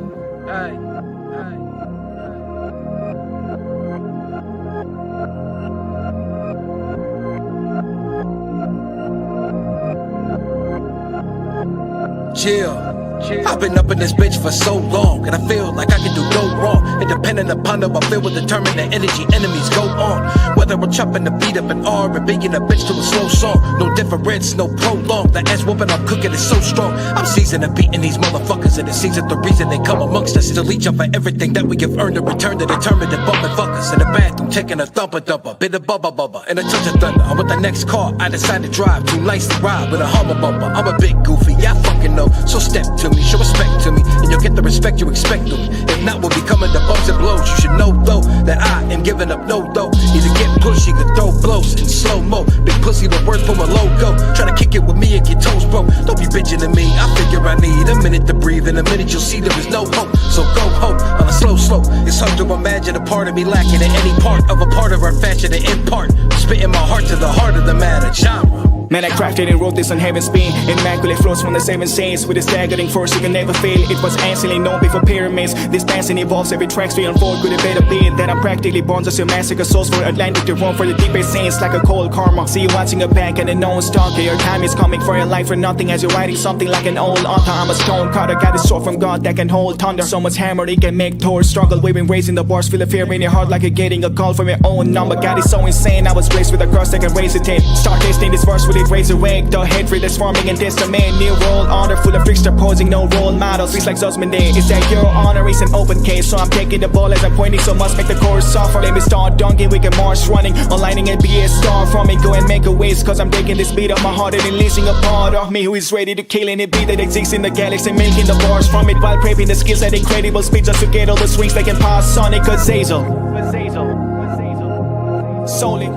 S14: Chill. I've been up in this bitch for so long, and I feel like I can do no wrong. Independent upon them, I feel with determined the energy enemies go on. Whether I'm chopping the beat up an R or being a bitch to a slow song, no difference, no prolong. The ass whooping I'm cooking is so strong. I'm seasoned and beating these motherfuckers, and it seems that the reason they come amongst us is to leech up for everything that we have earned in return to determine the bumping fuckers in the bathroom, taking a thumper, bit of bubba, and a touch of thunder. I'm with the next car, I decide to drive, too nice to ride with a Hummer bumper. I'm a big goofy, yeah, I fucking know. So step to me, show respect to me, and you'll get the respect you expect of me. If not, we'll be coming to bumps and blows. You should know though that I am giving up no dough. Either get pushy, you throw blows in slow mo. Big pussy, the words from a logo. Try to kick it with me and get toes broke. Don't be bitching to me. I figure I need a minute to breathe. In a minute you'll see there is no hope. So go hope on a slow slope. It's hard to imagine a part of me lacking in any part of a part of our fashion to impart. Spitting my heart to the heart of the matter. Genre.
S15: Man, I crafted and wrote this on heaven's beam. Immaculate flows from the 7 saints with a staggering force you can never fail. It was anciently known before pyramids. This dancing evolves every track's we unfold. Could it better be that I'm practically born just to massacre souls for Atlantic to roam for the deepest saints like a cold karma. See you watching a bank and a known stalker. Your time is coming for your life for nothing as you're writing something like an old author. I'm a stone cutter, got a sword from God that can hold thunder. So much hammer it can make Thor struggle. We've been raising the bars, feel the fear in your heart like you're getting a call from your own number. God is so insane, I was raised with a cross that can raise a tape. Start tasting this verse with it, raise a wig. The hatred that's forming in this domain. New world order full of freaks posing no role models. Feels like Zosman Day. It's that your honor is an open case. So I'm taking the ball as I'm pointing. So must make the course suffer. Let me start dunking. We can march running. Aligning and be a star from me. Go and make a waste. Cause I'm taking this beat of my heart and releasing a part of me who is ready to kill any beat that exists in the galaxy. Making the bars from it while prepping the skills at incredible speed. Just to get all the swings they can pass Sonic. Cause Zazel. Solid.